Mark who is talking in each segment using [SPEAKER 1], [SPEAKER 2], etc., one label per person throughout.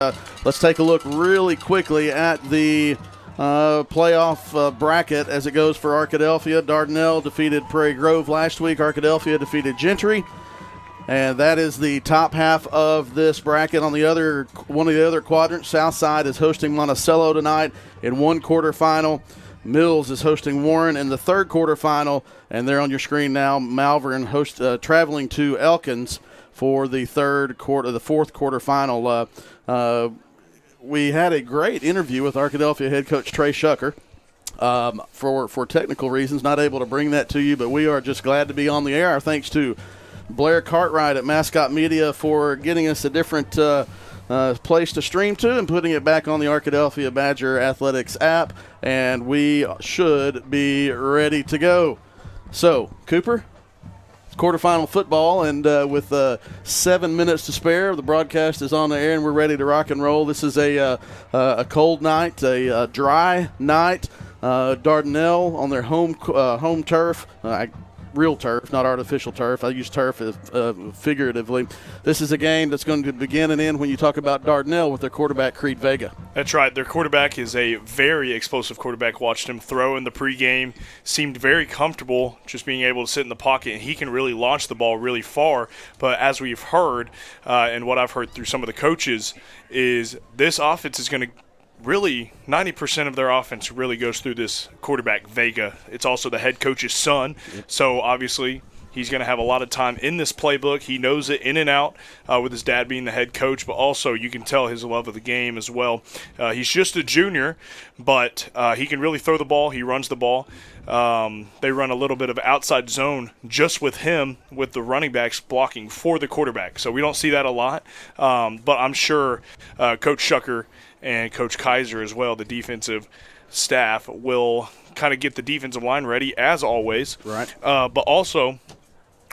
[SPEAKER 1] Let's take a look really quickly at the playoff bracket as it goes for Arkadelphia. Dardanelle defeated Prairie Grove last week. Arkadelphia defeated Gentry. And that is the top half of this bracket. On the other one of the other quadrants, Southside is hosting Monticello tonight in one quarterfinal. Mills is hosting Warren in the third quarterfinal, and there on your screen now, Malvern traveling to Elkins for the fourth quarterfinal. We had a great interview with Arkadelphia head coach Trey Shucker. For technical reasons, not able to bring that to you, but we are just glad to be on the air. Our thanks to Blair Cartwright at Mascot Media for getting us a different place to stream to and putting it back on the Arkadelphia Badger Athletics app, and we should be ready to go. So, Cooper, it's quarterfinal football, and with 7 minutes to spare, the broadcast is on the air, and we're ready to rock and roll. This is a cold night, a dry night. Dardanelle on their home turf. Real turf, not artificial turf. I use turf figuratively. This is a game that's going to begin and end when you talk about Dardanelle with their quarterback, Creed Vega.
[SPEAKER 2] That's right. Their quarterback is a very explosive quarterback. Watched him throw in the pregame. Seemed very comfortable just being able to sit in the pocket, and he can really launch the ball really far. But as we've heard, and what I've heard through some of the coaches, is this offense is going to really 90% of their offense really goes through this quarterback, Vega. It's also the head coach's son, so obviously he's going to have a lot of time in this playbook. He knows it in and out with his dad being the head coach, but also you can tell his love of the game as well. He's just a junior, but he can really throw the ball. He runs the ball. They run a little bit of outside zone just with him, with the running backs blocking for the quarterback. So we don't see that a lot, but I'm sure Coach Shucker and Coach Kaiser as well, the defensive staff, will kind of get the defensive line ready as always.
[SPEAKER 1] Right.
[SPEAKER 2] But also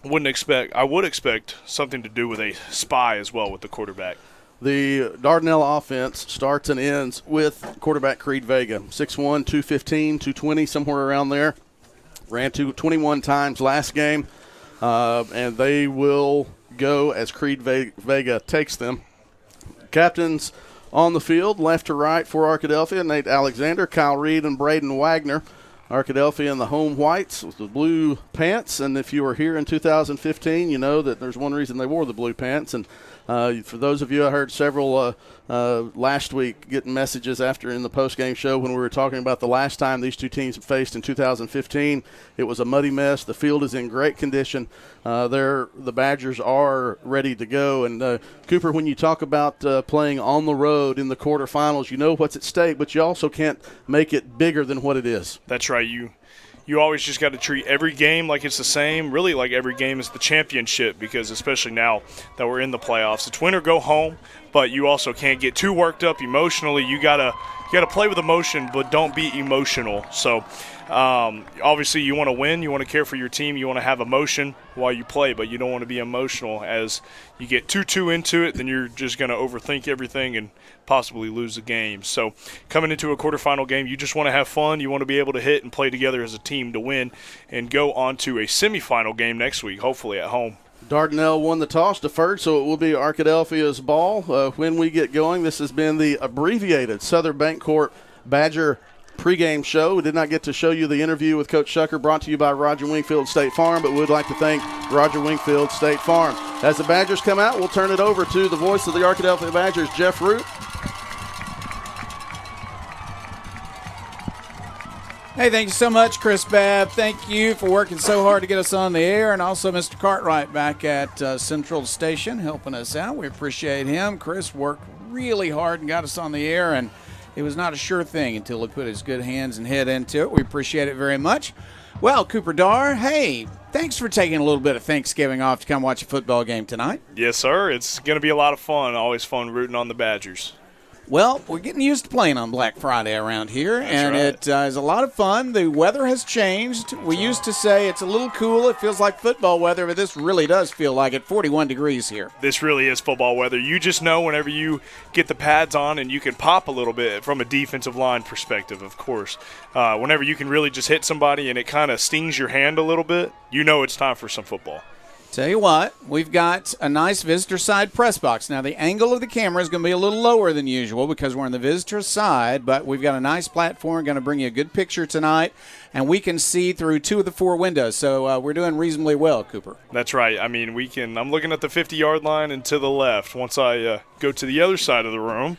[SPEAKER 2] I would expect something to do with a spy as well with the quarterback.
[SPEAKER 1] The Dardanelle offense starts and ends with quarterback Creed Vega. 6'1", 215, 220, somewhere around there. Ran 21 times last game, and they will go as Creed Vega takes them. Captains on the field, left to right for Arkadelphia, Nate Alexander, Kyle Reed, and Braden Wagner. Arkadelphia in the home whites with the blue pants, and if you were here in 2015, you know that there's one reason they wore the blue pants. And for those of you, I heard several last week getting messages after in the post-game show when we were talking about the last time these two teams faced in 2015. It was a muddy mess. The field is in great condition. The Badgers are ready to go. And, Cooper, when you talk about playing on the road in the quarterfinals, you know what's at stake, but you also can't make it bigger than what it is.
[SPEAKER 2] That's right. You always just got to treat every game like it's the same, really like every game is the championship, because especially now that we're in the playoffs, it's win or go home, but you also can't get too worked up emotionally. You gotta play with emotion, but don't be emotional. So obviously you want to win, you want to care for your team, you want to have emotion while you play, but you don't want to be emotional. As you get too into it, then you're just going to overthink everything and possibly lose the game. So coming into a quarterfinal game, you just want to have fun. You want to be able to hit and play together as a team to win and go on to a semifinal game next week, hopefully at home.
[SPEAKER 1] Dardanelle won the toss, deferred, so it will be Arkadelphia's ball when we get going. This has been the abbreviated Southern Bancorp Badger pregame show. We did not get to show you the interview with Coach Shucker, brought to you by Roger Wingfield State Farm, but we would like to thank Roger Wingfield State Farm. As the Badgers come out, we'll turn it over to the voice of the Arkadelphia Badgers, Jeff Root.
[SPEAKER 3] Hey, thank you so much, Chris Babb. Thank you for working so hard to get us on the air, and also Mr. Cartwright back at Central Station helping us out. We appreciate him. Chris worked really hard and got us on the air, and it was not a sure thing until he put his good hands and head into it. We appreciate it very much. Well, Cooper Dar, hey, thanks for taking a little bit of Thanksgiving off to come watch a football game tonight.
[SPEAKER 2] Yes, sir. It's going to be a lot of fun. Always fun rooting on the Badgers.
[SPEAKER 3] Well, we're getting used to playing on Black Friday around here, and
[SPEAKER 2] right.
[SPEAKER 3] It is a lot of fun. The weather has changed. We used to say it's a little cool. It feels like football weather, but this really does feel like it. 41 degrees here.
[SPEAKER 2] This really is football weather. You just know whenever you get the pads on and you can pop a little bit from a defensive line perspective, of course. Whenever you can really just hit somebody and it kind of stings your hand a little bit, you know it's time for some football.
[SPEAKER 3] Tell you what, we've got a nice visitor side press box. Now, the angle of the camera is going to be a little lower than usual because we're on the visitor side, but we've got a nice platform, going to bring you a good picture tonight, and we can see through 2 of the 4 windows. So we're doing reasonably well, Cooper.
[SPEAKER 2] That's right. I mean, I'm looking at the 50-yard line and to the left. Once I go to the other side of the room,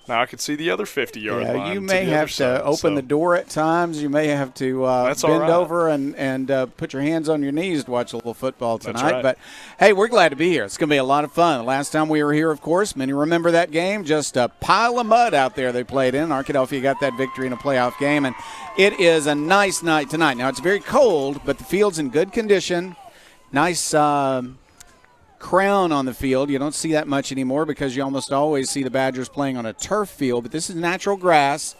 [SPEAKER 2] now I can see the other 50-yard line.
[SPEAKER 3] You may have to open the door at times. You may have to bend over and put your hands on your knees to watch a little football tonight.
[SPEAKER 2] That's right.
[SPEAKER 3] But, hey, we're glad to be here. It's going to be a lot of fun. The last time we were here, of course, many remember that game. Just a pile of mud out there they played in. Arkadelphia got that victory in a playoff game, and it is a nice night tonight. Now, it's very cold, but the field's in good condition. Nice crown on the field. You don't see that much anymore because you almost always see the Badgers playing on a turf field, but this is natural grass,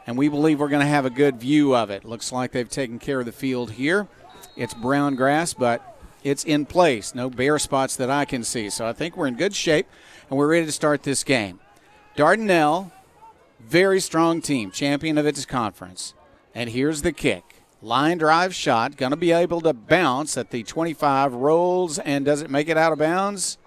[SPEAKER 3] and we believe we're going to have a good view of it. Looks like they've taken care of the field here. It's brown grass, but it's in place. No bare spots that I can see, so I think we're in good shape, and we're ready to start this game. Dardanelle, very strong team, champion of its conference, and here's the kick. Line drive shot, going to be able to bounce at the 25, rolls, and does it make it out of bounds?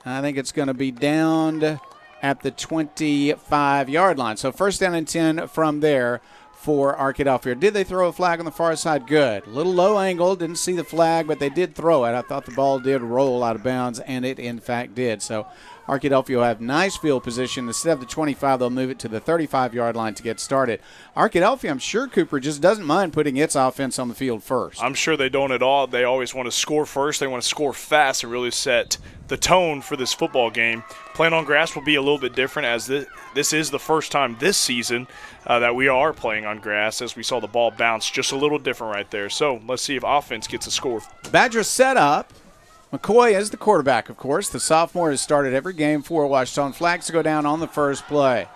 [SPEAKER 3] I think it's going to be downed at the 25-yard line. So first down and 10 from there for Arkadelphia. Did they throw a flag on the far side? Good. A little low angle, didn't see the flag, but they did throw it. I thought the ball did roll out of bounds, and it in fact did. So Arkadelphia will have nice field position. Instead of the 25, they'll move it to the 35-yard line to get started. Arkadelphia, I'm sure, Cooper, just doesn't mind putting its offense on the field first.
[SPEAKER 2] I'm sure they don't at all. They always want to score first. They want to score fast and really set the tone for this football game. Playing on grass will be a little bit different, as this is the first time this season that we are playing on grass, as we saw the ball bounce just a little different right there. So let's see if offense gets a score.
[SPEAKER 3] Badgers set up. McCoy is the quarterback, of course. The sophomore has started every game for Washington. Flags to go down on the first play.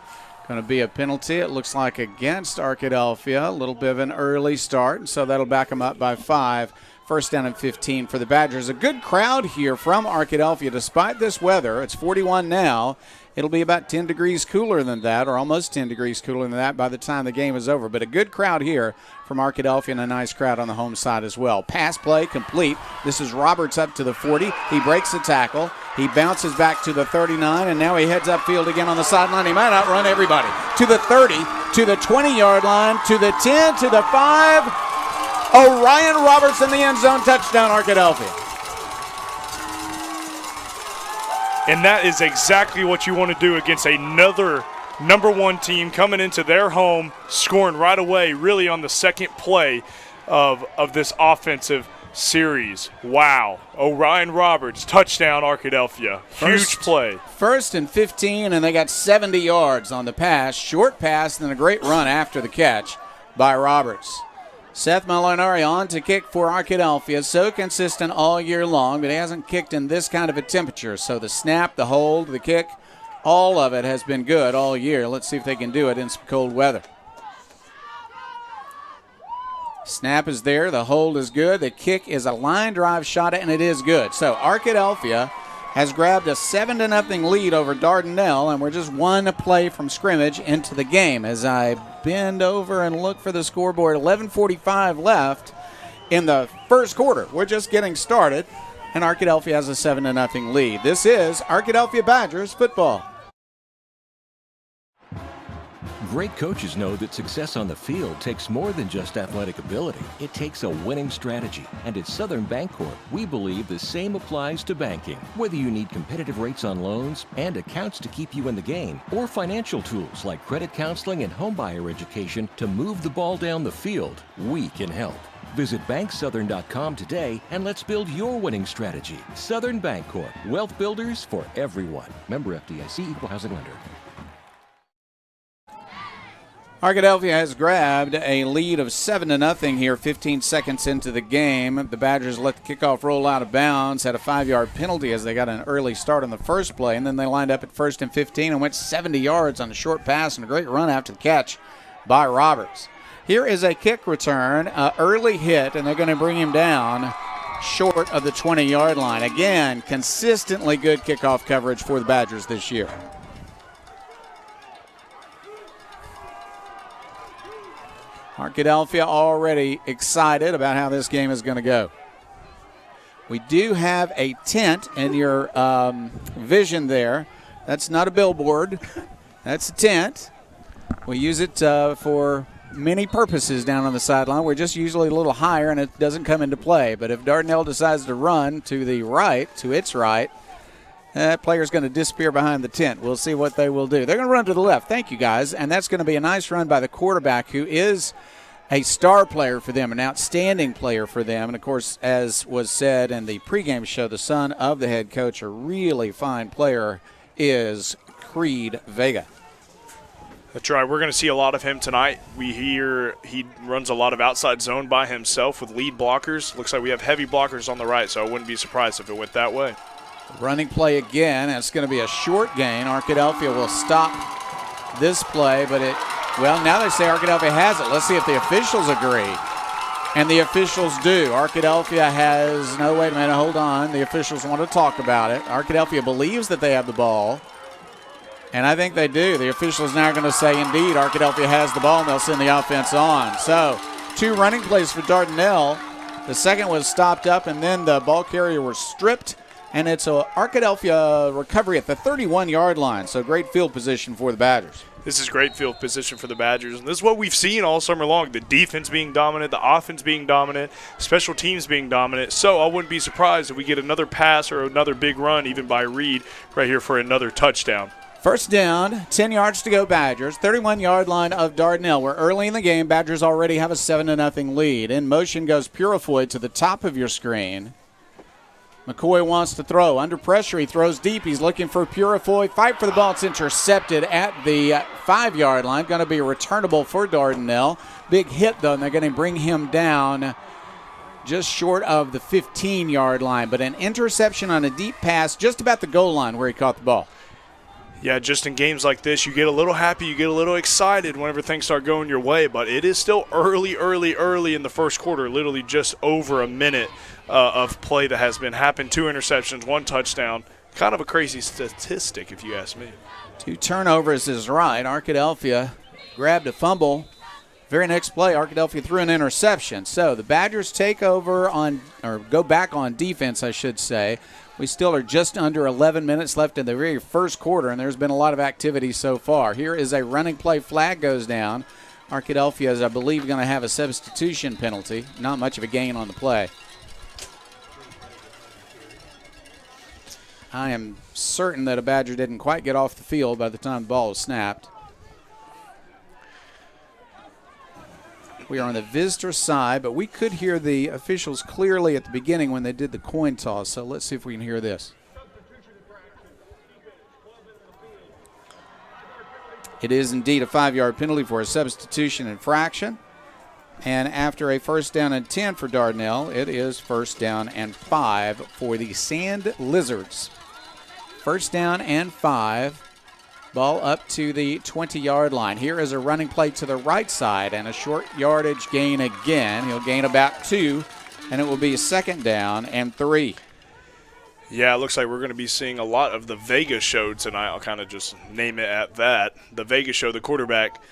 [SPEAKER 3] Going to be a penalty, it looks like, against Arkadelphia. A little bit of an early start, and so that'll back them up by 5. First down and 15 for the Badgers. A good crowd here from Arkadelphia despite this weather. It's 41 now. It'll be about 10 degrees cooler than that, or almost 10 degrees cooler than that by the time the game is over. But a good crowd here from Arkadelphia and a nice crowd on the home side as well. Pass play complete. This is Roberts up to the 40. He breaks the tackle. He bounces back to the 39, and now he heads upfield again on the sideline. He might outrun everybody. To the 30, to the 20-yard line, to the 10, to the 5. Orion Roberts in the end zone. Touchdown, Arkadelphia.
[SPEAKER 2] And that is exactly what you want to do against another number 1 team coming into their home, scoring right away, really on the second play of this offensive series. Wow. Orion Roberts, touchdown, Arkadelphia. Huge play.
[SPEAKER 3] First and 15, and they got 70 yards on the pass. Short pass, and then a great run after the catch by Roberts. Seth Molinari on to kick for Arkadelphia. So consistent all year long, but he hasn't kicked in this kind of a temperature. So the snap, the hold, the kick, all of it has been good all year. Let's see if they can do it in some cold weather. Snap is there. The hold is good. The kick is a line drive shot, and it is good. So Arkadelphia has grabbed a 7-0 lead over Dardanelle, and we're just one play from scrimmage into the game. As I bend over and look for the scoreboard, 11:45 left in the first quarter. We're just getting started, and Arkadelphia has a 7-0 lead. This is Arkadelphia Badgers football.
[SPEAKER 4] Great coaches know that success on the field takes more than just athletic ability. It takes a winning strategy. And at Southern Bancorp, we believe the same applies to banking. Whether you need competitive rates on loans and accounts to keep you in the game, or financial tools like credit counseling and homebuyer education to move the ball down the field, we can help. Visit banksouthern.com today and let's build your winning strategy. Southern Bancorp, wealth builders for everyone. Member FDIC, equal housing lender.
[SPEAKER 3] Arkadelphia has grabbed a lead of 7-0 here, 15 seconds into the game. The Badgers let the kickoff roll out of bounds, had a 5-yard penalty as they got an early start on the first play, and then they lined up at first and 15 and went 70 yards on a short pass and a great run after the catch by Roberts. Here is a kick return, early hit, and they're going to bring him down short of the 20-yard line. Again, consistently good kickoff coverage for the Badgers this year. Arkadelphia already excited about how this game is going to go. We do have a tent in your vision there. That's not a billboard. That's a tent. We use it for many purposes down on the sideline. We're just usually a little higher, and it doesn't come into play. But if Dardanelle decides to run to the right, to its right, that player's going to disappear behind the tent. We'll see what they will do. They're going to run to the left. Thank you, guys. And that's going to be a nice run by the quarterback, who is a star player for them, an outstanding player for them. And, of course, as was said in the pregame show, the son of the head coach, a really fine player, is Creed Vega.
[SPEAKER 2] That's right. We're going to see a lot of him tonight. We hear he runs a lot of outside zone by himself with lead blockers. Looks like we have heavy blockers on the right, so I wouldn't be surprised if it went that way.
[SPEAKER 3] Running play again, and it's going to be a short gain. Arkadelphia will stop this play, but now they say Arkadelphia has it. Let's see if the officials agree. And the officials do. Arkadelphia has, no, wait a minute, hold on. The officials want to talk about it. Arkadelphia believes that they have the ball. And I think they do. The officials now are going to say, indeed, Arkadelphia has the ball, and they'll send the offense on. So, 2 running plays for Dardanelle. The second was stopped up, and then the ball carrier was stripped. And it's a Arkadelphia recovery at the 31-yard line. So, great field position for the Badgers.
[SPEAKER 2] This is great field position for the Badgers, and this is what we've seen all summer long. The defense being dominant, the offense being dominant, special teams being dominant. So I wouldn't be surprised if we get another pass or another big run, even by Reed, right here for another touchdown.
[SPEAKER 3] First down, 10 yards to go, Badgers. 31-yard line of Dardanelle. We're early in the game. Badgers already have a 7-0 lead. In motion goes Purifoy to the top of your screen. McCoy wants to throw. Under pressure, he throws deep. He's looking for Purifoy. Fight for the ball. It's intercepted at the 5-yard line. Going to be returnable for Dardanelle. Big hit, though, and they're going to bring him down just short of the 15-yard line. But an interception on a deep pass just about the goal line where he caught the ball.
[SPEAKER 2] Yeah, just in games like this, you get a little happy, you get a little excited whenever things start going your way, but it is still early in the first quarter, literally just over a minute of play that has been happened. 2 interceptions, 1 touchdown. Kind of a crazy statistic, if you ask me.
[SPEAKER 3] 2 turnovers is right. Arkadelphia grabbed a fumble. Very next play, Arkadelphia threw an interception. So the Badgers take over go back on defense, I should say. We still are just under 11 minutes left in the very first quarter, and there's been a lot of activity so far. Here is a running play. Flag goes down. Arkadelphia is, I believe, going to have a substitution penalty. Not much of a gain on the play. I am certain that a Badger didn't quite get off the field by the time the ball was snapped. We are on the visitor side, but we could hear the officials clearly at the beginning when they did the coin toss. So let's see if we can hear this. It is indeed a 5-yard penalty for a substitution infraction. And after a first down and 10 for Dardanelle, it is first down and 5 for the Sand Lizards. First down and 5. Ball up to the 20-yard line. Here is a running play to the right side and a short yardage gain again. He'll gain about 2, and it will be a second down and 3.
[SPEAKER 2] Yeah, it looks like we're going to be seeing a lot of the Vega show tonight. I'll kind of just name it at that. The Vega show, the quarterback.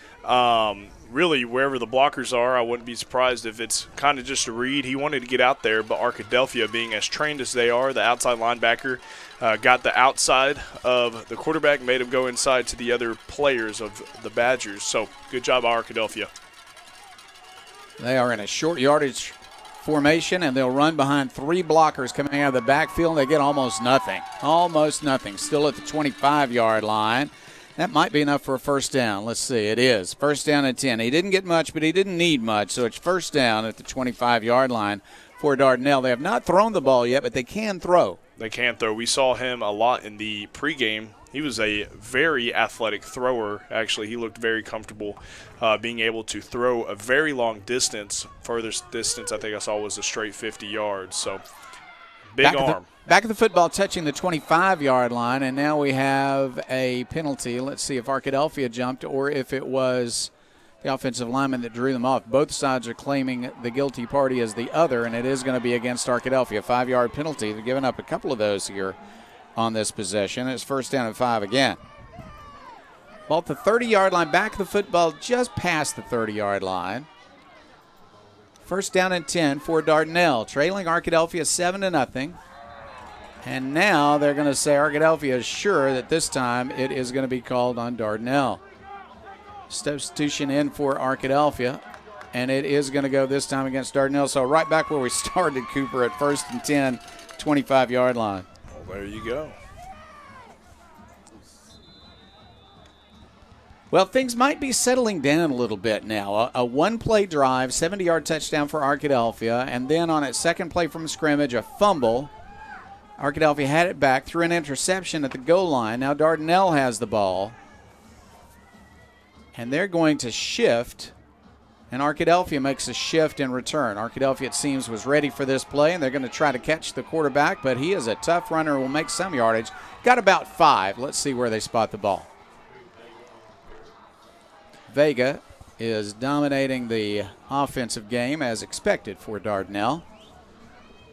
[SPEAKER 2] Really, wherever the blockers are, I wouldn't be surprised if it's kind of just a read. He wanted to get out there, but Arkadelphia, being as trained as they are, the outside linebacker, got the outside of the quarterback, made him go inside to the other players of the Badgers. So, good job, Arkadelphia.
[SPEAKER 3] They are in a short yardage formation, and they'll run behind 3 blockers coming out of the backfield. They get almost nothing. Almost nothing. Still at the 25-yard line. That might be enough for a first down. Let's see. It is. First down and 10. He didn't get much, but he didn't need much. So it's first down at the 25-yard line for Dardanelle. They have not thrown the ball yet, but they can throw.
[SPEAKER 2] They can throw. We saw him a lot in the pregame. He was a very athletic thrower. Actually, he looked very comfortable being able to throw a very long distance. Furthest distance I think I saw was a straight 50 yards. So, big arm.
[SPEAKER 3] Back of the football touching the 25-yard line, and now we have a penalty. Let's see if Arkadelphia jumped or if it was the offensive lineman that drew them off. Both sides are claiming the guilty party as the other, and it is going to be against Arkadelphia. 5-yard penalty. They've given up a couple of those here on this possession. It's first down and 5 again. Ball at the 30-yard line. Back of the football just past the 30-yard line. First down and 10 for Dardanelle, trailing Arkadelphia 7-0. And now they're going to say Arkadelphia is sure that this time it is going to be called on Dardanelle. Substitution in for Arkadelphia, and it is going to go this time against Dardanelle. So right back where we started, Cooper, at first and 10, 25-yard line.
[SPEAKER 2] Well, there you go.
[SPEAKER 3] Well, things might be settling down a little bit now. A one-play drive, 70-yard touchdown for Arkadelphia, and then on its second play from scrimmage, a fumble. Arkadelphia had it back, threw an interception at the goal line. Now Dardanelle has the ball, and they're going to shift, and Arkadelphia makes a shift in return. Arkadelphia, it seems, was ready for this play, and they're going to try to catch the quarterback, but he is a tough runner, will make some yardage. Got about 5. Let's see where they spot the ball. Vega is dominating the offensive game as expected for Dardanelle.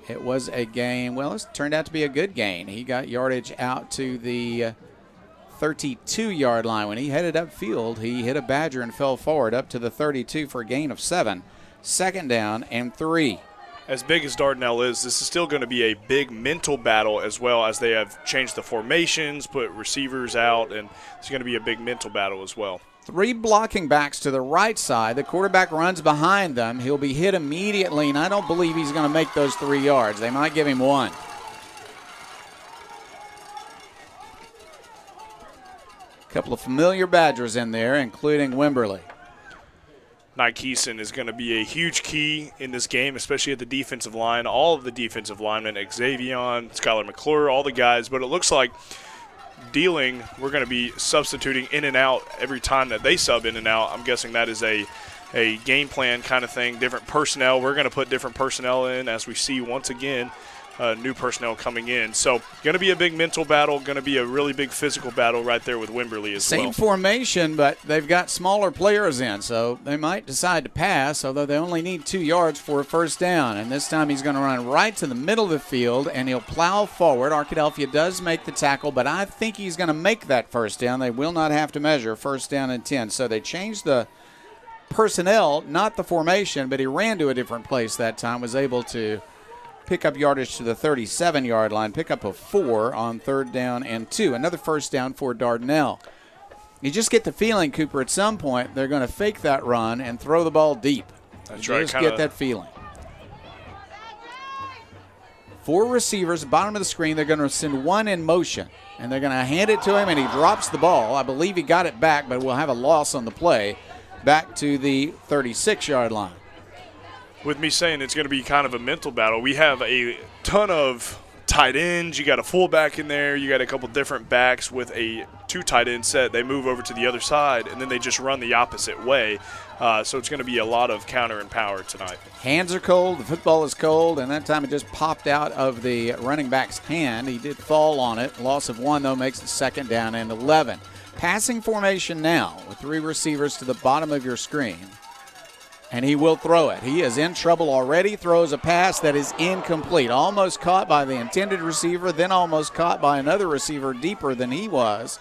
[SPEAKER 3] It was a game, well, it turned out to be a good gain. He got yardage out to the 32-yard line. When he headed upfield, he hit a Badger and fell forward up to the 32 for a gain of 7. Second down and 3.
[SPEAKER 2] As big as Dardanelle is, this is still going to be a big mental battle, as well as they have changed the formations, put receivers out, and it's going to be a big mental battle as well.
[SPEAKER 3] 3 blocking backs to the right side. The quarterback runs behind them. He'll be hit immediately, and I don't believe he's going to make those 3 yards. They might give him 1. A couple of familiar Badgers in there, including Wimberly.
[SPEAKER 2] Nye Keeson is going to be a huge key in this game, especially at the defensive line. All of the defensive linemen, Xavion, Skylar McClure, all the guys. But it looks like Dealing, we're going to be substituting in and out every time that they sub in and out. I'm guessing that is a game plan kind of thing, different personnel. We're going to put different personnel in as we see once again new personnel coming in. So going to be a big mental battle, going to be a really big physical battle right there with Wimberly as well.
[SPEAKER 3] Same formation, but they've got smaller players in, so they might decide to pass, although they only need 2 yards for a first down. And this time he's going to run right to the middle of the field, and he'll plow forward. Arkadelphia does make the tackle, but I think he's going to make that first down. They will not have to measure first down and 10. So they changed the personnel, not the formation, but he ran to a different place that time, was able to pick up yardage to the 37-yard line, pick up a 4 on third down and 2. Another first down for Dardanelle. You just get the feeling, Cooper, at some point they're going to fake that run and throw the ball deep.
[SPEAKER 2] That's
[SPEAKER 3] you
[SPEAKER 2] right.
[SPEAKER 3] just get that feeling. 4 receivers, bottom of the screen. They're going to send 1 in motion, and they're going to hand it to him, and he drops the ball. I believe he got it back, but we'll have a loss on the play back to the 36-yard line.
[SPEAKER 2] With me saying it's going to be kind of a mental battle, we have a ton of tight ends. You got a fullback in there. You got a couple different backs with a 2 tight end set. They move over to the other side, and then they just run the opposite way. So it's going to be a lot of counter and power tonight.
[SPEAKER 3] Hands are cold. The football is cold, and that time it just popped out of the running back's hand. He did fall on it. Loss of 1, though, makes it second down and 11. Passing formation now with 3 receivers to the bottom of your screen. And he will throw it. He is in trouble already. Throws a pass that is incomplete. Almost caught by the intended receiver, then almost caught by another receiver deeper than he was.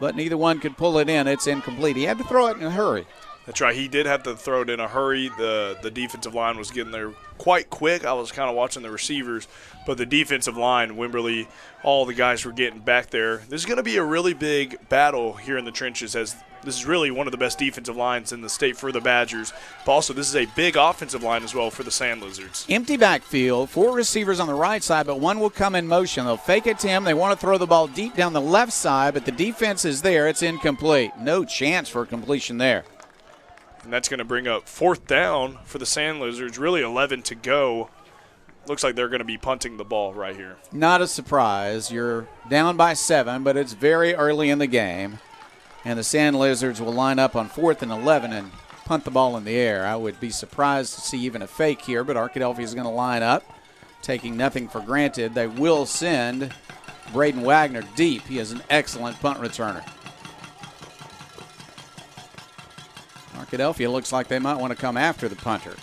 [SPEAKER 3] But neither one could pull it in. It's incomplete. He had to throw it in a hurry.
[SPEAKER 2] That's right. He did have to throw it in a hurry. The defensive line was getting there quite quick. I was kind of watching the receivers. But the defensive line, Wimberly, all the guys were getting back there. This is going to be a really big battle here in the trenches, as this is really one of the best defensive lines in the state for the Badgers. But also, this is a big offensive line as well for the Sand Lizards.
[SPEAKER 3] Empty backfield, 4 receivers on the right side, but 1 will come in motion. They'll fake it to him. They want to throw the ball deep down the left side, but the defense is there. It's incomplete. No chance for completion there.
[SPEAKER 2] And that's going to bring up 4th down for the Sand Lizards. Really 11 to go. Looks like they're going to be punting the ball right here.
[SPEAKER 3] Not a surprise. You're down by 7, but it's very early in the game. And the Sand Lizards will line up on 4th and 11 and punt the ball in the air. I would be surprised to see even a fake here, but Arkadelphia is going to line up, taking nothing for granted. They will send Braden Wagner deep. He is an excellent punt returner. Arkadelphia looks like they might want to come after the punter.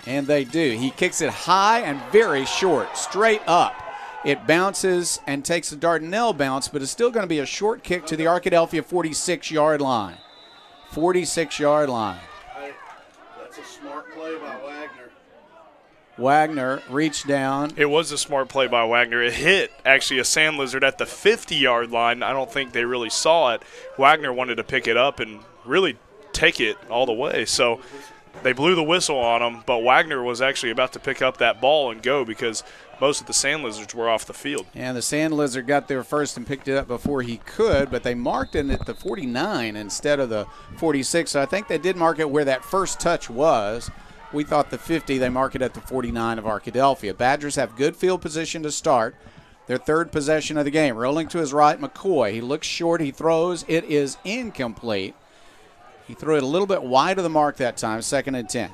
[SPEAKER 3] And they do. He kicks it high and very short, straight up. It bounces and takes a Dardanelle bounce, but it's still going to be a short kick to the Arkadelphia 46-yard line. 46-yard line.
[SPEAKER 1] That's a smart play by Wagner.
[SPEAKER 3] Wagner reached down.
[SPEAKER 2] It was a smart play by Wagner. It hit, actually, a sand lizard at the 50-yard line. I don't think they really saw it. Wagner wanted to pick it up and really take it all the way. So they blew the whistle on him, but Wagner was actually about to pick up that ball and go because most of the sand lizards were off the field.
[SPEAKER 3] And the sand lizard got there first and picked it up before he could, but they marked it at the 49 instead of the 46. So I think they did mark it where that first touch was. We thought the 50, they mark it at the 49 of Arkadelphia. Badgers have good field position to start. Their third possession of the game. Rolling to his right, McCoy. He looks short, he throws. It is incomplete. He threw it a little bit wide of the mark that time, 2nd and 10.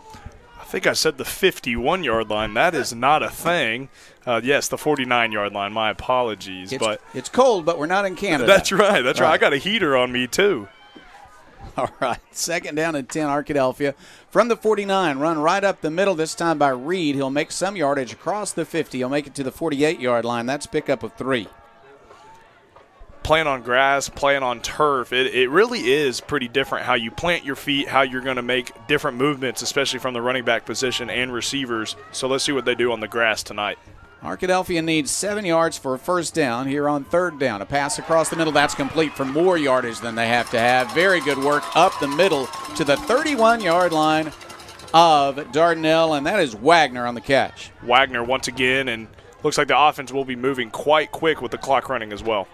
[SPEAKER 2] I think I said the 51-yard line. That is not a thing. Yes, the 49-yard line. My apologies.
[SPEAKER 3] It's cold, but we're not in Canada.
[SPEAKER 2] That's right. That's right. I got a heater on me, too.
[SPEAKER 3] All right, 2nd down and 10, Arkadelphia. From the 49, run right up the middle, this time by Reed. He'll make some yardage across the 50. He'll make it to the 48-yard line. That's pickup of 3.
[SPEAKER 2] Playing on grass, playing on turf, it really is pretty different how you plant your feet, how you're going to make different movements, especially from the running back position and receivers. So let's see what they do on the grass tonight.
[SPEAKER 3] Arkadelphia needs 7 yards for a first down here on 3rd down. A pass across the middle, that's complete for more yardage than they have to have. Very good work up the middle to the 31-yard line of Dardanelle, and that is Wagner on the catch.
[SPEAKER 2] Wagner once again, and looks like the offense will be moving quite quick with the clock running as well.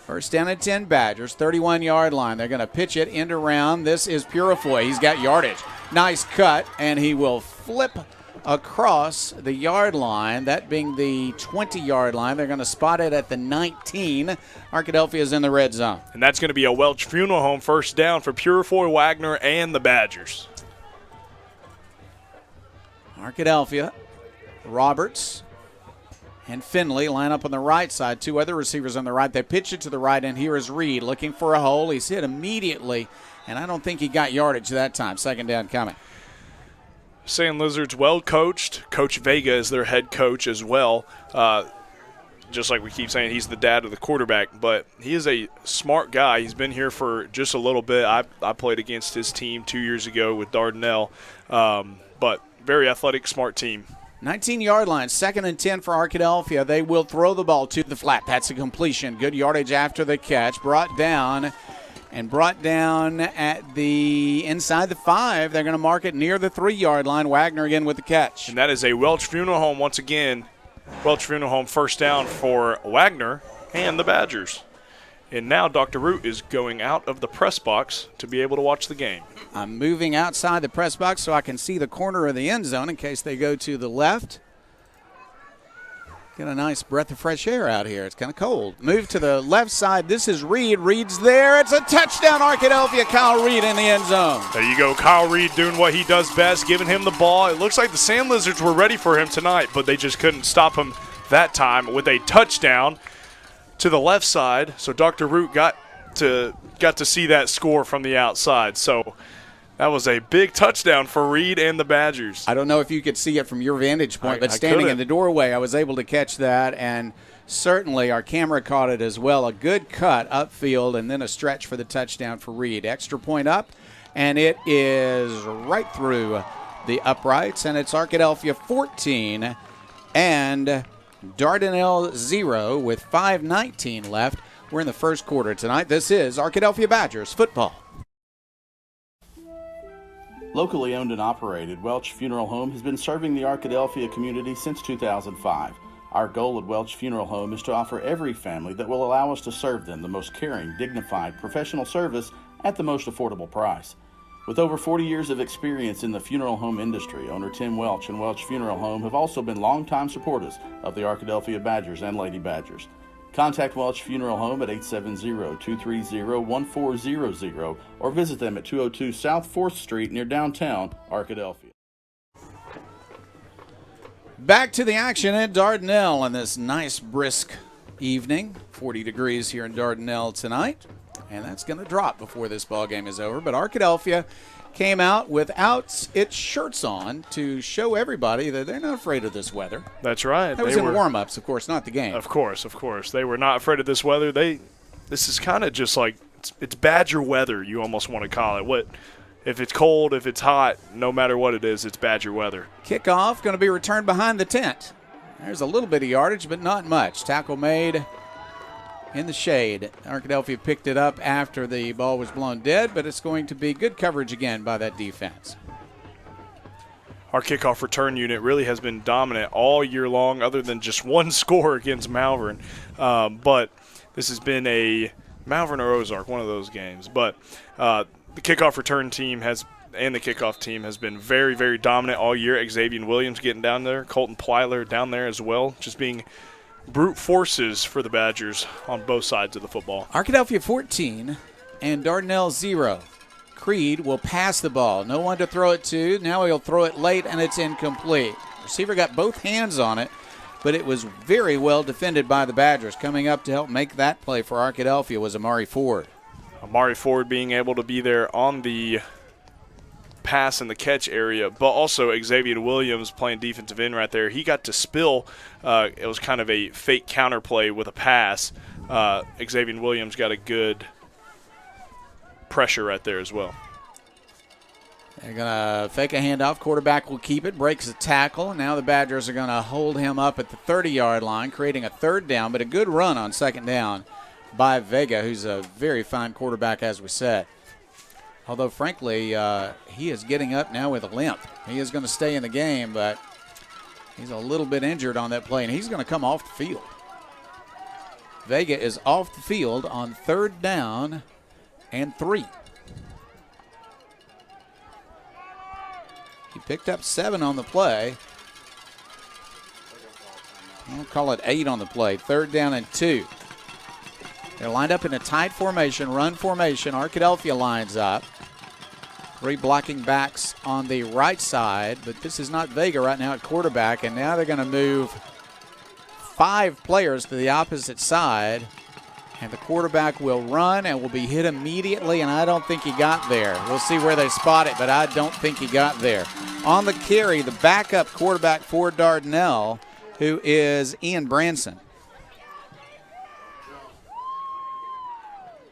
[SPEAKER 3] First down and 10, Badgers, 31-yard line. They're going to pitch it end around. This is Purifoy. He's got yardage. Nice cut, and he will flip across the yard line, that being the 20-yard line. They're going to spot it at the 19. Arkadelphia is in the red zone.
[SPEAKER 2] And that's going to be a Welch Funeral Home first down for Purifoy, Wagner, and the Badgers.
[SPEAKER 3] Arkadelphia, Roberts, and Finley line up on the right side. 2 other receivers on the right. They pitch it to the right, and here is Reed looking for a hole. He's hit immediately, and I don't think he got yardage that time. 2nd down coming.
[SPEAKER 2] Sand Lizards well coached. Coach Vega is their head coach as well. Just like we keep saying, he's the dad of the quarterback, but he is a smart guy. He's been here for just a little bit. I played against his team 2 years ago with Dardanelle, but very athletic, smart team.
[SPEAKER 3] 19-yard line, 2nd and 10 for Arkadelphia. They will throw the ball to the flat. That's a completion. Good yardage after the catch. Brought down at the inside the 5. They're going to mark it near the 3-yard line. Wagner again with the catch.
[SPEAKER 2] And that is a Welch Funeral Home once again. Welch Funeral Home first down for Wagner and the Badgers. And now Dr. Root is going out of the press box to be able to watch the game.
[SPEAKER 3] I'm moving outside the press box so I can see the corner of the end zone in case they go to the left. Get a nice breath of fresh air out here. It's kind of cold. Move to the left side. This is Reed. Reed's there. It's a touchdown, Arkadelphia. Kyle Reed in the end zone.
[SPEAKER 2] There you go. Kyle Reed doing what he does best, giving him the ball. It looks like the Sand Lizards were ready for him tonight, but they just couldn't stop him that time with a touchdown to the left side. So Dr. Root got to see that score from the outside. So that was a big touchdown for Reed and the Badgers.
[SPEAKER 3] I don't know if you could see it from your vantage point, but standing in the doorway, I was able to catch that, and certainly our camera caught it as well. A good cut upfield and then a stretch for the touchdown for Reed. Extra point up, and it is right through the uprights, and it's Arkadelphia 14 and Dardanelle 0 with 5:19 left. We're in the first quarter tonight. This is Arkadelphia Badgers football.
[SPEAKER 1] Locally owned and operated, Welch Funeral Home has been serving the Arkadelphia community since 2005. Our goal at Welch Funeral Home is to offer every family that will allow us to serve them the most caring, dignified, professional service at the most affordable price. With over 40 years of experience in the funeral home industry, owner Tim Welch and Welch Funeral Home have also been longtime supporters of the Arkadelphia Badgers and Lady Badgers. Contact Welch Funeral Home at 870-230-1400 or visit them at 202 South 4th Street near downtown Arkadelphia.
[SPEAKER 3] Back to the action at Dardanelle on this nice brisk evening. 40 degrees here in Dardanelle tonight, and that's going to drop before this ball game is over. But Arkadelphia came out without its shirts on to show everybody that they're not afraid of this weather.
[SPEAKER 2] That's right.
[SPEAKER 3] That was in warm-ups, of course, not the game.
[SPEAKER 2] Of course. They were not afraid of this weather. This is kind of just like it's Badger weather, you almost want to call it. if it's cold, if it's hot, no matter what it is, it's Badger weather.
[SPEAKER 3] Kickoff going to be returned behind the tent. There's a little bit of yardage, but not much. Tackle made in the shade. Arkadelphia picked it up after the ball was blown dead, but it's going to be good coverage again by that defense.
[SPEAKER 2] Our kickoff return unit really has been dominant all year long, other than just one score against Malvern. But this has been a Malvern or Ozark, one of those games. But the kickoff return team and the kickoff team has been very, very dominant all year. Xavier Williams getting down there, Colton Plyler down there as well, just being brute forces for the Badgers on both sides of the football.
[SPEAKER 3] Arkadelphia 14 and Dardanelle 0. Creed will pass the ball. No one to throw it to. Now he'll throw it late, and it's incomplete. Receiver got both hands on it, but it was very well defended by the Badgers. Coming up to help make that play for Arkadelphia was Amari Ford.
[SPEAKER 2] Amari Ford being able to be there on the pass and the catch area, but also Xavier Williams playing defensive end right there. He got to spill. It was kind of a fake counter play with a pass. Xavier Williams got a good pressure right there as well.
[SPEAKER 3] They're going to fake a handoff. Quarterback will keep it, breaks the tackle. Now the Badgers are going to hold him up at the 30-yard line, creating a third down, but a good run on second down by Vega, who's a very fine quarterback, as we said. Although, frankly, he is getting up now with a limp. He is going to stay in the game, but he's a little bit injured on that play, and he's going to come off the field. Vega is off the field on third down and 3. He picked up 7 on the play. I'll call it 8 on the play. Third down and 2. They're lined up in a tight formation, run formation. Arkadelphia lines up. 3 blocking backs on the right side, but this is not Vega right now at quarterback, and now they're going to move 5 players to the opposite side, and the quarterback will run and will be hit immediately, and I don't think he got there. We'll see where they spot it, but I don't think he got there. On the carry, the backup quarterback for Dardanelle, who is Ian Branson.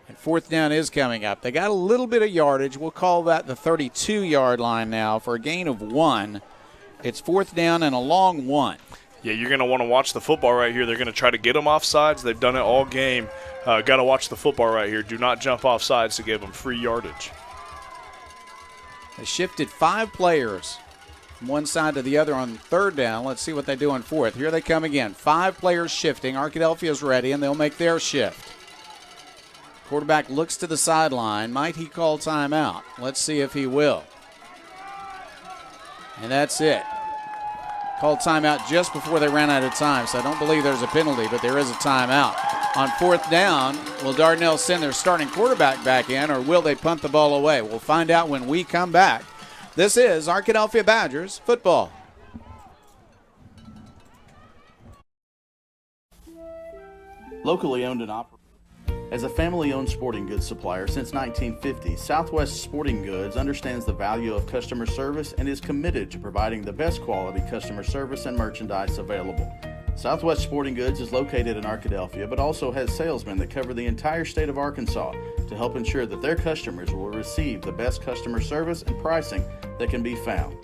[SPEAKER 3] And fourth down is coming up. They got a little bit of yardage. We'll call that the 32-yard line now for a gain of 1. It's fourth down and a long 1.
[SPEAKER 2] Yeah, you're going to want to watch the football right here. They're going to try to get them off sides. They've done it all game. Got to watch the football right here. Do not jump off sides to give them free yardage.
[SPEAKER 3] They shifted 5 players from one side to the other on third down. Let's see what they do on fourth. Here they come again. 5 players shifting. Arkadelphia's ready, and they'll make their shift. Quarterback looks to the sideline. Might he call timeout? Let's see if he will. And that's it. Called timeout just before they ran out of time, so I don't believe there's a penalty, but there is a timeout. On fourth down, will Dardanelle send their starting quarterback back in, or will they punt the ball away? We'll find out when we come back. This is Arkadelphia Badgers football.
[SPEAKER 1] Locally owned and operated. As a family-owned sporting goods supplier since 1950, Southwest Sporting Goods understands the value of customer service and is committed to providing the best quality customer service and merchandise available. Southwest Sporting Goods is located in Arkadelphia, but also has salesmen that cover the entire state of Arkansas to help ensure that their customers will receive the best customer service and pricing that can be found.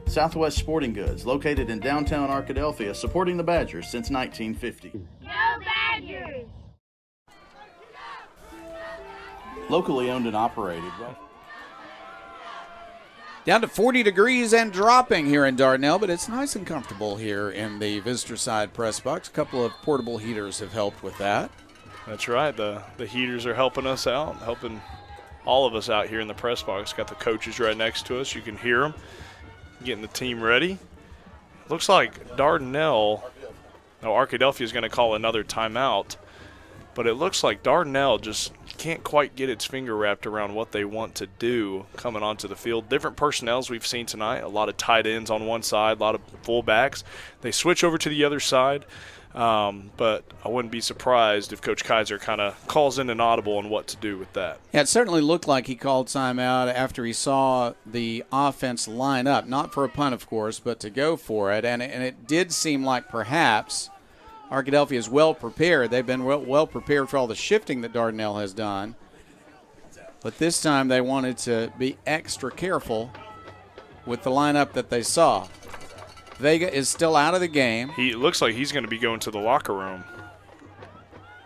[SPEAKER 1] Southwest Sporting Goods, located in downtown Arkadelphia, supporting the Badgers since 1950.
[SPEAKER 5] Go Badgers!
[SPEAKER 1] Locally owned and operated.
[SPEAKER 3] Down to 40 degrees and dropping here in Dardanelle, but it's nice and comfortable here in the visitor side press box. A couple of portable heaters have helped with that.
[SPEAKER 2] That's right. The heaters are helping us out, helping all of us out here in the press box. Got the coaches right next to us. You can hear them getting the team ready. Looks like Dardanelle, Arkadelphia is going to call another timeout. But it looks like Dardanelle just can't quite get its finger wrapped around what they want to do coming onto the field. Different personnels we've seen tonight. A lot of tight ends on one side, a lot of fullbacks. They switch over to the other side. But I wouldn't be surprised if Coach Kaiser kind of calls in an audible on what to do with that.
[SPEAKER 3] Yeah, it certainly looked like he called timeout after he saw the offense line up. Not for a punt, of course, but to go for it. And it did seem like perhaps Arkadelphia is well prepared. They've been well prepared for all the shifting that Dardanelle has done. But this time they wanted to be extra careful with the lineup that they saw. Vega is still out of the game.
[SPEAKER 2] He looks like he's going to be going to the locker room.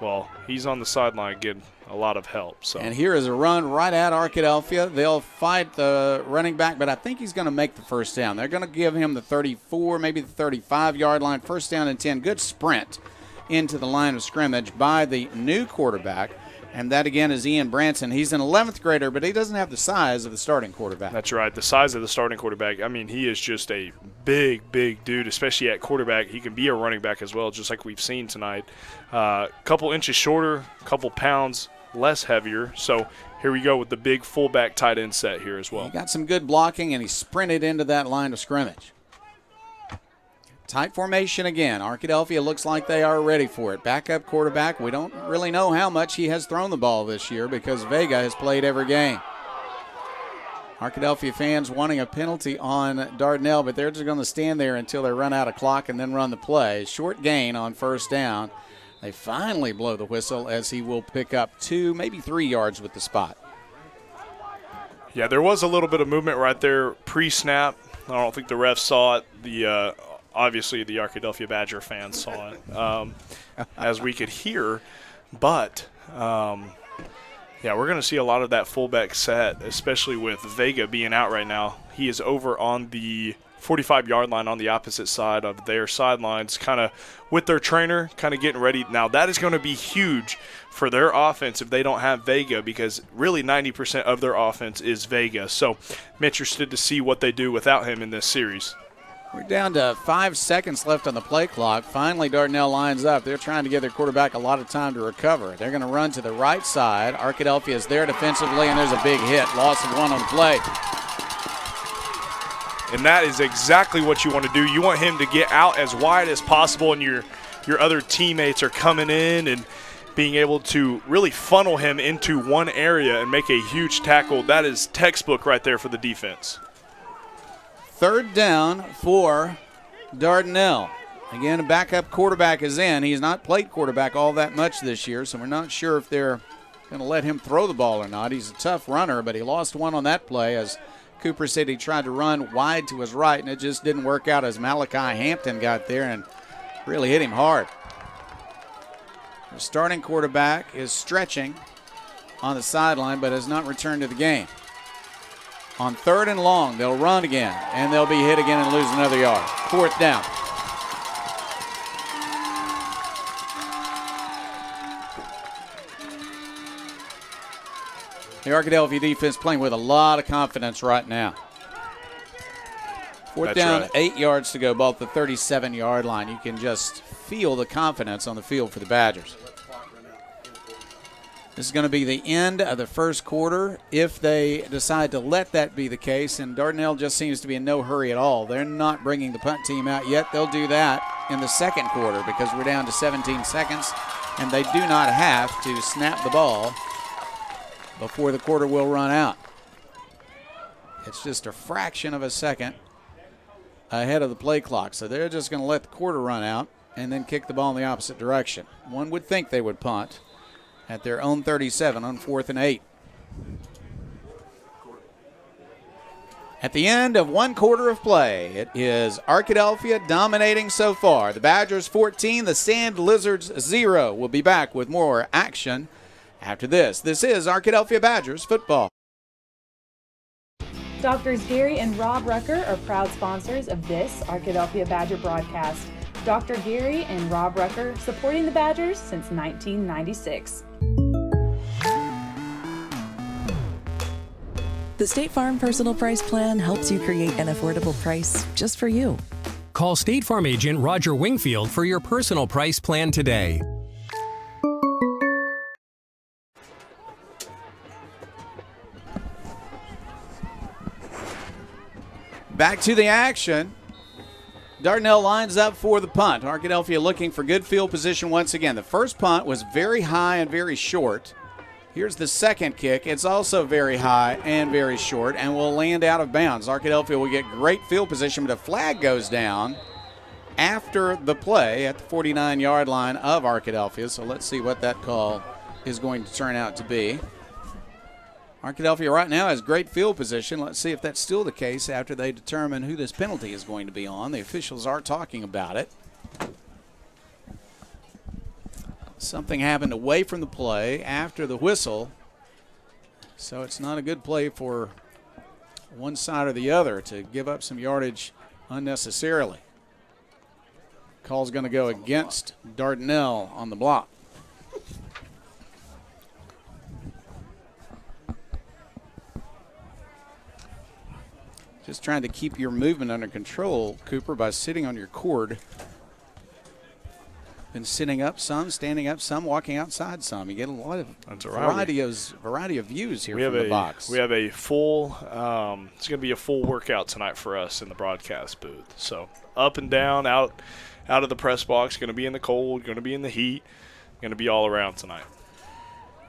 [SPEAKER 2] Well, he's on the sideline getting a lot of help. So.
[SPEAKER 3] And here is a run right at Arkadelphia. They'll fight the running back, but I think he's going to make the first down. They're going to give him the 34, maybe the 35-yard line. First down and 10. Good sprint into the line of scrimmage by the new quarterback. And that, again, is Ian Branson. He's an 11th grader, but he doesn't have the size of the starting quarterback.
[SPEAKER 2] That's right. The size of the starting quarterback. I mean, he is just a big, big dude, especially at quarterback. He can be a running back as well, just like we've seen tonight. Couple inches shorter, couple pounds less heavier. So here we go with the big fullback tight end set here as well.
[SPEAKER 3] He got some good blocking, and he sprinted into that line of scrimmage. Tight formation again. Arkadelphia looks like they are ready for it. Backup quarterback. We don't really know how much he has thrown the ball this year because Vega has played every game. Arkadelphia fans wanting a penalty on Dardanelle, but they're just going to stand there until they run out of clock and then run the play. Short gain on first down. They finally blow the whistle as he will pick up 2, maybe 3 yards with the spot.
[SPEAKER 2] Yeah, there was a little bit of movement right there pre-snap. I don't think the refs saw it. Obviously, the Arkadelphia Badger fans saw it, as we could hear. But, yeah, we're going to see a lot of that fullback set, especially with Vega being out right now. He is over on the 45-yard line on the opposite side of their sidelines, kind of with their trainer, kind of getting ready. Now, that is going to be huge for their offense if they don't have Vega, because really 90% of their offense is Vega. So I'm interested to see what they do without him in this series.
[SPEAKER 3] We're down to 5 seconds left on the play clock. Finally, Dardanelle lines up. They're trying to give their quarterback a lot of time to recover. They're going to run to the right side. Arkadelphia is there defensively, and there's a big hit. Loss of 1 on the play.
[SPEAKER 2] And that is exactly what you want to do. You want him to get out as wide as possible, and your other teammates are coming in and being able to really funnel him into one area and make a huge tackle. That is textbook right there for the defense.
[SPEAKER 3] Third down for Dardanelle. Again, a backup quarterback is in. He's not played quarterback all that much this year, so we're not sure if they're going to let him throw the ball or not. He's a tough runner, but he lost 1 on that play as Cooper said he tried to run wide to his right, and it just didn't work out as Malachi Hampton got there and really hit him hard. The starting quarterback is stretching on the sideline but has not returned to the game. On 3rd and long, they'll run again, and they'll be hit again and lose another yard. 4th down. The Arkadelphia defense playing with a lot of confidence right now. 4th down,
[SPEAKER 2] right.
[SPEAKER 3] 8 yards to go, ball at the 37-yard line. You can just feel the confidence on the field for the Badgers. This is going to be the end of the first quarter if they decide to let that be the case, and Dardanelle just seems to be in no hurry at all. They're not bringing the punt team out yet. They'll do that in the second quarter because we're down to 17 seconds, and they do not have to snap the ball before the quarter will run out. It's just a fraction of a second ahead of the play clock, so they're just going to let the quarter run out and then kick the ball in the opposite direction. One would think they would punt at their own 37 on 4th and 8. At the end of 1 quarter of play, it is Arkadelphia dominating so far. The Badgers 14, the Sand Lizards 0. We'll be back with more action after this. This is Arkadelphia Badgers football.
[SPEAKER 6] Doctors Gary and Rob Rucker are proud sponsors of this Arkadelphia Badger broadcast. Dr. Gary and Rob Rucker supporting the Badgers since 1996.
[SPEAKER 7] The State Farm Personal Price Plan helps you create an affordable price just for you.
[SPEAKER 8] Call State Farm agent Roger Wingfield for your personal price plan today.
[SPEAKER 3] Back to the action. Dardanelle lines up for the punt. Arkadelphia looking for good field position once again. The first punt was very high and very short. Here's the second kick. It's also very high and very short and will land out of bounds. Arkadelphia will get great field position, but a flag goes down after the play at the 49-yard line of Arkadelphia. So let's see what that call is going to turn out to be. Arkadelphia right now has great field position. Let's see if that's still the case after they determine who this penalty is going to be on. The officials are talking about it. Something happened away from the play after the whistle, so it's not a good play for one side or the other to give up some yardage unnecessarily. Call's going to go against Dardanelle on the block. Just trying to keep your movement under control, Cooper, by sitting on your cord. Been sitting up some, standing up some, walking outside some. You get a lot of variety of views here from the box.
[SPEAKER 2] We have a full it's going to be a full workout tonight for us in the broadcast booth. So up and down, out of the press box, going to be in the cold, going to be in the heat, going to be all around tonight.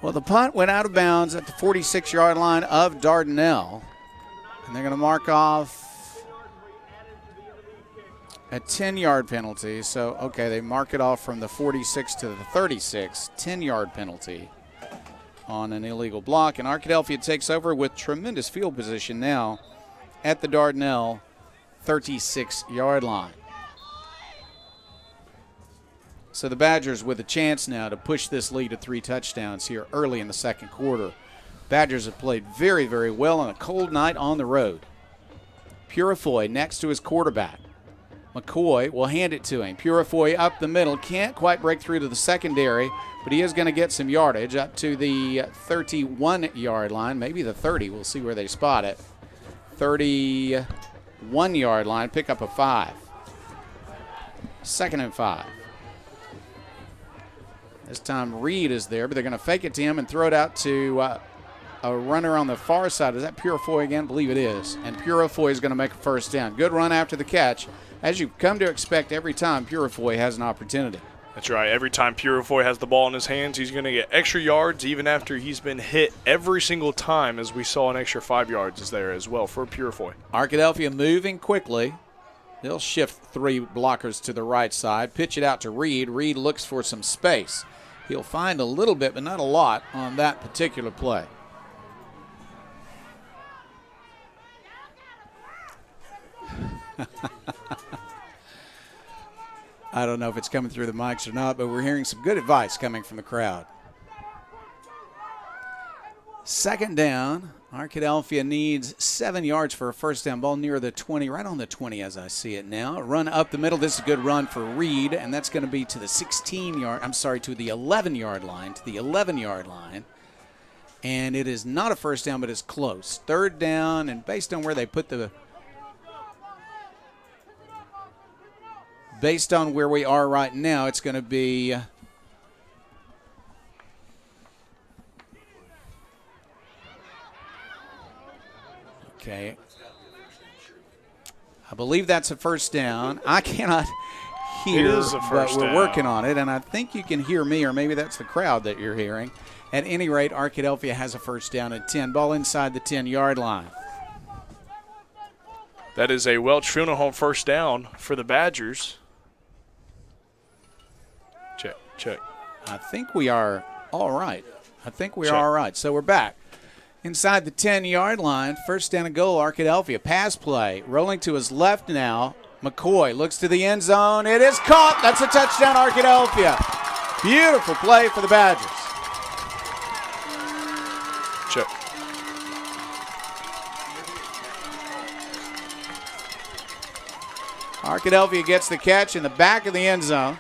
[SPEAKER 3] Well, the punt went out of bounds at the 46-yard line of Dardanelle, and they're going to mark off a 10-yard penalty. So, okay, they mark it off from the 46 to the 36, 10-yard penalty on an illegal block. And Arkadelphia takes over with tremendous field position now at the Dardanelle 36-yard line. So the Badgers with a chance now to push this lead to 3 touchdowns here early in the second quarter. Badgers have played very, very well on a cold night on the road. Purifoy next to his quarterback. McCoy will hand it to him. Purifoy up the middle. Can't quite break through to the secondary, but he is going to get some yardage up to the 31-yard line, maybe the 30. We'll see where they spot it. 31-yard line, pick up a 5. 2nd and 5. This time Reed is there, but they're going to fake it to him and throw it out to a runner on the far side. Is that Purifoy again? I believe it is. And Purifoy is going to make a first down. Good run after the catch. As you've come to expect every time Purifoy has an opportunity.
[SPEAKER 2] That's right. Every time Purifoy has the ball in his hands, he's going to get extra yards, even after he's been hit every single time, as we saw an extra 5 yards is there as well for Purifoy.
[SPEAKER 3] Arkadelphia moving quickly. They'll shift 3 blockers to the right side, pitch it out to Reed. Reed looks for some space. He'll find a little bit, but not a lot on that particular play. I don't know if it's coming through the mics or not, but we're hearing some good advice coming from the crowd. 2nd down. Arkadelphia needs 7 yards for a first down. Ball near the 20, right on the 20 as I see it now. Run up the middle. This is a good run for Reed, and that's going to be to the 11-yard line, to the 11-yard line. And it is not a first down, but it's close. 3rd down, and based on where they put the based on where we are right now, it's going to be okay. I believe that's a first down. I cannot hear,
[SPEAKER 2] it is a first
[SPEAKER 3] but we're
[SPEAKER 2] down.
[SPEAKER 3] working on it, and I think you can hear me, or maybe that's the crowd that you're hearing. At any rate, Arkadelphia has a first down at 10. Ball inside the 10-yard line.
[SPEAKER 2] That is a Welch-Funeral first down for the Badgers. Check.
[SPEAKER 3] I think we are all right. All right. So we're back. Inside the 10-yard line, first down and goal, Arkadelphia. Pass play, rolling to his left now. McCoy looks to the end zone. It is caught. That's a touchdown, Arkadelphia. Beautiful play for the Badgers.
[SPEAKER 2] Check.
[SPEAKER 3] Arkadelphia gets the catch in the back of the end zone.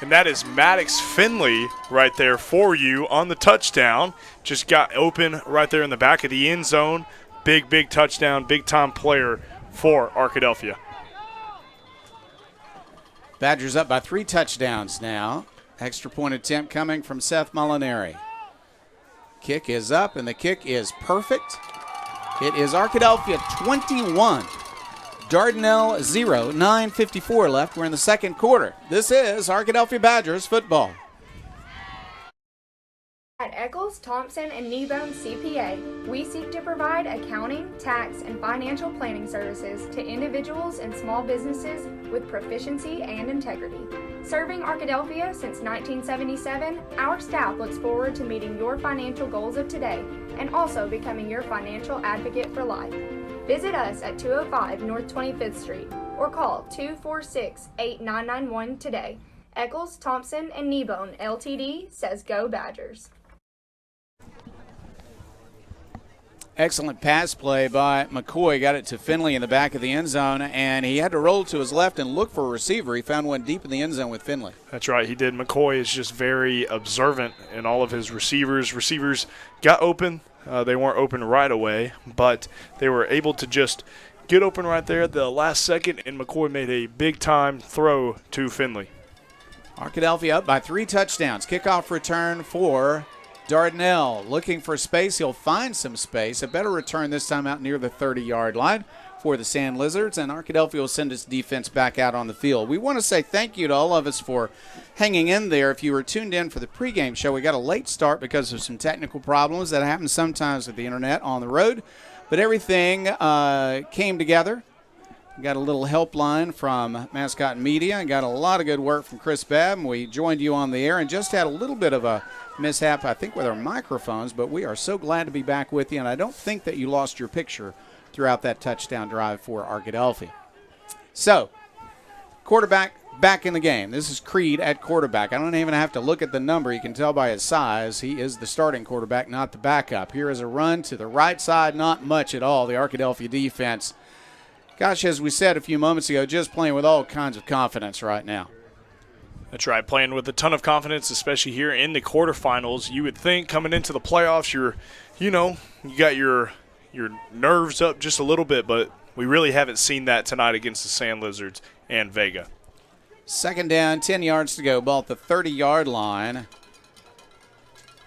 [SPEAKER 2] And that is Maddox Finley right there for you on the touchdown. Just got open right there in the back of the end zone. Big touchdown, big-time player for Arkadelphia.
[SPEAKER 3] Badgers up by 3 touchdowns now. Extra point attempt coming from Seth Molinari. Kick is up, and the kick is perfect. It is Arkadelphia 21. Dardanelle 0, 9:54 left. We're in the second quarter. This is Arkadelphia Badgers football.
[SPEAKER 5] At Eccles
[SPEAKER 9] Eccles, Thompson, and Kneebone CPA, we seek to provide accounting, tax, and financial planning services to individuals and small businesses with proficiency and integrity. Serving Arkadelphia since 1977, our staff looks forward to meeting your financial goals of today and also becoming your financial advocate for life. Visit us at 205 North 25th Street or call 246-8991 today. Eccles, Thompson, and Kneebone Ltd. says Go Badgers.
[SPEAKER 3] Excellent pass play by McCoy. Got it to Finley in the back of the end zone, and he had to roll to his left and look for a receiver. He found one deep in the end zone with Finley.
[SPEAKER 2] That's right, he did. McCoy is just very observant in all of his receivers. Receivers got open. They weren't open right away, but they were able to just get open right there at the last second, and McCoy made a big-time throw to Finley.
[SPEAKER 3] Arkadelphia up by 3 touchdowns. Kickoff return for Dardanelle. Looking for space. He'll find some space. A better return this time out near the 30-yard line for the Sand Lizards, and Arkadelphia will send its defense back out on the field. We want to say thank you to all of us for hanging in there. If you were tuned in for the pregame show, we got a late start because of some technical problems that happen sometimes with the internet on the road, but everything came together. Got a little helpline from Mascot Media and got a lot of good work from Chris Babb. We joined you on the air and just had a little bit of a mishap, I think, with our microphones, but we are so glad to be back with you, and I don't think that you lost your picture throughout that touchdown drive for Arkadelphia. So, quarterback back in the game. This is Creed at quarterback. I don't even have to look at the number. You can tell by his size. He is the starting quarterback, not the backup. Here is a run to the right side, not much at all. The Arkadelphia defense, gosh, as we said a few moments ago, just playing with all kinds of confidence right now.
[SPEAKER 2] That's right, playing with a ton of confidence, especially here in the quarterfinals. You would think coming into the playoffs, you got your nerves up just a little bit, but we really haven't seen that tonight against the Sand Lizards and Vega.
[SPEAKER 3] Second down, 10 yards to go, ball at the 30-yard line.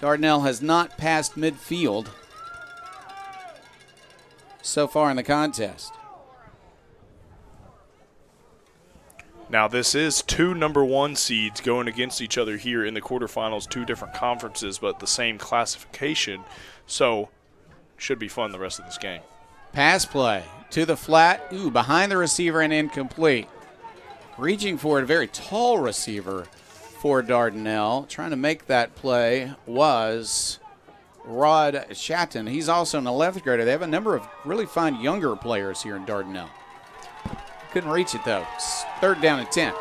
[SPEAKER 3] Dardanelle has not passed midfield so far in the contest.
[SPEAKER 2] Now, this is 2 number 1 seeds going against each other here in the quarterfinals, 2 different conferences, but the same classification. So, should be fun the rest of this game.
[SPEAKER 3] Pass play to the flat. Behind the receiver and incomplete. Reaching for it, a very tall receiver for Dardanelle. Trying to make that play was Rod Shatton. He's also an 11th grader. They have a number of really fine younger players here in Dardanelle. Couldn't reach it, though. It's 3rd down and 10.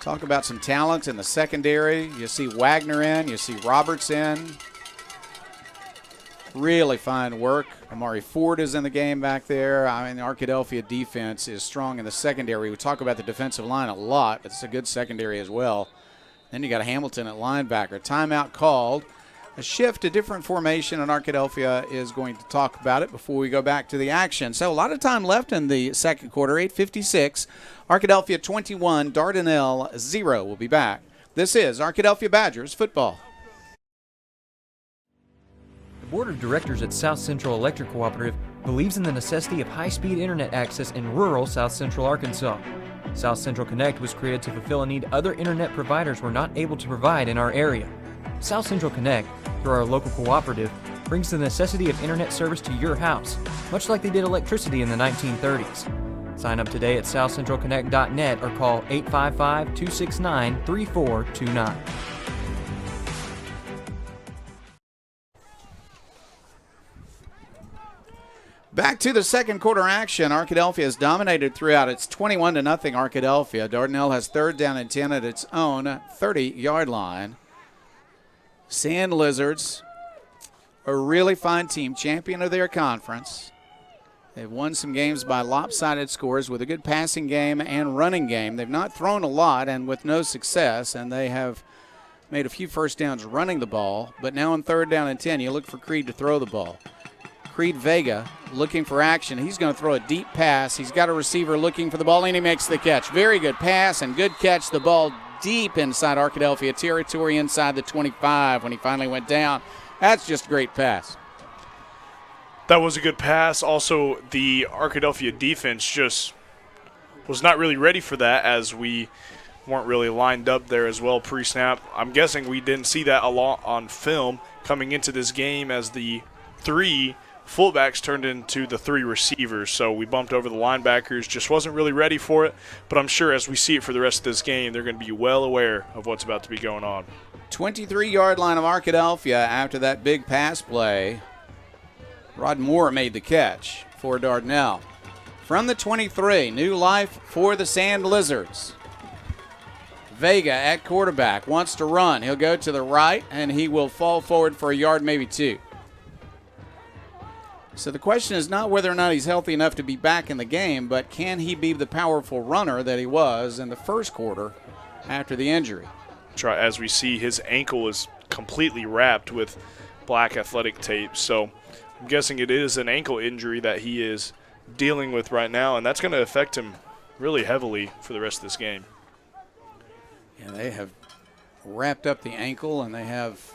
[SPEAKER 3] Talk about some talent in the secondary. You see Wagner in. You see Roberts in. Really fine work. Amari Ford is in the game back there. I mean, the Arkadelphia defense is strong in the secondary. We talk about the defensive line a lot. It's a good secondary as well. Then you got Hamilton at linebacker. Timeout called. A shift, a different formation, and Arkadelphia is going to talk about it before we go back to the action. So a lot of time left in the second quarter, 8:56. Arkadelphia 21, Dardanelle 0. We'll be back. This is Arkadelphia Badgers football.
[SPEAKER 10] The Board of Directors at South Central Electric Cooperative believes in the necessity of high-speed internet access in rural South Central Arkansas. South Central Connect was created to fulfill a need other internet providers were not able to provide in our area. South Central Connect, through our local cooperative, brings the necessity of internet service to your house, much like they did electricity in the 1930s. Sign up today at southcentralconnect.net or call 855-269-3429.
[SPEAKER 3] Back to the second quarter action. Arkadelphia has dominated throughout. It's 21-0 Arkadelphia. Dardanelle has 3rd down and 10 at its own 30-yard line. Sand Lizards, a really fine team, champion of their conference. They've won some games by lopsided scores with a good passing game and running game. They've not thrown a lot and with no success, and they have made a few first downs running the ball. But now on 3rd down and 10, you look for Creed to throw the ball. Creed Vega looking for action. He's going to throw a deep pass. He's got a receiver looking for the ball, and he makes the catch. Very good pass and good catch. The ball deep inside Arkadelphia territory, inside the 25 when he finally went down. That's just a great pass.
[SPEAKER 2] That was a good pass. Also, the Arkadelphia defense just was not really ready for that, as we weren't really lined up there as well pre-snap. I'm guessing we didn't see that a lot on film coming into this game as the 3 fullbacks turned into the 3 receivers. So we bumped over the linebackers, just wasn't really ready for it. But I'm sure as we see it for the rest of this game, they're going to be well aware of what's about to be going on.
[SPEAKER 3] 23-yard line of Arkadelphia after that big pass play. Rod Moore made the catch for Dardanelle. From the 23, new life for the Sand Lizards. Vega at quarterback, wants to run. He'll go to the right, and he will fall forward for a yard, maybe 2. So the question is not whether or not he's healthy enough to be back in the game, but can he be the powerful runner that he was in the first quarter after the injury?
[SPEAKER 2] As we see, his ankle is completely wrapped with black athletic tape. So I'm guessing it is an ankle injury that he is dealing with right now, and that's going to affect him really heavily for the rest of this game.
[SPEAKER 3] Yeah, they have wrapped up the ankle, and they have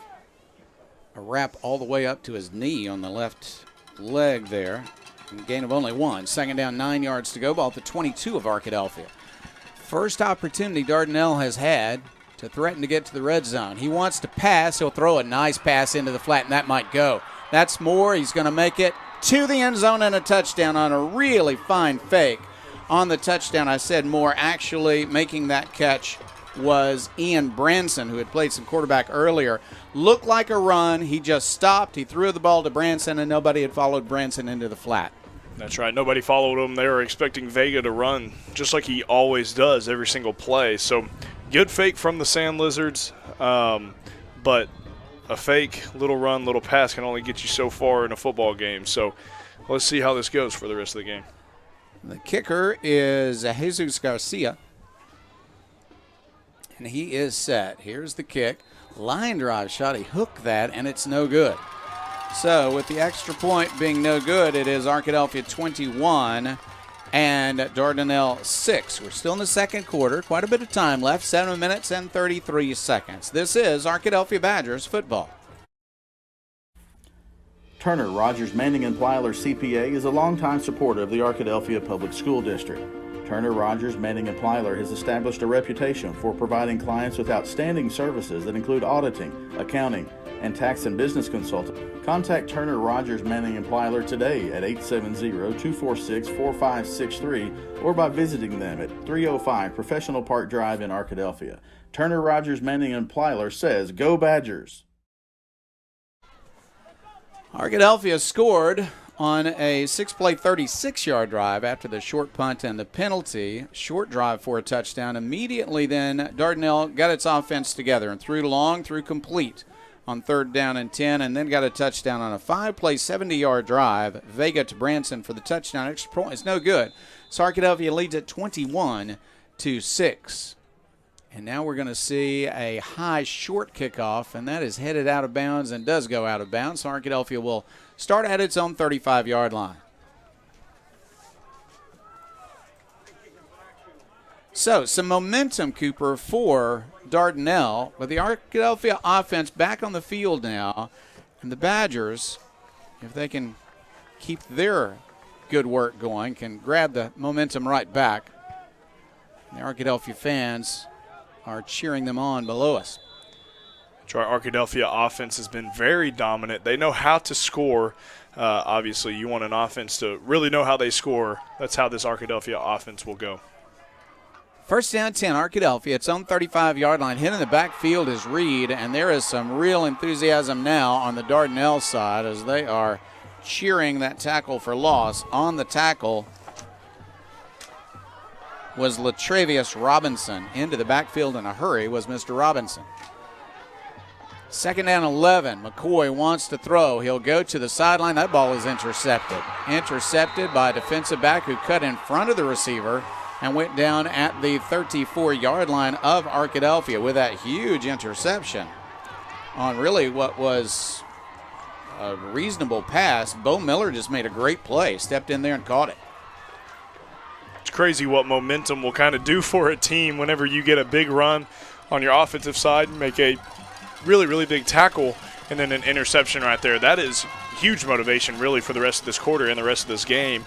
[SPEAKER 3] a wrap all the way up to his knee on the left leg there. A gain of only 1. Second down, 9 yards to go. Ball at the 22 of Arkadelphia. First opportunity Dardanelle has had to threaten to get to the red zone. He wants to pass. He'll throw a nice pass into the flat, and that might go. That's Moore. He's going to make it to the end zone and a touchdown on a really fine fake. On the touchdown, I said Moore. Actually making that catch was Ian Branson, who had played some quarterback earlier. Looked like a run. He just stopped. He threw the ball to Branson, and nobody had followed Branson into the flat.
[SPEAKER 2] That's right. Nobody followed him. They were expecting Vega to run just like he always does every single play. So good fake from the Sand Lizards, but a fake, little run, little pass can only get you so far in a football game. So let's see how this goes for the rest of the game.
[SPEAKER 3] The kicker is Jesus Garcia. And he is set. Here's the kick. Line drive shot. He hooked that, and it's no good. So with the extra point being no good, it is Arkadelphia 21 and Dardanelle 6. We're still in the second quarter. Quite a bit of time left. 7 minutes and 33 seconds. This is Arkadelphia Badgers football.
[SPEAKER 1] Turner Rogers Manning and Plyler CPA is a longtime supporter of the Arkadelphia Public School District. Turner Rogers Manning and Plyler has established a reputation for providing clients with outstanding services that include auditing, accounting, and tax and business consulting. Contact Turner Rogers Manning and Plyler today at 870-246-4563 or by visiting them at 305 Professional Park Drive in Arkadelphia. Turner Rogers Manning and Plyler says, "Go Badgers!"
[SPEAKER 3] Arkadelphia scored on a 6-play, 36-yard drive after the short punt and the penalty. Short drive for a touchdown. Immediately then, Dardanelle got its offense together and threw long, threw complete on 3rd down and 10, and then got a touchdown on a 5-play, 70-yard drive. Vega to Branson for the touchdown. Extra point is no good. So Arkadelphia leads at 21-6. And now we're going to see a high short kickoff, and that is headed out of bounds and does go out of bounds. So Arkadelphia will start at its own 35-yard line. So some momentum, Cooper, for Dardanelle, but the Arkadelphia offense back on the field now, and the Badgers, if they can keep their good work going, can grab the momentum right back. The Arkadelphia fans are cheering them on below us.
[SPEAKER 2] Our Arkadelphia offense has been very dominant. They know how to score. Obviously, you want an offense to really know how they score. That's how this Arkadelphia offense will go.
[SPEAKER 3] First down 10, Arkadelphia. Its own 35-yard line. Hit in the backfield is Reed, and there is some real enthusiasm now on the Dardanelle side as they are cheering that tackle for loss. On the tackle was Latravius Robinson. Into the backfield in a hurry was Mr. Robinson. Second down 11. McCoy wants to throw. He'll go to the sideline. That ball is intercepted. Intercepted by a defensive back who cut in front of the receiver and went down at the 34-yard line of Arkadelphia with that huge interception on really what was a reasonable pass. Bo Miller just made a great play, stepped in there and caught it.
[SPEAKER 2] It's crazy what momentum will kind of do for a team whenever you get a big run on your offensive side, make a really, really big tackle, and then an interception right there. That is huge motivation really for the rest of this quarter and the rest of this game.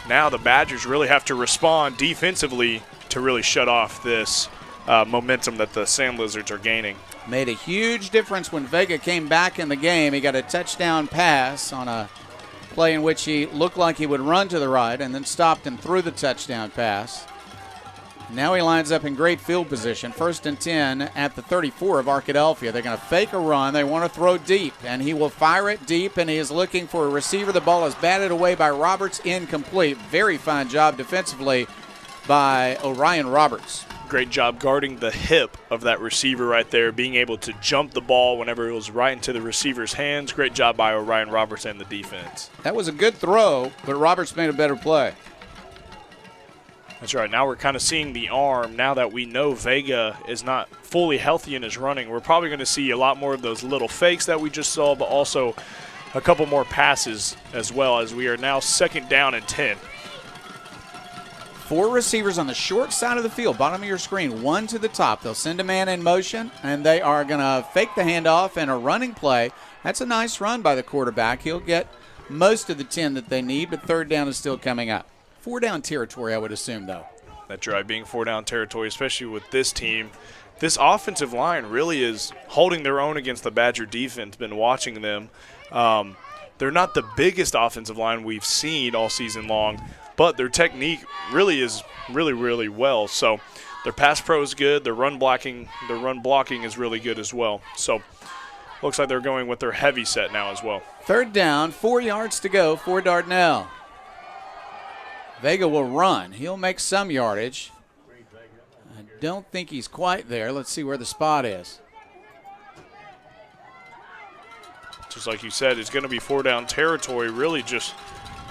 [SPEAKER 2] Now the Badgers really have to respond defensively to really shut off this momentum that the Sand Lizards are gaining.
[SPEAKER 3] Made a huge difference when Vega came back in the game. He got a touchdown pass on a play in which he looked like he would run to the right and then stopped and threw the touchdown pass. Now he lines up in great field position. 1st and 10 at the 34 of Arkadelphia. They're going to fake a run. They want to throw deep, and he will fire it deep, and he is looking for a receiver. The ball is batted away by Roberts, incomplete. Very fine job defensively by Orion Roberts.
[SPEAKER 2] Great job guarding the hip of that receiver right there, being able to jump the ball whenever it was right into the receiver's hands. Great job by Orion Roberts and the defense.
[SPEAKER 3] That was a good throw, but Roberts made a better play.
[SPEAKER 2] That's right. Now we're kind of seeing the arm. Now that we know Vega is not fully healthy in his running, we're probably going to see a lot more of those little fakes that we just saw, but also a couple more passes as well, as we are now 2nd down and 10.
[SPEAKER 3] 4 receivers on the short side of the field, bottom of your screen, 1 to the top. They'll send a man in motion, and they are going to fake the handoff and a running play. That's a nice run by the quarterback. He'll get most of the 10 that they need, but 3rd down is still coming up. 4-down territory, I would assume, though.
[SPEAKER 2] That's right, being 4-down territory, especially with this team. This offensive line really is holding their own against the Badger defense. Been watching them. They're not the biggest offensive line we've seen all season long, but their technique really is really well. So their pass pro is good. Their run blocking is really good as well. So looks like they're going with their heavy set now as well.
[SPEAKER 3] 3rd down, 4 yards to go for Dardanelle. Vega will run. He'll make some yardage. I don't think he's quite there. Let's see where the spot is.
[SPEAKER 2] Just like you said, it's going to be 4-down territory, really just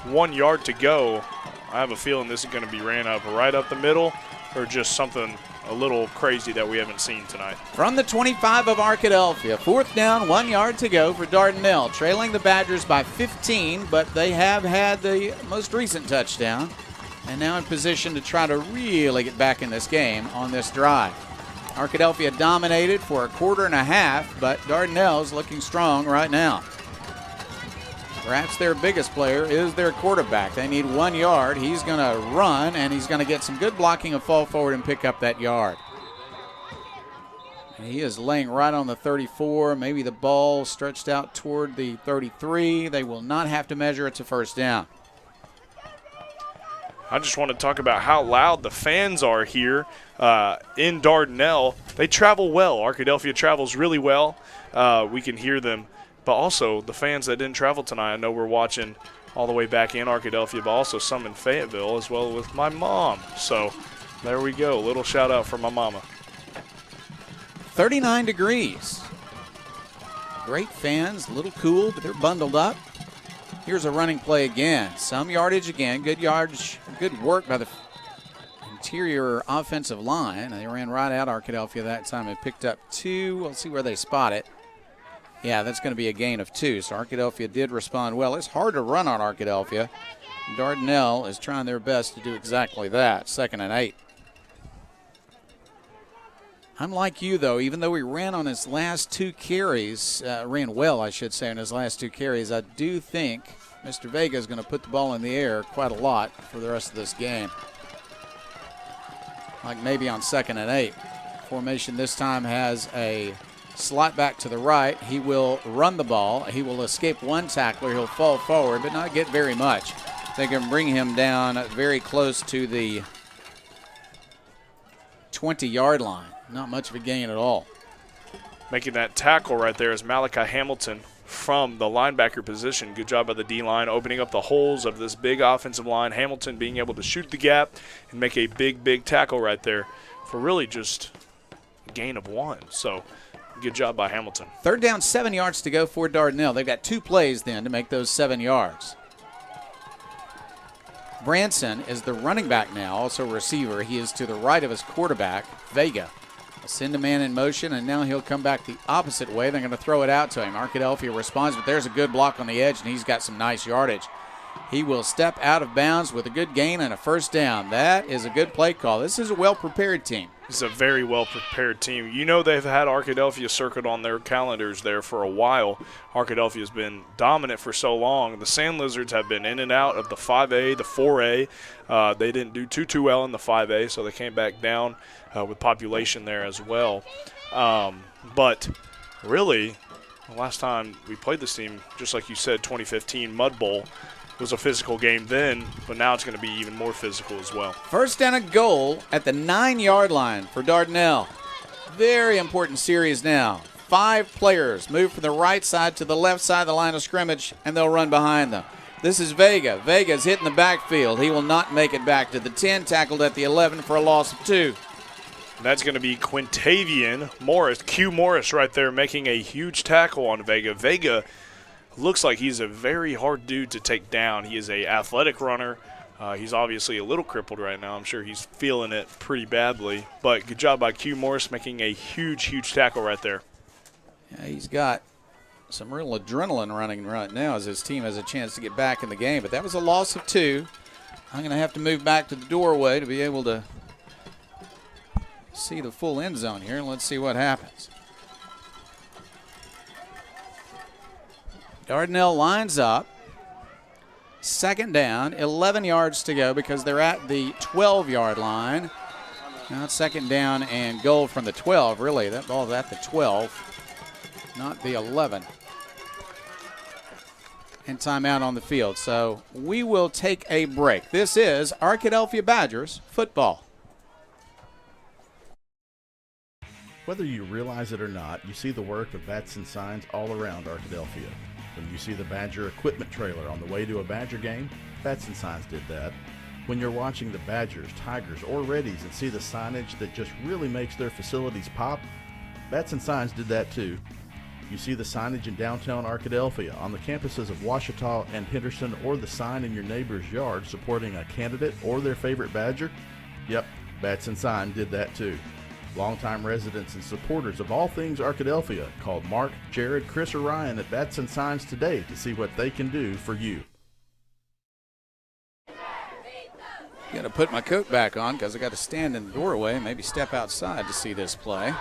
[SPEAKER 2] 1 yard to go. I have a feeling this is going to be ran up right up the middle, or just something a little crazy that we haven't seen tonight.
[SPEAKER 3] From the 25 of Arkadelphia, 4th down, 1 yard to go for Dardanelle, trailing the Badgers by 15, but they have had the most recent touchdown and now in position to try to really get back in this game on this drive. Arkadelphia dominated for a quarter and a half, but Dardanelle's looking strong right now. Perhaps their biggest player is their quarterback. They need 1 yard. He's going to run, and he's going to get some good blocking and fall forward and pick up that yard. And he is laying right on the 34. Maybe the ball stretched out toward the 33. They will not have to measure. It's a 1st down.
[SPEAKER 2] I just want to talk about how loud the fans are here in Dardanelle. They travel well. Arkadelphia travels really well. We can hear them. But also the fans that didn't travel tonight, I know we're watching all the way back in Arkadelphia, but also some in Fayetteville as well with my mom. So there we go. A little shout out for my mama.
[SPEAKER 3] 39 degrees. Great fans, a little cool, but they're bundled up. Here's a running play again. Some yardage again. Good yardage, good work by the interior offensive line. They ran right out Arkadelphia that time and picked up 2. We'll see where they spot it. Yeah, that's going to be a gain of 2. So Arkadelphia did respond well. It's hard to run on Arkadelphia. Dardanelle is trying their best to do exactly that. 2nd and 8. I'm like you, though. Even though he ran on his last 2 carries, ran well, I should say, on his last 2 carries, I do think Mr. Vega is going to put the ball in the air quite a lot for the rest of this game. Like maybe on 2nd and 8. Formation this time has a slot back to the right. He will run the ball. He will escape 1 tackler. He'll fall forward, but not get very much. They can bring him down very close to the 20-yard line. Not much of a gain at all.
[SPEAKER 2] Making that tackle right there is Malachi Hamilton from the linebacker position. Good job by the D-line, opening up the holes of this big offensive line. Hamilton being able to shoot the gap and make a big tackle right there for really just a gain of 1. So good job by Hamilton.
[SPEAKER 3] 3rd down, 7 yards to go for Dardanelle. They've got 2 plays then to make those 7 yards. Branson is the running back now, also receiver. He is to the right of his quarterback, Vega. They'll send a man in motion, and now he'll come back the opposite way. They're going to throw it out to him. Arkadelphia responds, but there's a good block on the edge, and he's got some nice yardage. He will step out of bounds with a good gain and a first down. That is a good play call. This is a well-prepared team.
[SPEAKER 2] It's a very well-prepared team. You know they've had Arkadelphia circled on their calendars there for a while. Arkadelphia's been dominant for so long. The Sand Lizards have been in and out of the 5A, the 4A. They didn't do too well in the 5A, so they came back down with population there as well. But really, the last time we played this team, just like you said, 2015 Mud Bowl, was a physical game then, but now it's going to be even more physical as well.
[SPEAKER 3] First down and goal at the 9-yard line for Dardanelle. Very important series now. 5 players move from the right side to the left side of the line of scrimmage, and they'll run behind them. This is Vega. Vega's hitting the backfield. He will not make it back to the 10, tackled at the 11 for a loss of 2.
[SPEAKER 2] That's going to be Quintavian Morris, Q Morris right there, making a huge tackle on Vega. Vega looks like he's a very hard dude to take down. He is a athletic runner. He's obviously a little crippled right now. I'm sure he's feeling it pretty badly. But good job by Q Morris making a huge, huge tackle right there.
[SPEAKER 3] Yeah, he's got some real adrenaline running right now as his team has a chance to get back in the game. But that was a loss of 2. I'm going to have to move back to the doorway to be able to see the full end zone here. Let's see what happens. Dardanelle lines up. Second down, 11 yards to go because they're at the 12-yard line. Now it's second down and goal from the 12, really. That ball's at the 12, not the 11. And timeout on the field. So we will take a break. This is Arkadelphia Badgers football.
[SPEAKER 1] Whether you realize it or not, you see the work of bats and signs all around Arkadelphia. When you see the Badger equipment trailer on the way to a Badger game, Bats and Signs did that. When you're watching the Badgers, Tigers, or Reddies and see the signage that just really makes their facilities pop, Bats and Signs did that too. You see the signage in downtown Arkadelphia, on the campuses of Ouachita and Henderson, or the sign in your neighbor's yard supporting a candidate or their favorite Badger? Yep, Bats and Sign did that too. Longtime residents and supporters of all things Arkadelphia called Mark, Jared, Chris, or Ryan at Bats and Signs today to see what they can do for you.
[SPEAKER 3] Got to put my coat back on because I got to stand in the doorway and maybe step outside to see this play.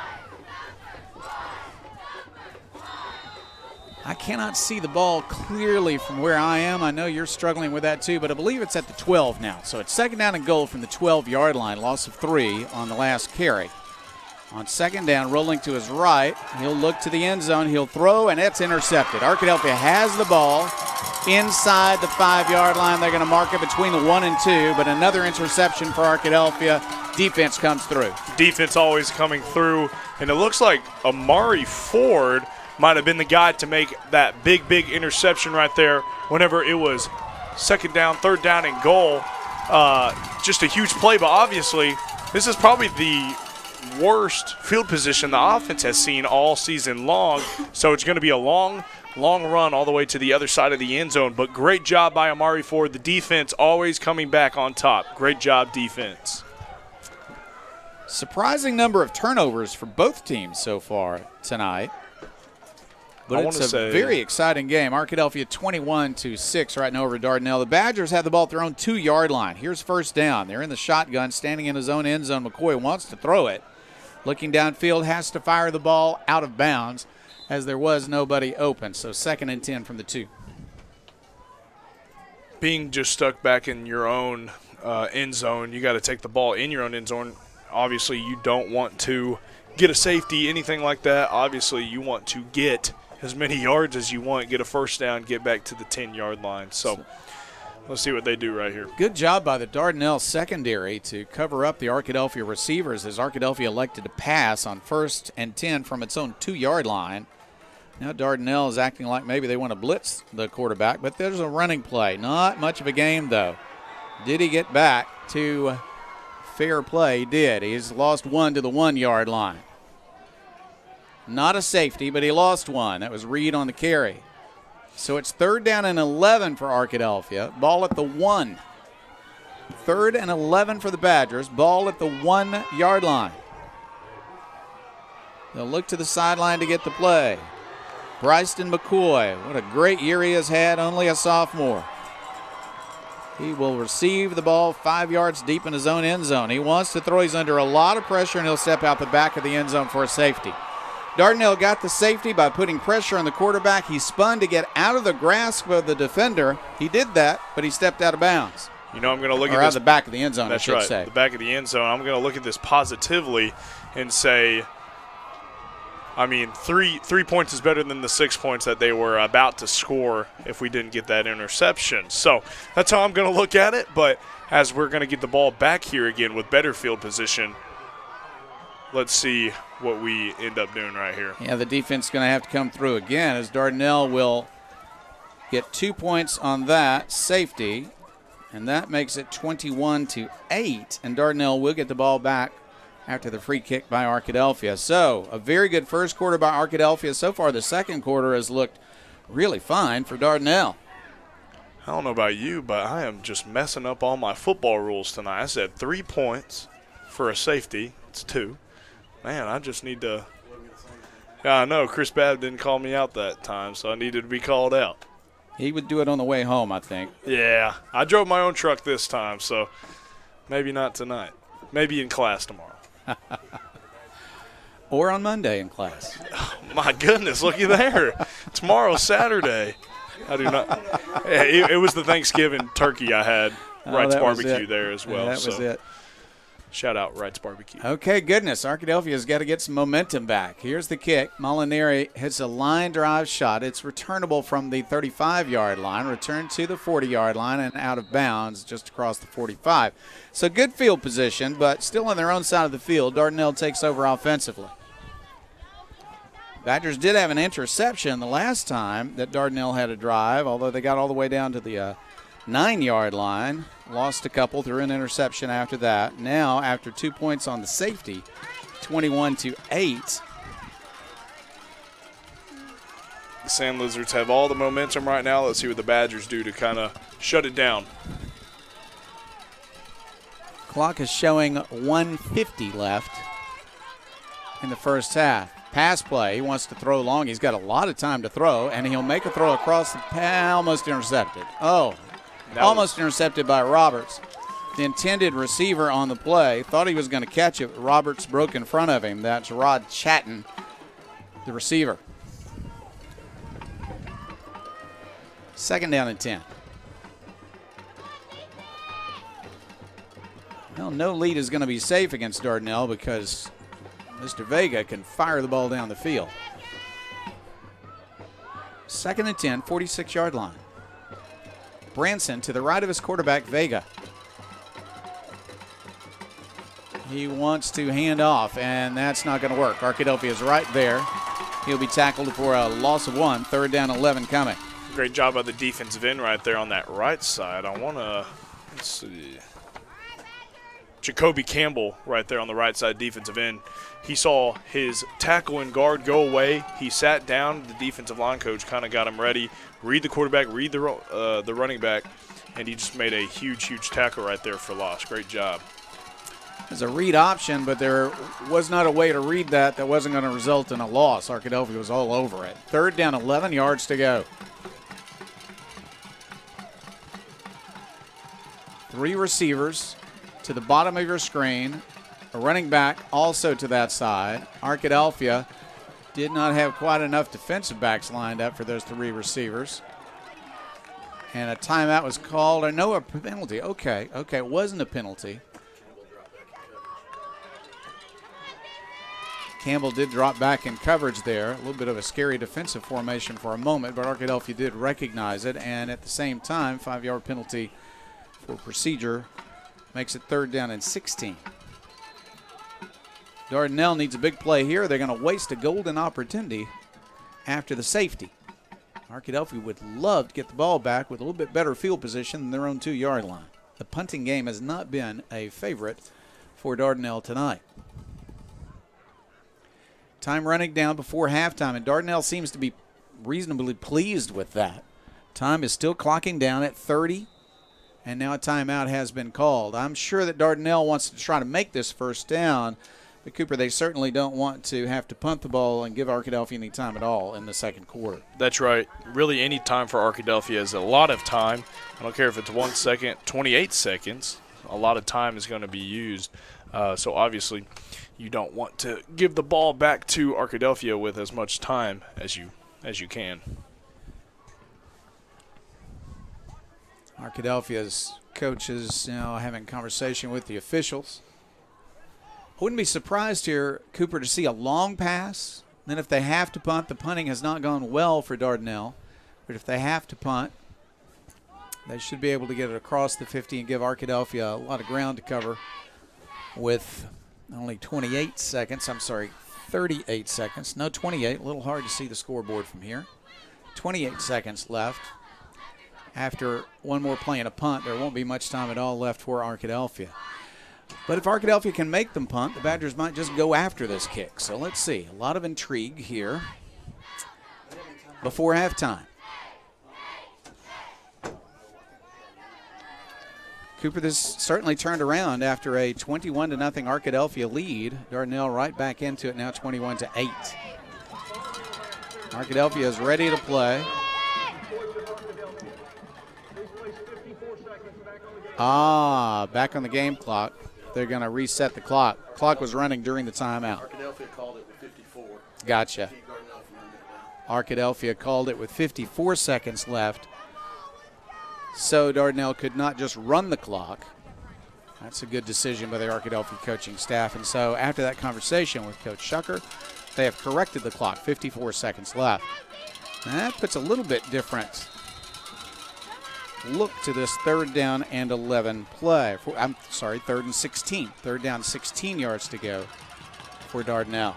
[SPEAKER 3] I cannot see the ball clearly from where I am. I know you're struggling with that too, but I believe it's at the 12 now. So it's second down and goal from the 12-yard line, loss of 3 on the last carry. On second down, rolling to his right, he'll look to the end zone, he'll throw, and it's intercepted. Arkadelphia has the ball inside the 5-yard line. They're going to mark it between the 1 and 2, but another interception for Arkadelphia. Defense comes through.
[SPEAKER 2] Defense always coming through, and it looks like Amari Ford might have been the guy to make that big interception right there whenever it was second down, third down, and goal. Just a huge play, but obviously this is probably the worst field position the offense has seen all season long, so it's going to be a long run all the way to the other side of the end zone. But great job by Amari Ford. The defense always coming back on top. Great job, defense.
[SPEAKER 3] Surprising number of turnovers for both teams so far tonight. But it's a very exciting game. Arkadelphia 21-6 right now over Dardanelle. The Badgers have the ball at their own 2-yard line. Here's first down. They're in the shotgun, standing in his own end zone. McCoy wants to throw it. Looking downfield, has to fire the ball out of bounds as there was nobody open. So second and 10 from the 2.
[SPEAKER 2] Being just stuck back in your own end zone, you got to take the ball in your own end zone. Obviously, you don't want to get a safety, anything like that. Obviously, you want to get as many yards as you want, get a first down, get back to the 10-yard line. So let's see what they do right here.
[SPEAKER 3] Good job by the Dardanelle secondary to cover up the Arkadelphia receivers as Arkadelphia elected to pass on 1st and 10 from its own 2-yard line. Now Dardanelle is acting like maybe they want to blitz the quarterback, but there's a running play. Not much of a game, though. Did he get back to fair play? He did. He's lost 1 to the 1-yard line. Not a safety, but he lost 1. That was Reed on the carry. So it's 3rd down and 11 for Arkadelphia. Ball at the 1. 3rd and 11 for the Badgers. Ball at the 1-yard line. They'll look to the sideline to get the play. Bryson McCoy, what a great year he has had, only a sophomore. He will receive the ball 5 yards deep in his own end zone. He wants to throw. He's under a lot of pressure, and he'll step out the back of the end zone for a safety. Dardanelle got the safety by putting pressure on the quarterback. He spun to get out of the grasp of the defender. He did that, but he stepped out of bounds.
[SPEAKER 2] You know, I'm going to look at
[SPEAKER 3] Or
[SPEAKER 2] this.
[SPEAKER 3] out of the back of the end zone,
[SPEAKER 2] That's
[SPEAKER 3] I should
[SPEAKER 2] right,
[SPEAKER 3] say.
[SPEAKER 2] the back of the end zone. I'm going to look at this positively and say, I mean, three points is better than the 6 points that they were about to score if we didn't get that interception. So that's how I'm going to look at it. But as we're going to get the ball back here again with better field position, let's see what we end up doing right here.
[SPEAKER 3] Yeah, the defense is going to have to come through again as Dardanelle will get 2 points on that safety, and that makes it 21-8, and Dardanelle will get the ball back after the free kick by Arkadelphia. So a very good first quarter by Arkadelphia. So far the second quarter has looked really fine for Dardanelle.
[SPEAKER 2] I don't know about you, but I am just messing up all my football rules tonight. I said 3 points for a safety. It's 2. Man, I just need to – yeah, I know. Chris Babb didn't call me out that time, so I needed to be called out.
[SPEAKER 3] He would do it on the way home, I think.
[SPEAKER 2] Yeah. I drove my own truck this time, so maybe not tonight. Maybe in class tomorrow.
[SPEAKER 3] Or on Monday in class.
[SPEAKER 2] Oh, my goodness, looky there. Tomorrow's Saturday. I do not – it was the Thanksgiving turkey I had. Wright's Barbecue there as well.
[SPEAKER 3] Yeah, that was it.
[SPEAKER 2] Shout out Wright's Barbecue.
[SPEAKER 3] Okay, goodness. Arkadelphia's got to get some momentum back. Here's the kick. Molinari hits a line drive shot. It's returnable from the 35-yard line, returned to the 40-yard line, and out of bounds just across the 45. So good field position, but still on their own side of the field. Dardanelle takes over offensively. Badgers did have an interception the last time that Dardanelle had a drive, although they got all the way down to the 9-yard line. Lost a couple, threw an interception after that. Now, after 2 points on the safety, 21-8.
[SPEAKER 2] The Sand Lizards have all the momentum right now. Let's see what the Badgers do to kind of shut it down.
[SPEAKER 3] Clock is showing 1:50 left in the first half. Pass play. He wants to throw long. He's got a lot of time to throw, and he'll make a throw across the path. Almost intercepted. Almost intercepted by Roberts. The intended receiver on the play thought he was going to catch it. Roberts broke in front of him. That's Rod Chatton, the receiver. 2nd down and 10. Well, no lead is going to be safe against Dardanelle because Mr. Vega can fire the ball down the field. 2nd and 10, 46-yard line. Branson to the right of his quarterback, Vega. He wants to hand off, and that's not going to work. Arkadelphia is right there. He'll be tackled for a loss of 1. 3rd down, 11 coming.
[SPEAKER 2] Great job by the defensive end right there on that right side. I want to, let's see. Jacoby Campbell right there on the right side, defensive end. He saw his tackle and guard go away. He sat down. The defensive line coach kind of got him ready. Read the quarterback, read the running back, and he just made a huge, huge tackle right there for loss. Great job.
[SPEAKER 3] There's a read option, but there was not a way to read that wasn't going to result in a loss. Arkadelphia was all over it. 3rd down, 11 yards to go. 3 receivers to the bottom of your screen. A running back also to that side. Arkadelphia did not have quite enough defensive backs lined up for those 3 receivers. And a timeout was called. Or no, a penalty. Okay, it wasn't a penalty. Campbell did drop back in coverage there. A little bit of a scary defensive formation for a moment, but Arkadelphia did recognize it. And at the same time, 5-yard penalty for procedure makes it 3rd down and 16. Dardanelle needs a big play here. They're going to waste a golden opportunity after the safety. Arkadelphia would love to get the ball back with a little bit better field position than their own 2-yard line. The punting game has not been a favorite for Dardanelle tonight. Time running down before halftime, and Dardanelle seems to be reasonably pleased with that. Time is still clocking down at 30, and now a timeout has been called. I'm sure that Dardanelle wants to try to make this 1st down, But, Cooper, they certainly don't want to have to punt the ball and give Arkadelphia any time at all in the second quarter.
[SPEAKER 2] That's right. Really, any time for Arkadelphia is a lot of time. I don't care if it's 1 second, 28 seconds. A lot of time is going to be used. So, obviously, you don't want to give the ball back to Arkadelphia with as much time as you can.
[SPEAKER 3] Arkadelphia's coaches now having conversation with the officials. I wouldn't be surprised here, Cooper, to see a long pass. Then if they have to punt, the punting has not gone well for Dardanelle. But if they have to punt, they should be able to get it across the 50 and give Arkadelphia a lot of ground to cover with only 28 seconds. I'm sorry, 38 seconds. No, 28. A little hard to see the scoreboard from here. 28 seconds left. After one more play and a punt, there won't be much time at all left for Arkadelphia. But if Arkadelphia can make them punt, the Badgers might just go after this kick. So let's see. A lot of intrigue here before halftime. Cooper, this certainly turned around after a 21-0 Arkadelphia lead. Dardanelle right back into it now, 21-8. Arkadelphia is ready to play. Back on the game clock. They're going to reset the clock. Clock was running during the timeout.
[SPEAKER 1] Arkadelphia called it with 54.
[SPEAKER 3] Gotcha. Arkadelphia called it with 54 seconds left. So Dardanelle could not just run the clock. That's a good decision by the Arkadelphia coaching staff. And so after that conversation with Coach Shucker, they have corrected the clock, 54 seconds left. And that puts a little bit different look to this 3rd down and 11 play. Third and 16. 3rd down, 16 yards to go for Dardanelle.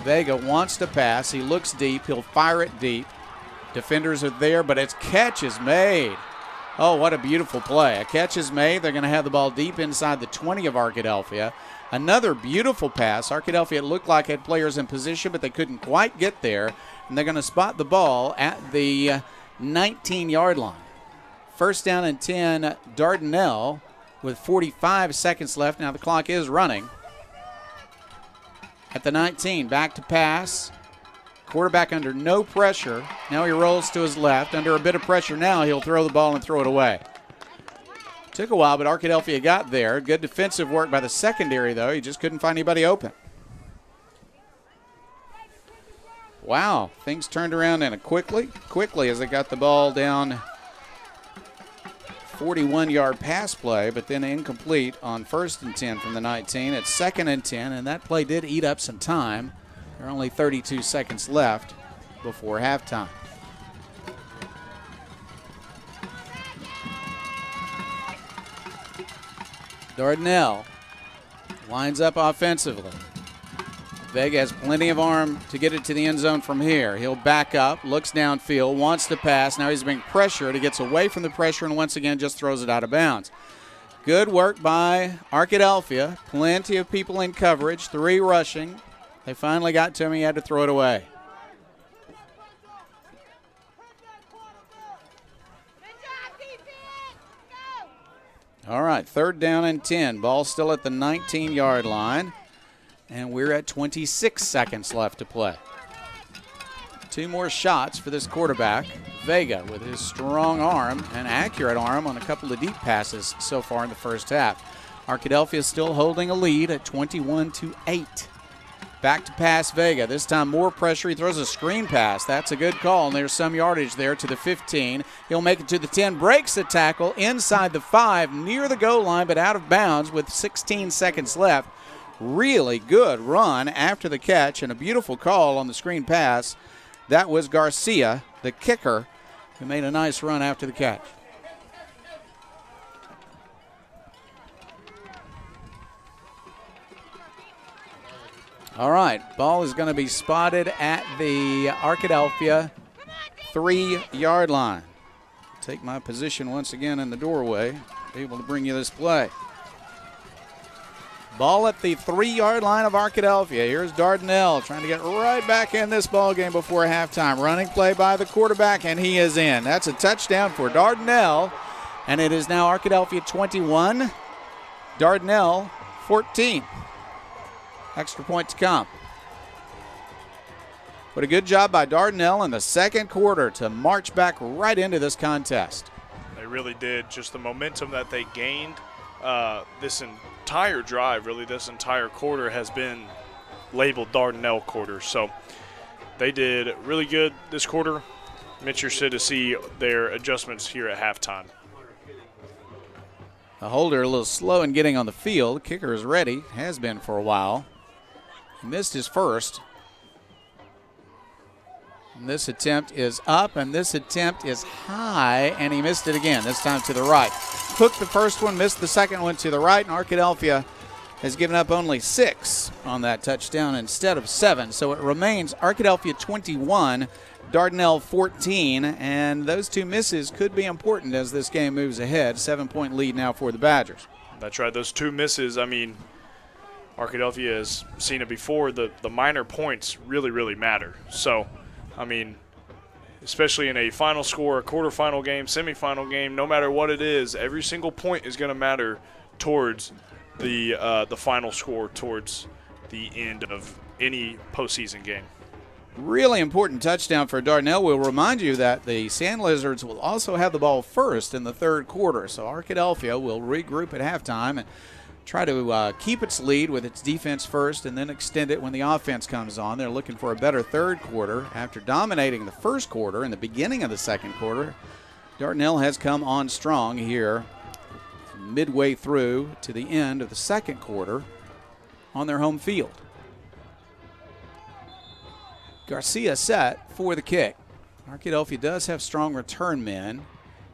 [SPEAKER 3] Vega wants to pass. He looks deep. He'll fire it deep. Defenders are there, but its catch is made. Oh, what a beautiful play. A catch is made. They're going to have the ball deep inside the 20 of Arkadelphia. Another beautiful pass. Arkadelphia, it looked like had players in position, but they couldn't quite get there. And they're going to spot the ball at the 19-yard line. 1st down and 10, Dardanelle with 45 seconds left. Now the clock is running. At the 19, back to pass. Quarterback under no pressure. Now he rolls to his left. Under a bit of pressure now, he'll throw the ball and throw it away. Took a while, but Arkadelphia got there. Good defensive work by the secondary, though. He just couldn't find anybody open. Wow, things turned around in a quickly as they got the ball down. 41-yard pass play, but then incomplete on 1st and 10 from the 19. It's 2nd and 10, and that play did eat up some time. There are only 32 seconds left before halftime. Dardanelle lines up offensively. Vega has plenty of arm to get it to the end zone from here. He'll back up, looks downfield, wants to pass. Now he's being pressured. He gets away from the pressure and once again just throws it out of bounds. Good work by Arkadelphia. Plenty of people in coverage, 3 rushing. They finally got to him. He had to throw it away. All right, 3rd down and 10. Ball still at the 19-yard line. And we're at 26 seconds left to play. 2 more shots for this quarterback. Vega with his strong arm and accurate arm on a couple of deep passes so far in the first half. Arkadelphia still holding a lead at 21-8. Back to pass Vega. This time more pressure. He throws a screen pass. That's a good call, and there's some yardage there to the 15. He'll make it to the 10. Breaks the tackle inside the 5, near the goal line, but out of bounds with 16 seconds left. Really good run after the catch and a beautiful call on the screen pass. That was Garcia, the kicker, who made a nice run after the catch. All right, ball is going to be spotted at the Arkadelphia 3-yard line. Take my position once again in the doorway, be able to bring you this play. Ball at the 3-yard line of Arkadelphia. Here's Dardanelle trying to get right back in this ball game before halftime. Running play by the quarterback, and he is in. That's a touchdown for Dardanelle, and it is now Arkadelphia 21, Dardanelle 14. Extra point to come. But a good job by Dardanelle in the second quarter to march back right into this contest.
[SPEAKER 2] They really did. Just the momentum that they gained this entire drive, really this entire quarter, has been labeled Dardanelle quarter. So they did really good this quarter. I'm interested to see their adjustments here at halftime.
[SPEAKER 3] The holder a little slow in getting on the field. Kicker is ready, has been for a while. He missed his first. And this attempt is up, and this attempt is high, and he missed it again, this time to the right. Hooked the first one, missed the second one to the right, and Arkadelphia has given up only 6 on that touchdown instead of 7. So it remains Arkadelphia 21, Dardanelle 14, and those 2 misses could be important as this game moves ahead. 7-point lead now for the Badgers.
[SPEAKER 2] That's right. Those 2 misses, I mean, Arkadelphia has seen it before. The minor points really, really matter. So, I mean, especially in a final score, a quarterfinal game, semifinal game, no matter what it is, every single point is going to matter towards the final score, towards the end of any postseason game.
[SPEAKER 3] Really important touchdown for Dardanelle. We'll remind you that the Sand Lizards will also have the ball first in the third quarter. So Arkadelphia will regroup at halftime and try to keep its lead with its defense first and then extend it when the offense comes on. They're looking for a better third quarter. After dominating the first quarter and the beginning of the second quarter, Dardanelle has come on strong here midway through to the end of the second quarter on their home field. Garcia set for the kick. Arkadelphia does have strong return men,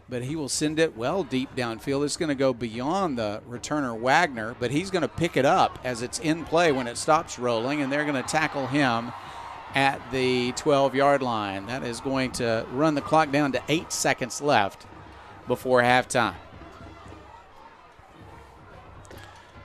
[SPEAKER 3] but he will send it well deep downfield. It's going to go beyond the returner Wagner, but he's going to pick it up as it's in play when it stops rolling, and they're going to tackle him at the 12-yard line. That is going to run the clock down to 8 seconds left before halftime.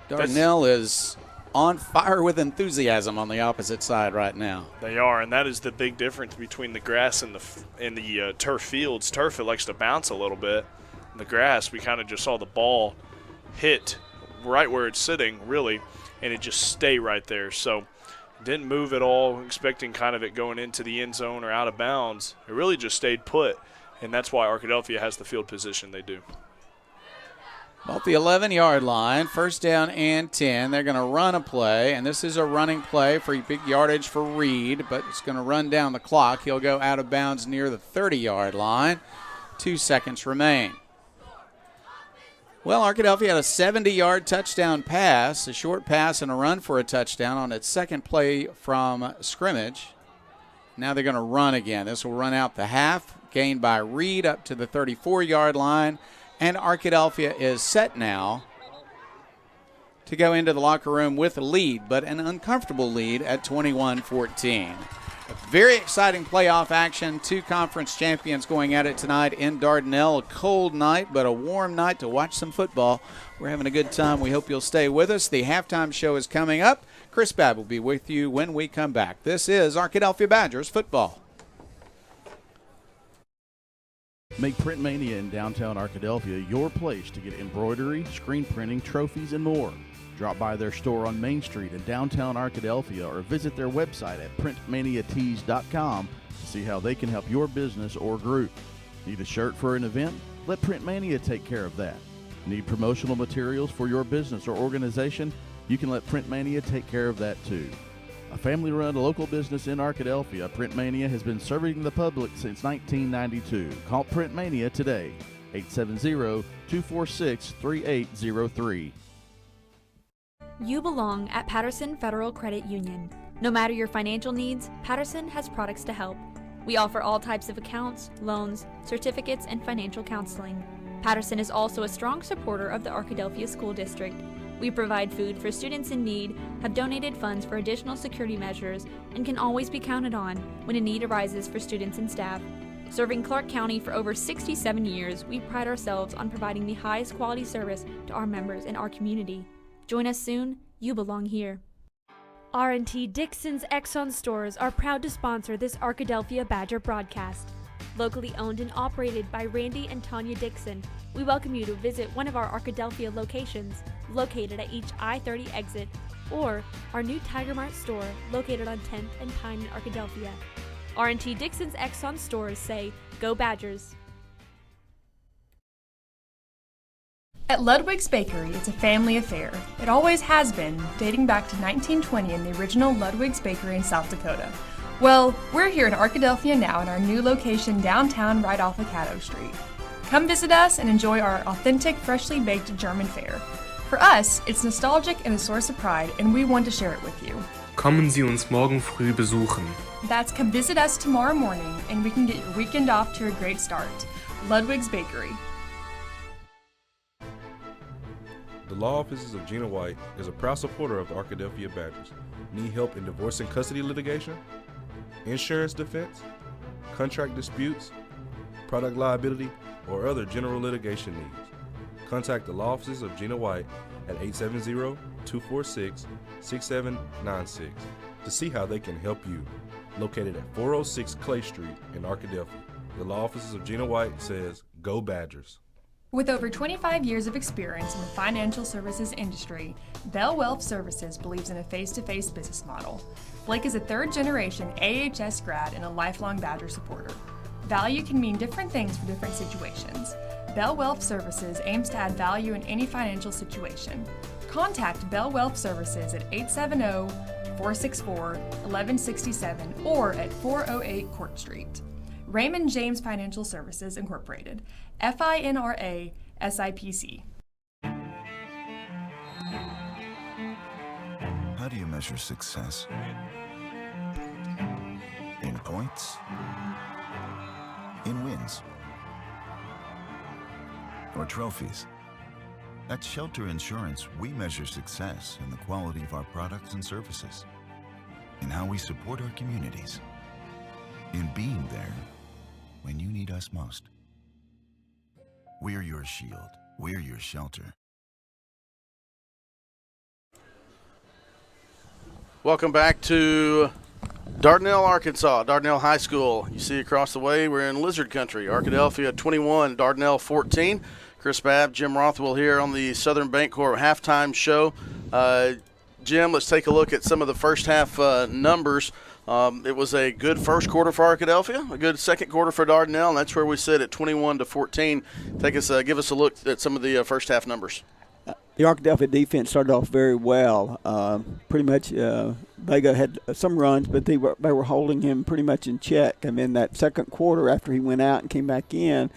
[SPEAKER 3] Dardanelle is on fire with enthusiasm on the opposite side right now.
[SPEAKER 2] They are, and that is the big difference between the grass and the turf fields. Turf, it likes to bounce a little bit. In the grass, we kind of just saw the ball hit right where it's sitting, really, and it just stay right there. So didn't move at all, expecting kind of it going into the end zone or out of bounds. It really just stayed put, and that's why Arkadelphia has the field position they do.
[SPEAKER 3] About the 11-yard line, first down and 10. They're going to run a play, and this is a running play for big yardage for Reed, but it's going to run down the clock. He'll go out of bounds near the 30-yard line. 2 seconds remain. Well, Arkadelphia had a 70-yard touchdown pass, a short pass and a run for a touchdown on its second play from scrimmage. Now they're going to run again. This will run out the half, gained by Reed up to the 34-yard line. And Arkadelphia is set now to go into the locker room with a lead, but an uncomfortable lead at 21-14. Very exciting playoff action. 2 conference champions going at it tonight in Dardanelle. A cold night, but a warm night to watch some football. We're having a good time. We hope you'll stay with us. The halftime show is coming up. Chris Babb will be with you when we come back. This is Arkadelphia Badgers football.
[SPEAKER 1] Make Print Mania in downtown Arkadelphia your place to get embroidery, screen printing, trophies, and more. Drop by their store on Main Street in downtown Arkadelphia or visit their website at printmaniatees.com to see how they can help your business or group. Need a shirt for an event? Let Print Mania take care of that. Need promotional materials for your business or organization? You can let Print Mania take care of that too. A family-run local business in Arkadelphia, Print Mania has been serving the public since 1992. Call Print Mania today, 870-246-3803.
[SPEAKER 11] You belong at Patterson Federal Credit Union. No matter your financial needs, Patterson has products to help. We offer all types of accounts, loans, certificates, and financial counseling. Patterson is also a strong supporter of the Arkadelphia School District. We provide food for students in need, have donated funds for additional security measures, and can always be counted on when a need arises for students and staff. Serving Clark County for over 67 years, we pride ourselves on providing the highest quality service to our members and our community. Join us soon. You belong here.
[SPEAKER 12] R&T Dixon's Exxon stores are proud to sponsor this Arkadelphia Badger broadcast.
[SPEAKER 11] Locally owned and operated by Randy and Tanya Dixon, we welcome you to visit one of our Arkadelphia locations, located at each I-30 exit, or our new Tiger Mart store, located on 10th and Pine in Arkadelphia. R&T Dixon's Exxon stores say, Go Badgers!
[SPEAKER 12] At Ludwig's Bakery, it's a family affair. It always has been, dating back to 1920 in the original Ludwig's Bakery in South Dakota. Well, we're here in Arkadelphia now in our new location downtown right off of Caddo Street. Come visit us and enjoy our authentic, freshly baked German fare. For us, it's nostalgic and a source of pride, and we want to share it with you.
[SPEAKER 13] Kommen Sie uns morgen früh besuchen.
[SPEAKER 12] That's come visit us tomorrow morning, and we can get your weekend off to a great start. Ludwig's Bakery.
[SPEAKER 14] The Law Offices of Gina White is a proud supporter of the Arkadelphia Badgers. Need help in divorce and custody litigation? Insurance defense? Contract disputes? Product liability? Or other general litigation needs? Contact the Law Offices of Gina White at 870-246-6796 to see how they can help you. Located at 406 Clay Street in Arkadelphia, the Law Offices of Gina White says, Go Badgers.
[SPEAKER 12] With over 25 years of experience in the financial services industry, Bell Wealth Services believes in a face-to-face business model. Blake is a third-generation AHS grad and a lifelong Badger supporter. Value can mean different things for different situations. Bell Wealth Services aims to add value in any financial situation. Contact Bell Wealth Services at 870-464-1167 or at 408 Court Street. Raymond James Financial Services Incorporated, FINRA SIPC.
[SPEAKER 15] How do you measure success? In points? In wins? Or trophies? At Shelter Insurance, we measure success in the quality of our products and services, in how we support our communities, in being there when you need us most. We're your shield. We're your shelter.
[SPEAKER 1] Welcome back to Dardanelle, Arkansas, Dardanelle High School. You see across the way, we're in Lizard Country. Arkadelphia 21, Dardanelle 14. Chris Babb, Jim Rothwell here on the Southern Bancorp halftime show. Jim, let's take a look at some of the first half numbers. It was a good first quarter for Arkadelphia, a good second quarter for Dardanelle, and that's where we sit at 21-14. Give us a look at some of the first half numbers.
[SPEAKER 16] The Arkadelphia defense started off very well. Pretty much, Vega had some runs, but they were holding him pretty much in check. I mean, that second quarter after he went out and came back in,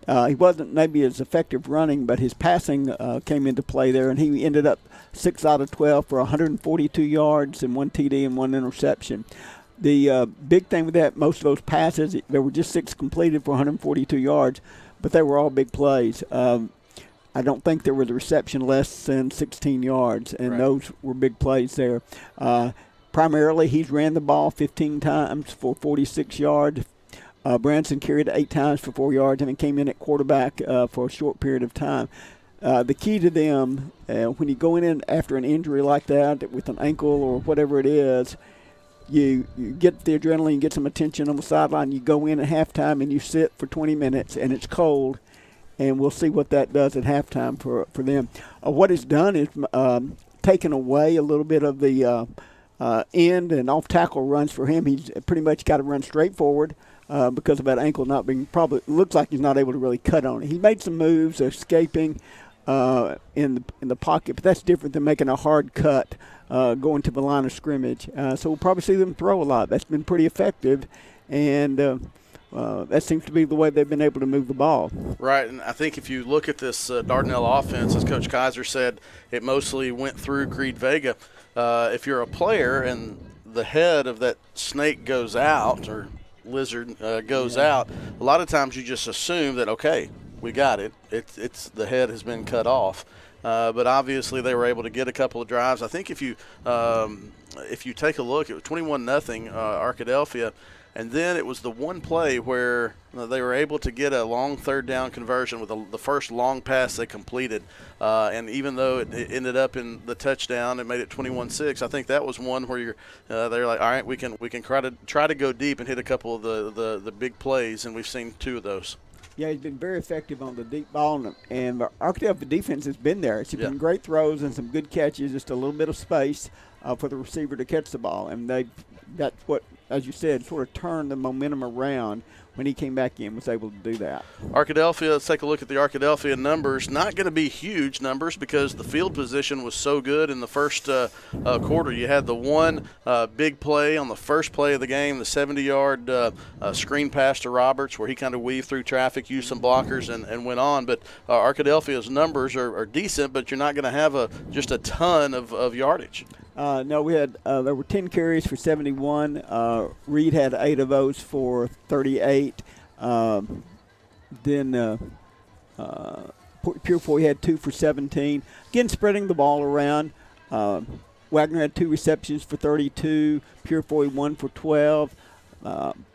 [SPEAKER 16] he wasn't maybe as effective running, but his passing came into play there, and he ended up 6 out of 12 for 142 yards and 1 TD and 1 interception. The big thing with that, most of those passes, there were just 6 completed for 142 yards, but they were all big plays. I don't think there was a reception less than 16 yards, and those were big plays there. Primarily, he's ran the ball 15 times for 46 yards. Branson carried 8 times for 4 yards and then came in at quarterback for a short period of time. The key to them, when you go in after an injury like that with an ankle or whatever it is, you get the adrenaline, get some attention on the sideline. You go in at halftime and you sit for 20 minutes and it's cold, and we'll see what that does at halftime for them. What it's done is taken away a little bit of the end and off-tackle runs for him. He's pretty much got to run straight forward. Because of that ankle not being looks like he's not able to really cut on it. He made some moves, escaping in the pocket, but that's different than making a hard cut going to the line of scrimmage. So we'll probably see them throw a lot. That's been pretty effective, and that seems to be the way they've been able to move the ball.
[SPEAKER 1] Right, and I think if you look at this Dardanelle offense, as Coach Kaiser said, it mostly went through Creed Vega. If you're a player and the head of that snake goes out or lizard goes out, a lot of times you just assume that, okay, we got it. It's the head has been cut off. but obviously they were able to get a couple of drives. I think if you take a look, it was 21-0 Arkadelphia. And then it was the one play where they were able to get a long third down conversion with the first long pass they completed. And even though it ended up in the touchdown, it made it 21-6. I think that was one where they're like, all right, we can try to go deep and hit a couple of the big plays, and we've seen 2 of those.
[SPEAKER 16] Yeah, he's been very effective on the deep ball, and the Arkadelphia defense has been there. It's been great throws and some good catches, just a little bit of space for the receiver to catch the ball. And that's what, as you said, sort of turned the momentum around when he came back in, was able to do that.
[SPEAKER 1] Arkadelphia, let's take a look at the Arkadelphia numbers. Not going to be huge numbers because the field position was so good in the first quarter. You had the one big play on the first play of the game, the 70-yard screen pass to Roberts where he kind of weaved through traffic, used some blockers, and went on. But Arkadelphia's numbers are decent, but you're not going to have just a ton of yardage.
[SPEAKER 16] No, we had there were 10 carries for 71. Reed had 8 of those for 38. Then Purefoy had 2 for 17. Again, spreading the ball around. Wagner had 2 receptions for 32. Purefoy 1 for 12.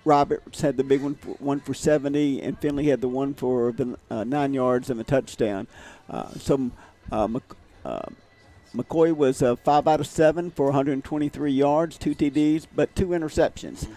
[SPEAKER 16] Roberts had the big one for 70, and Finley had the one for the 9 yards and a touchdown. McCoy was 5 out of 7 for 123 yards, 2 TDs, but 2 interceptions.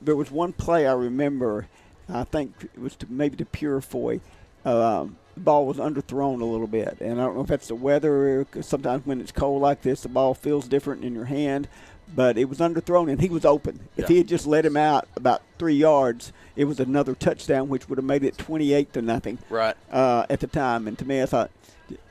[SPEAKER 16] There was one play I remember. I think it was maybe to Purefoy. The ball was underthrown a little bit, and I don't know if that's the weather. Cause sometimes when it's cold like this, the ball feels different in your hand. But it was underthrown, and he was open. If he had just let him out about 3 yards, it was another touchdown, which would have made it 28-0.
[SPEAKER 1] Right.
[SPEAKER 16] At the time, and to me, I thought,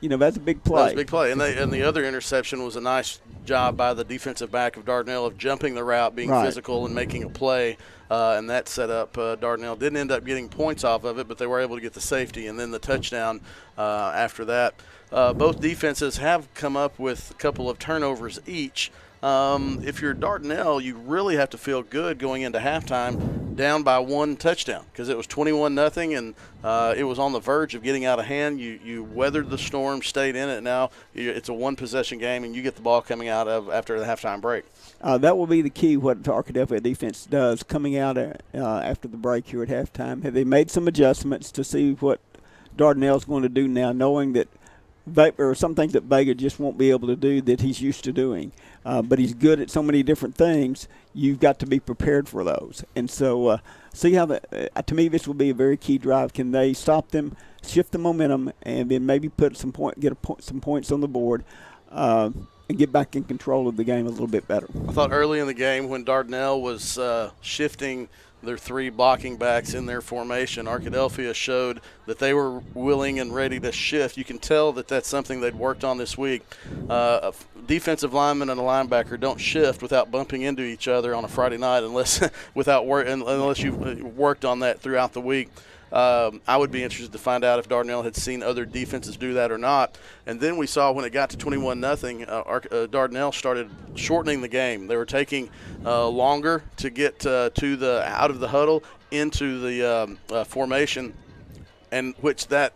[SPEAKER 16] that's a big play.
[SPEAKER 1] That was a big play. And the other interception was a nice job by the defensive back of Dardanelle of jumping the route, being physical, and making a play. And that set up Dardanelle. Didn't end up getting points off of it, but they were able to get the safety and then the touchdown after that. Both defenses have come up with a couple of turnovers each. If you're Dardanelle, you really have to feel good going into halftime down by 1 touchdown because it was 21-0 and it was on the verge of getting out of hand. You weathered the storm, stayed in it. Now it's a 1-possession game, and you get the ball coming out of after the halftime break.
[SPEAKER 16] That will be the key, what the Arkadelphia defense does coming out after the break here at halftime. Have they made some adjustments to see what Dardanelle's going to do now, knowing that or some things that Vega just won't be able to do that he's used to doing. But he's good at so many different things. You've got to be prepared for those. And so see how to me this will be a very key drive. Can they stop them, shift the momentum, and then maybe put some points on the board and get back in control of the game a little bit better.
[SPEAKER 1] I thought early in the game when Dardanelle was shifting their 3 blocking backs in their formation, Arkadelphia showed that they were willing and ready to shift. You can tell that that's something they'd worked on this week. A defensive lineman and a linebacker don't shift without bumping into each other on a Friday night unless you've worked on that throughout the week. I would be interested to find out if Dardanelle had seen other defenses do that or not. And then we saw when it got to 21-0, Dardanelle started shortening the game. They were taking longer to get out of the huddle into the formation, and which that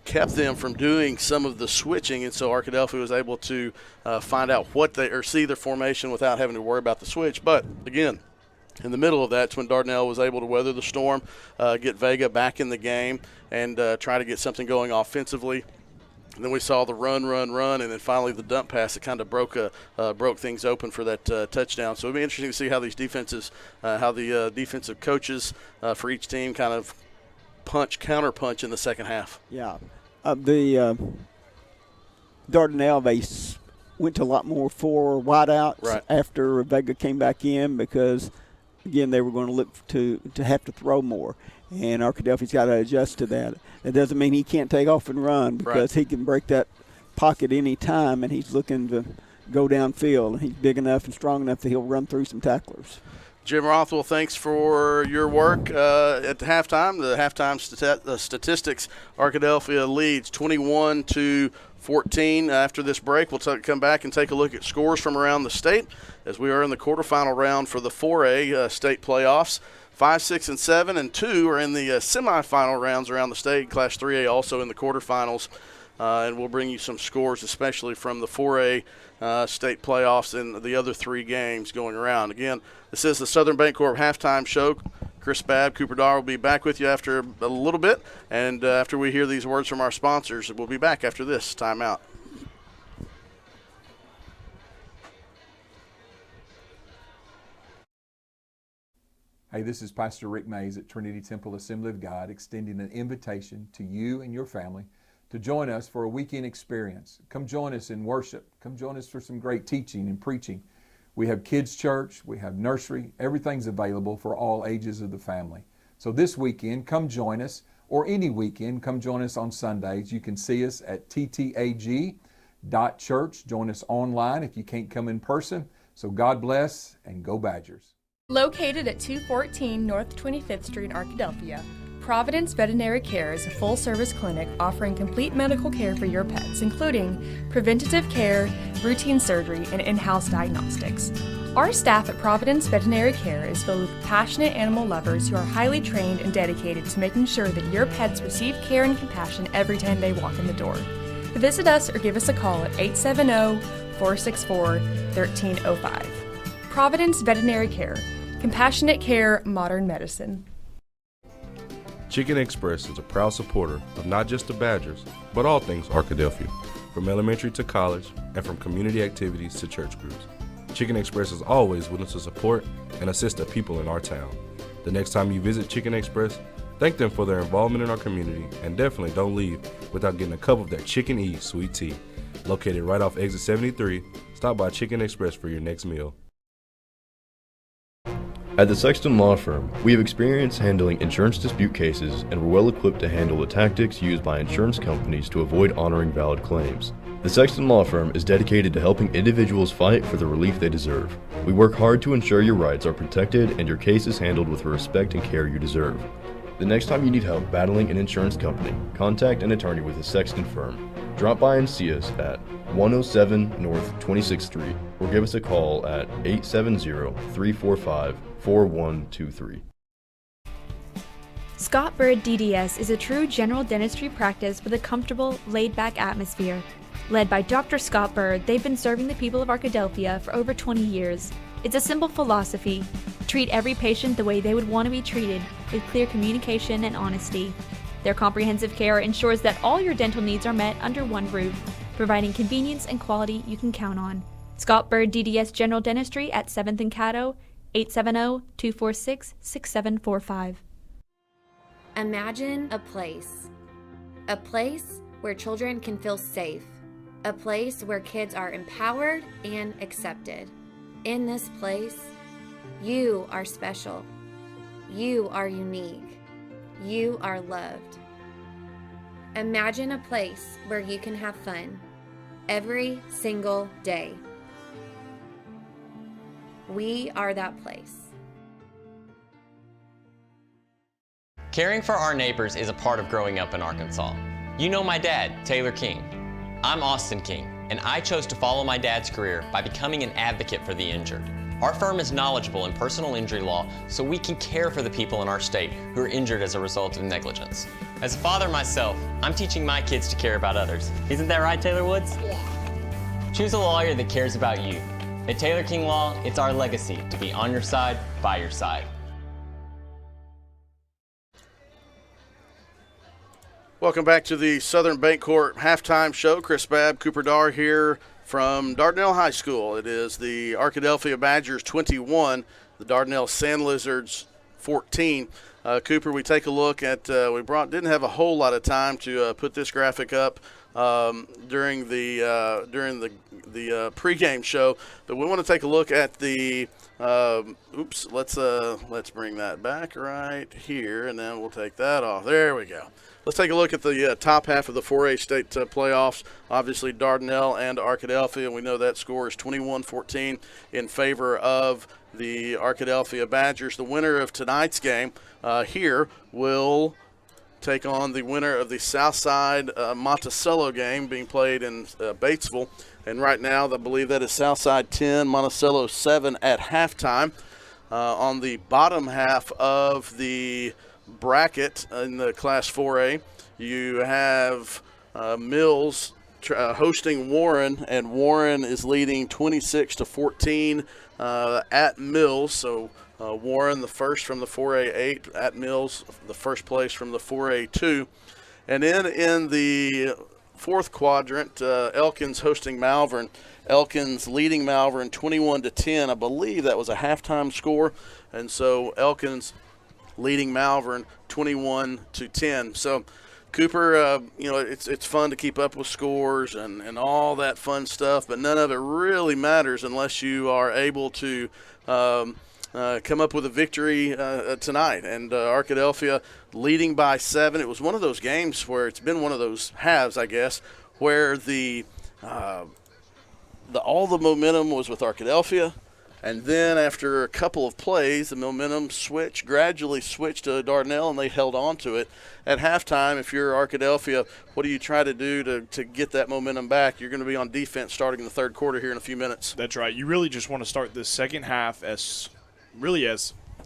[SPEAKER 1] kept them from doing some of the switching. And so Arkadelphia was able to find out see their formation without having to worry about the switch. But again, in the middle of that's when Dardanelle was able to weather the storm, get Vega back in the game, and try to get something going offensively. And then we saw the run, and then finally the dump pass that kind of broke things open for that touchdown. So it'll be interesting to see how these defenses, how the defensive coaches for each team kind of counterpunch in the second half.
[SPEAKER 16] Yeah. The Dardanelle, they went to a lot more 4 wideouts after Vega came back in because – again, they were going to look to have to throw more, and Arkadelphia's got to adjust to that. That doesn't mean he can't take off and run because he can break that pocket any time, and he's looking to go downfield. He's big enough and strong enough that he'll run through some tacklers.
[SPEAKER 1] Jim Rothwell, thanks for your work at the halftime. The halftime statistics, Arkadelphia leads 21-14. After this break, we'll come back and take a look at scores from around the state as we are in the quarterfinal round for the 4A state playoffs. 5, 6, and 7, and 2 are in the semifinal rounds around the state. Class 3A also in the quarterfinals. And we'll bring you some scores, especially from the 4A state playoffs and the other 3 games going around. Again, this is the Southern Bancorp halftime show. Chris Babb, Cooper Dar will be back with you after a little bit. And after we hear these words from our sponsors, we'll be back after this timeout.
[SPEAKER 17] Hey, this is Pastor Rick Mays at Trinity Temple Assembly of God, extending an invitation to you and your family to join us for a weekend experience. Come join us in worship. Come join us for some great teaching and preaching. We have kids' church, we have nursery, everything's available for all ages of the family. So this weekend, come join us, or any weekend, come join us on Sundays. You can see us at ttag.church. Join us online if you can't come in person. So God bless, and go Badgers.
[SPEAKER 12] Located at 214 North 25th Street in Arkadelphia, Providence Veterinary Care is a full-service clinic offering complete medical care for your pets, including preventative care, routine surgery, and in-house diagnostics. Our staff at Providence Veterinary Care is filled with passionate animal lovers who are highly trained and dedicated to making sure that your pets receive care and compassion every time they walk in the door. Visit us or give us a call at 870-464-1305. Providence Veterinary Care. Compassionate care, modern medicine.
[SPEAKER 14] Chicken Express is a proud supporter of not just the Badgers, but all things Arkadelphia, from elementary to college, and from community activities to church groups. Chicken Express is always willing to support and assist the people in our town. The next time you visit Chicken Express, thank them for their involvement in our community, and definitely don't leave without getting a cup of that Chicken E sweet tea. Located right off exit 73, stop by Chicken Express for your next meal.
[SPEAKER 18] At the Sexton Law Firm, we have experience handling insurance dispute cases and we're well equipped to handle the tactics used by insurance companies to avoid honoring valid claims. The Sexton Law Firm is dedicated to helping individuals fight for the relief they deserve. We work hard to ensure your rights are protected and your case is handled with the respect and care you deserve. The next time you need help battling an insurance company, contact an attorney with the Sexton Firm. Drop by and see us at 107 North 26th Street or give us a call at 870-345-4123.
[SPEAKER 11] Scott Bird DDS is a true general dentistry practice with a comfortable, laid-back atmosphere. Led by Dr. Scott Bird, they've been serving the people of Arkadelphia for over 20 years. It's a simple philosophy. Treat every patient the way they would want to be treated, with clear communication and honesty. Their comprehensive care ensures that all your dental needs are met under one roof, providing convenience and quality you can count on. Scott Bird DDS General Dentistry at 7th and Caddo, 870-246-6745.
[SPEAKER 19] Imagine a place where children can feel safe, a place where kids are empowered and accepted. In this place, you are special, you are unique, you are loved. Imagine a place where you can have fun every single day. We are that place.
[SPEAKER 20] Caring for our neighbors is a part of growing up in Arkansas. You know my dad, Taylor King. I'm Austin King, and I chose to follow my dad's career by becoming an advocate for the injured. Our firm is knowledgeable in personal injury law, so we can care for the people in our state who are injured as a result of negligence. As a father myself, I'm teaching my kids to care about others. Isn't that right, Taylor Woods? Yeah. Choose a lawyer that cares about you. At Taylor King Law, it's our legacy to be on your side, by your side.
[SPEAKER 1] Welcome back to the Southern Bancorp halftime show. Chris Babb, Cooper Dar here from Dardanelle High School. It is the Arkadelphia Badgers 21, the Dardanelle Sand Lizards 14. Cooper, we take a look at didn't have a whole lot of time to put this graphic up during the pregame show, but we want to take a look at the let's bring that back right here, and then we'll take that off. There we go. Let's take a look at the top half of the 4A state playoffs. Obviously, Dardanelle and Arkadelphia, and we know that score is 21-14 in favor of the Arkadelphia Badgers. The winner of tonight's game here will take on the winner of the Southside Monticello game being played in Batesville. And right now, I believe that is Southside 10, Monticello 7 at halftime. On the bottom half of the bracket in the Class 4A, you have Mills hosting Warren, and Warren is leading 26-14 at Mills. So Warren, the first from the 4A8, at Mills, the first place from the 4A2. And then in the fourth quadrant, Elkins hosting Malvern. Elkins leading Malvern 21-10. I believe that was a halftime score, and so Elkins leading Malvern 21-10. So Cooper, it's fun to keep up with scores and all that fun stuff, but none of it really matters unless you are able to come up with a victory tonight. And Arkadelphia leading by 7. It was one of those games where it's been one of those halves, I guess, where all the momentum was with Arkadelphia, and then after a couple of plays, the momentum gradually switched to Dardanelle, and they held on to it. At halftime, if you're Arkadelphia, what do you try to do to get that momentum back? You're going to be on defense starting in the third quarter here in a few minutes.
[SPEAKER 2] That's right. You really just want to start the second half as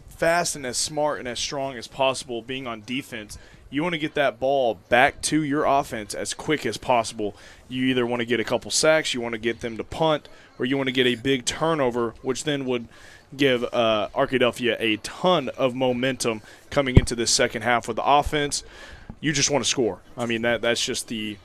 [SPEAKER 2] fast and as smart and as strong as possible being on defense. You want to get that ball back to your offense as quick as possible. You either want to get a couple sacks, you want to get them to punt, or you want to get a big turnover, which then would give Arkadelphia a ton of momentum coming into this second half with the offense. You just want to score. I mean, that's the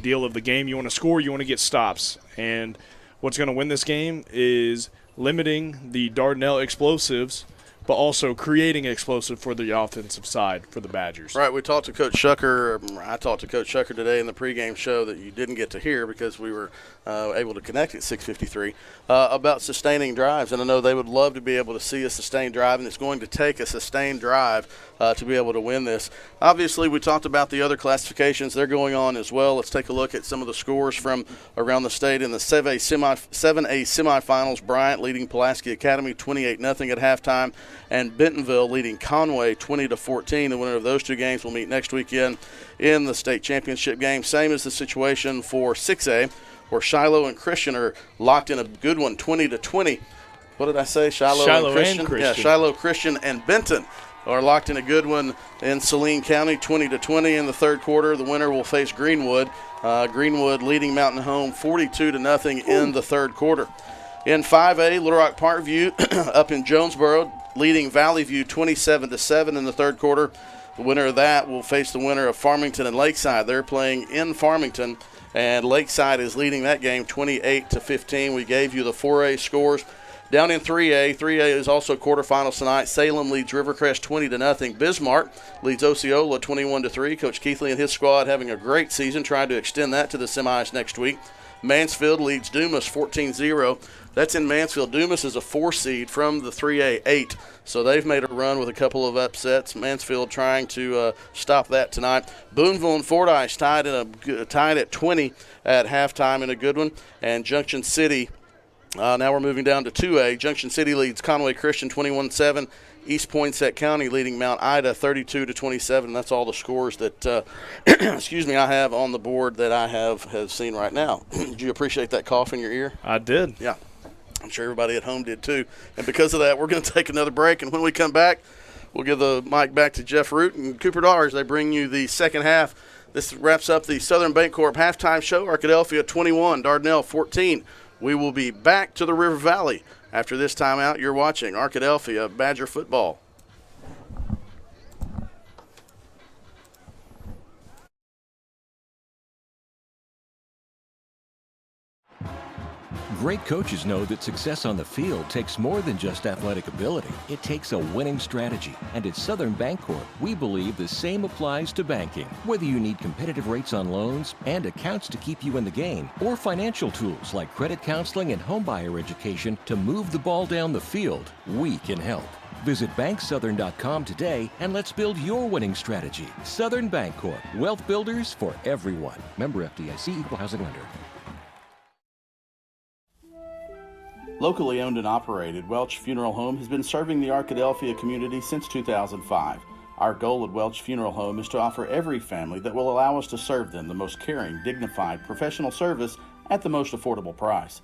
[SPEAKER 2] deal of the game. You want to score, you want to get stops. And what's going to win this game is limiting the Dardanelle explosives, but also creating explosive for the offensive side for the Badgers.
[SPEAKER 1] Right, we talked to Coach Shucker. I talked to Coach Shucker today in the pregame show that you didn't get to hear because we were able to connect at 6:53 about sustaining drives. And I know they would love to be able to see a sustained drive, and it's going to take a sustained drive to be able to win this. Obviously, we talked about the other classifications. They're going on as well. Let's take a look at some of the scores from around the state. In the 7A semifinals, Bryant leading Pulaski Academy 28-0 at halftime, and Bentonville leading Conway 20-14. The winner of those two games will meet next weekend in the state championship game. Same as the situation for 6A, where Shiloh and Christian are locked in a good one, 20-20. What did I say? Shiloh and Christian? Yeah, Shiloh, Christian, and Benton are locked in a good one in Saline County, 20-20 in the third quarter. The winner will face Greenwood. Greenwood leading Mountain Home 42-0 in the third quarter. In 5A, Little Rock Parkview up in Jonesboro leading Valley View 27-7 in the third quarter. The winner of that will face the winner of Farmington and Lakeside. They're playing in Farmington, and Lakeside is leading that game 28-15. We gave you the 4A scores. Down in 3A is also quarterfinals tonight. Salem leads Rivercrest 20-0. Bismarck leads Osceola 21-3. Coach Keithley and his squad having a great season, trying to extend that to the semis next week. Mansfield leads Dumas 14-0. That's in Mansfield. Dumas is a 4 seed from the 3A8, so they've made a run with a couple of upsets. Mansfield trying to stop that tonight. Boonville and Fordyce tied at 20 at halftime in a good one, and Junction City. Now we're moving down to 2A. Junction City leads Conway Christian 21-7. East Poinsett County leading Mount Ida 32-27. That's all the scores that, I have on the board that I have seen right now. Did you appreciate that cough in your ear?
[SPEAKER 2] I did.
[SPEAKER 1] Yeah. I'm sure everybody at home did too. And because of that, we're going to take another break. And when we come back, we'll give the mic back to Jeff Root and Cooper Daughters. They bring you the second half. This wraps up the Southern Bancorp halftime show. Arkadelphia 21, Dardanelle 14. We will be back to the River Valley after this timeout. You're watching Arkadelphia Badger football.
[SPEAKER 4] Great coaches know that success on the field takes more than just athletic ability. It takes a winning strategy. And at Southern Bancorp, we believe the same applies to banking. Whether you need competitive rates on loans and accounts to keep you in the game, or financial tools like credit counseling and homebuyer education to move the ball down the field, we can help. Visit banksouthern.com today and let's build your winning strategy. Southern Bancorp, wealth builders for everyone. Member FDIC, Equal Housing Lender.
[SPEAKER 1] Locally owned and operated, Welch Funeral Home has been serving the Arkadelphia community since 2005. Our goal at Welch Funeral Home is to offer every family that will allow us to serve them the most caring, dignified, professional service at the most affordable price.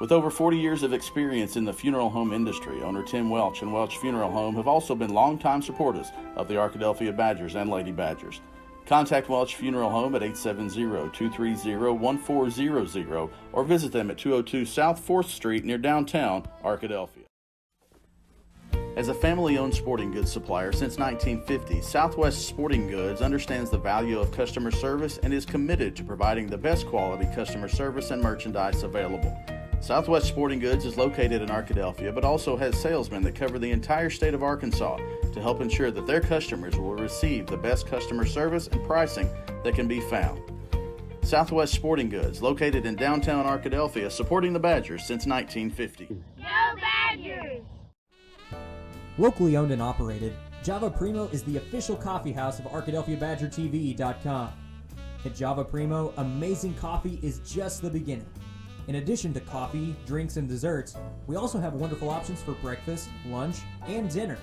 [SPEAKER 1] With over 40 years of experience in the funeral home industry, owner Tim Welch and Welch Funeral Home have also been longtime supporters of the Arkadelphia Badgers and Lady Badgers. Contact Welch Funeral Home at 870-230-1400 or visit them at 202 South 4th Street near downtown Arkadelphia. As a family-owned sporting goods supplier since 1950, Southwest Sporting Goods understands the value of customer service and is committed to providing the best quality customer service and merchandise available. Southwest Sporting Goods is located in Arkadelphia, but also has salesmen that cover the entire state of Arkansas to help ensure that their customers will receive the best customer service and pricing that can be found. Southwest Sporting Goods, located in downtown Arkadelphia, supporting the Badgers since 1950.
[SPEAKER 5] Go Badgers!
[SPEAKER 21] Locally owned and operated, Java Primo is the official coffee house of ArkadelphiaBadgerTV.com. At Java Primo, amazing coffee is just the beginning. In addition to coffee, drinks, and desserts, we also have wonderful options for breakfast, lunch, and dinner.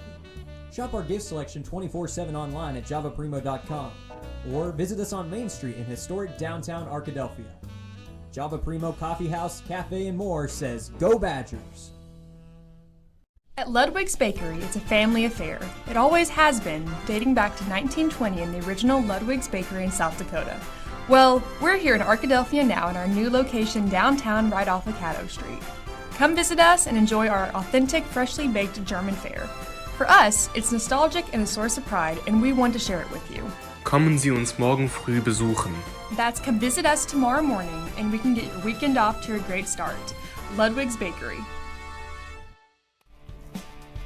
[SPEAKER 21] Shop our gift selection 24/7 online at javaprimo.com or visit us on Main Street in historic downtown Arkadelphia. Java Primo Coffee House, Cafe, and more says, Go Badgers!
[SPEAKER 12] At Ludwig's Bakery, it's a family affair. It always has been, dating back to 1920 in the original Ludwig's Bakery in South Dakota. Well, we're here in Arkadelphia now in our new location downtown right off of Caddo Street. Come visit us and enjoy our authentic, freshly baked German fare. For us, it's nostalgic and a source of pride, and we want to share it with you.
[SPEAKER 13] Kommen Sie uns morgen früh besuchen.
[SPEAKER 12] That's come visit us tomorrow morning, and we can get your weekend off to a great start. Ludwig's Bakery.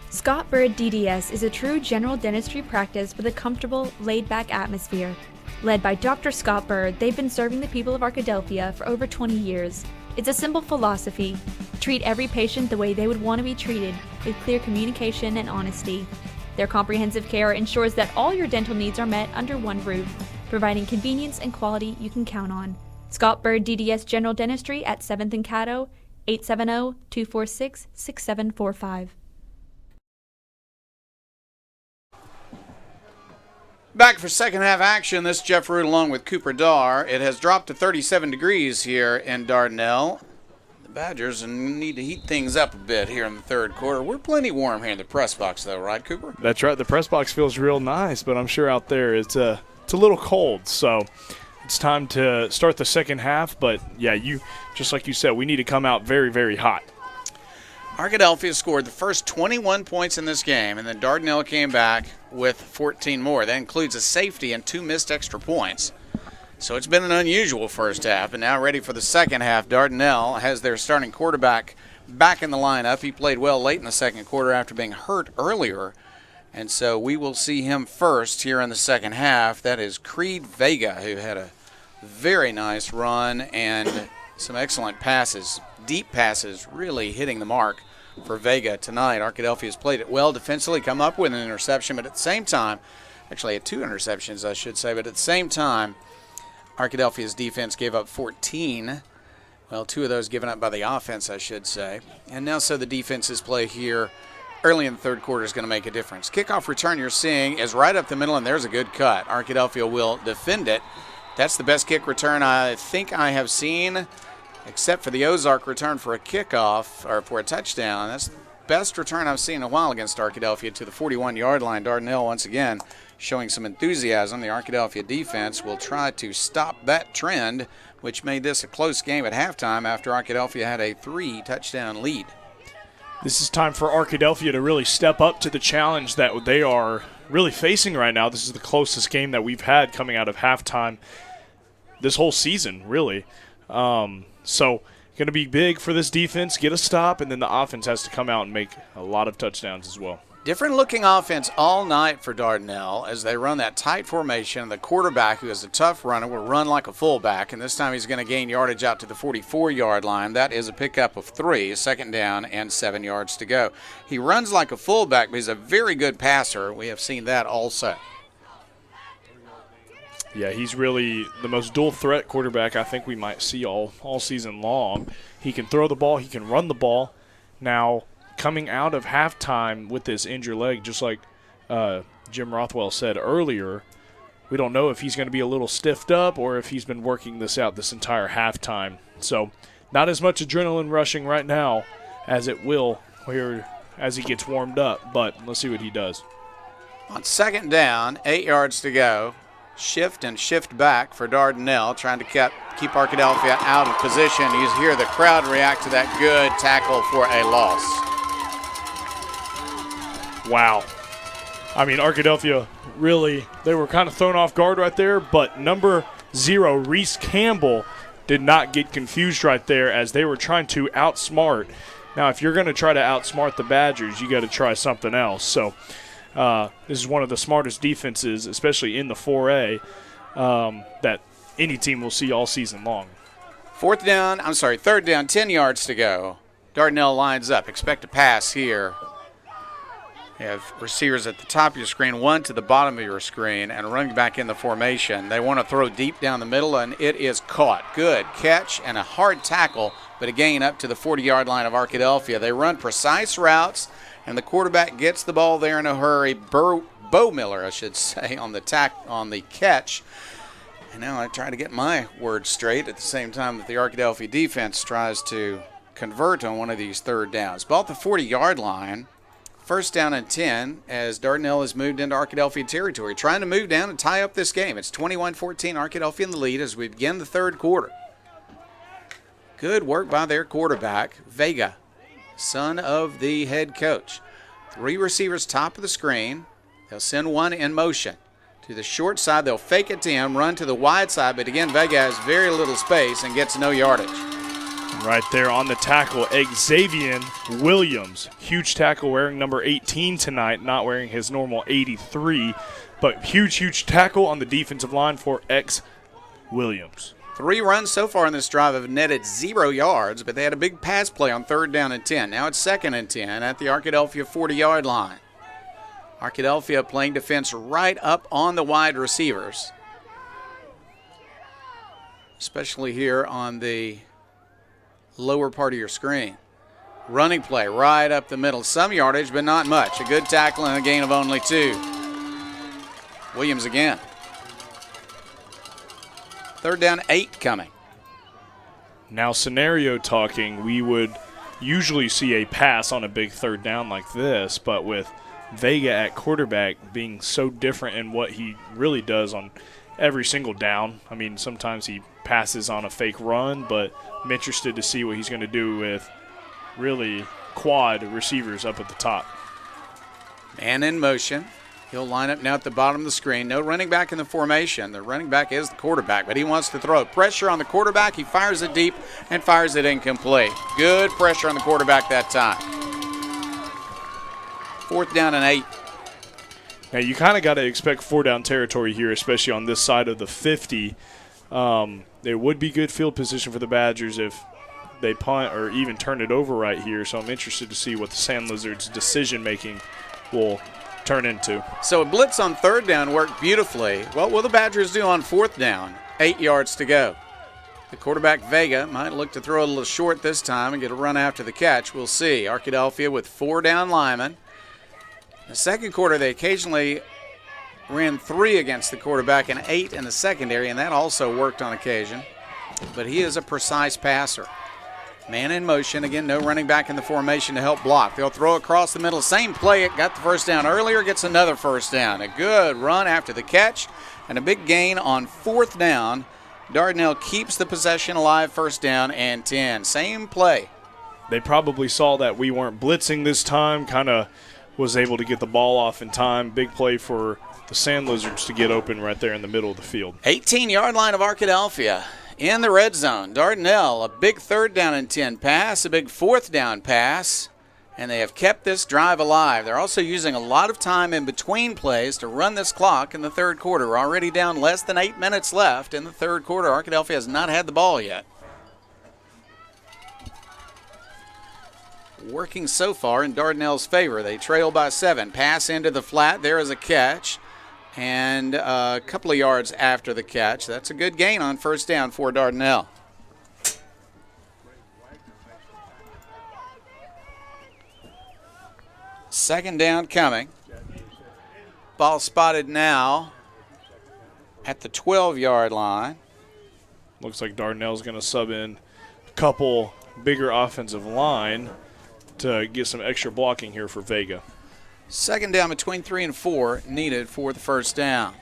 [SPEAKER 11] Scott Bird DDS is a true general dentistry practice with a comfortable, laid-back atmosphere. Led by Dr. Scott Bird, they've been serving the people of Arkadelphia for over 20 years. It's a simple philosophy. Treat every patient the way they would want to be treated, with clear communication and honesty. Their comprehensive care ensures that all your dental needs are met under one roof, providing convenience and quality you can count on. Scott Bird DDS General Dentistry at 7th and Caddo, 870-246-6745.
[SPEAKER 3] Back for second half action. This is Jeff Root along with Cooper Dar. It has dropped to 37 degrees here in Dardanelle. The Badgers need to heat things up a bit here in the third quarter. We're plenty warm here in the press box, though, right, Cooper?
[SPEAKER 2] That's right. The press box feels real nice, but I'm sure out there it's a little cold. So it's time to start the second half. But, yeah, just like you said, we need to come out very, very hot.
[SPEAKER 3] Arkadelphia scored the first 21 points in this game, and then Dardanelle came back with 14 more. That includes a safety and 2 missed extra points. So it's been an unusual first half, and now ready for the second half. Dardanelle has their starting quarterback back in the lineup. He played well late in the second quarter after being hurt earlier, and so we will see him first here in the second half. That is Creed Vega, who had a very nice run and some excellent passes. Deep passes really hitting the mark for Vega tonight. Arkadelphia has played it well defensively, come up with an interception, but at the same time, actually had 2 interceptions, I should say, but at the same time, Arkadelphia's defense gave up 14. Well, 2 of those given up by the offense, I should say. And now so the defense's play here early in the third quarter is going to make a difference. Kickoff return you're seeing is right up the middle, and there's a good cut. Arkadelphia will defend it. That's the best kick return I think I have seen, except for the Ozark return for a kickoff or for a touchdown. That's the best return I've seen in a while against Arkadelphia to the 41-yard line. Dardanelle once again showing some enthusiasm. The Arkadelphia defense will try to stop that trend, which made this a close game at halftime after Arkadelphia had a 3-touchdown lead.
[SPEAKER 2] This is time for Arkadelphia to really step up to the challenge that they are really facing right now. This is the closest game that we've had coming out of halftime this whole season, really. So going to be big for this defense, get a stop, and then the offense has to come out and make a lot of touchdowns as well.
[SPEAKER 3] Different looking offense all night for Dardanelle as they run that tight formation. The quarterback, who is a tough runner, will run like a fullback, and this time he's going to gain yardage out to the 44-yard line. That is a pickup of 3, a second down, and 7 yards to go. He runs like a fullback, but he's a very good passer. We have seen that also.
[SPEAKER 2] Yeah, he's really the most dual-threat quarterback I think we might see all season long. He can throw the ball. He can run the ball. Now, coming out of halftime with this injured leg, just like Jim Rothwell said earlier, we don't know if he's going to be a little stiffed up or if he's been working this out this entire halftime. So not as much adrenaline rushing right now as it will here as he gets warmed up, but let's see what he does.
[SPEAKER 3] On second down, 8 yards to go. Shift and shift back for Dardanelle, trying to keep Arkadelphia out of position. You hear the crowd react to that good tackle for a loss.
[SPEAKER 2] Wow. I mean, Arkadelphia really, they were kind of thrown off guard right there, but number 0, Reese Campbell, did not get confused right there as they were trying to outsmart. Now, if you're going to try to outsmart the Badgers, you got to try something else. So this is one of the smartest defenses, especially in the 4A, that any team will see all season long.
[SPEAKER 3] Third down, 10 yards to go. Dardanelle lines up. Expect a pass here. You have receivers at the top of your screen, one to the bottom of your screen, and running back in the formation. They want to throw deep down the middle, and it is caught. Good catch and a hard tackle, but a gain up to the 40-yard line of Arkadelphia. They run precise routes, and the quarterback gets the ball there in a hurry. Bo Miller, I should say, on the catch. And now I try to get my words straight at the same time that the Arkadelphia defense tries to convert on one of these third downs. Ball at the 40-yard line. First down and 10 as Dardanelle has moved into Arkadelphia territory, trying to move down and tie up this game. It's 21-14, Arkadelphia in the lead as we begin the third quarter. Good work by their quarterback, Vega, son of the head coach. 3 receivers top of the screen. They'll send one in motion. To the short side, they'll fake it to him, run to the wide side, but again, Vega has very little space and gets no yardage.
[SPEAKER 2] Right there on the tackle, Xavier Williams. Huge tackle, wearing number 18 tonight, not wearing his normal 83, but huge tackle on the defensive line for X Williams.
[SPEAKER 3] 3 runs so far in this drive have netted 0 yards, but they had a big pass play on third down and 10. Now it's second and 10 at the Arkadelphia 40-yard line. Arkadelphia playing defense right up on the wide receivers, especially here on the lower part of your screen. Running play right up the middle. Some yardage, but not much. A good tackle and a gain of only 2. Williams again. Third down, 8 coming.
[SPEAKER 2] Now scenario talking, we would usually see a pass on a big third down like this, but with Vega at quarterback being so different in what he really does on every single down. I mean, sometimes he passes on a fake run, but I'm interested to see what he's going to do with really quad receivers up at the top.
[SPEAKER 3] Man in motion. He'll line up now at the bottom of the screen. No running back in the formation. The running back is the quarterback, but he wants to throw it. Pressure on the quarterback. He fires it deep and fires it incomplete. Good pressure on the quarterback that time. Fourth down and 8.
[SPEAKER 2] Now, you kind of got to expect 4-down territory here, especially on this side of the 50. There would be good field position for the Badgers if they punt or even turn it over right here. So I'm interested to see what the Sand Lizards' decision-making will turn into.
[SPEAKER 3] So a blitz on third down worked beautifully. What will the Badgers do on fourth down? 8 yards to go. The quarterback, Vega, might look to throw a little short this time and get a run after the catch. We'll see. Arkadelphia with 4 down linemen. In the second quarter, they occasionally ran 3 against the quarterback and 8 in the secondary, and that also worked on occasion. But he is a precise passer. Man in motion. Again, no running back in the formation to help block. They'll throw across the middle. Same play. It got the first down earlier, gets another first down. A good run after the catch and a big gain on fourth down. Dardanelle keeps the possession alive, first down and 10. Same play.
[SPEAKER 2] They probably saw that we weren't blitzing this time, kind of was able to get the ball off in time. Big play for the Sand Lizards to get open right there in the middle of the field.
[SPEAKER 3] 18-yard line of Arkadelphia in the red zone. Dardanelle, a big third down and 10 pass, a big fourth down pass, and they have kept this drive alive. They're also using a lot of time in between plays to run this clock in the third quarter. We're already down less than 8 minutes left in the third quarter. Arkadelphia has not had the ball yet. Working so far in Dardanelle's favor. They trail by 7. Pass into the flat. There is a catch. And a couple of yards after the catch. That's a good gain on first down for Dardanelle. Second down coming. Ball spotted now at the 12-yard line.
[SPEAKER 2] Looks like Dardanelle's going to sub in couple bigger offensive line to get some extra blocking here for Vega.
[SPEAKER 3] Second down between 3 and 4 needed for the first down.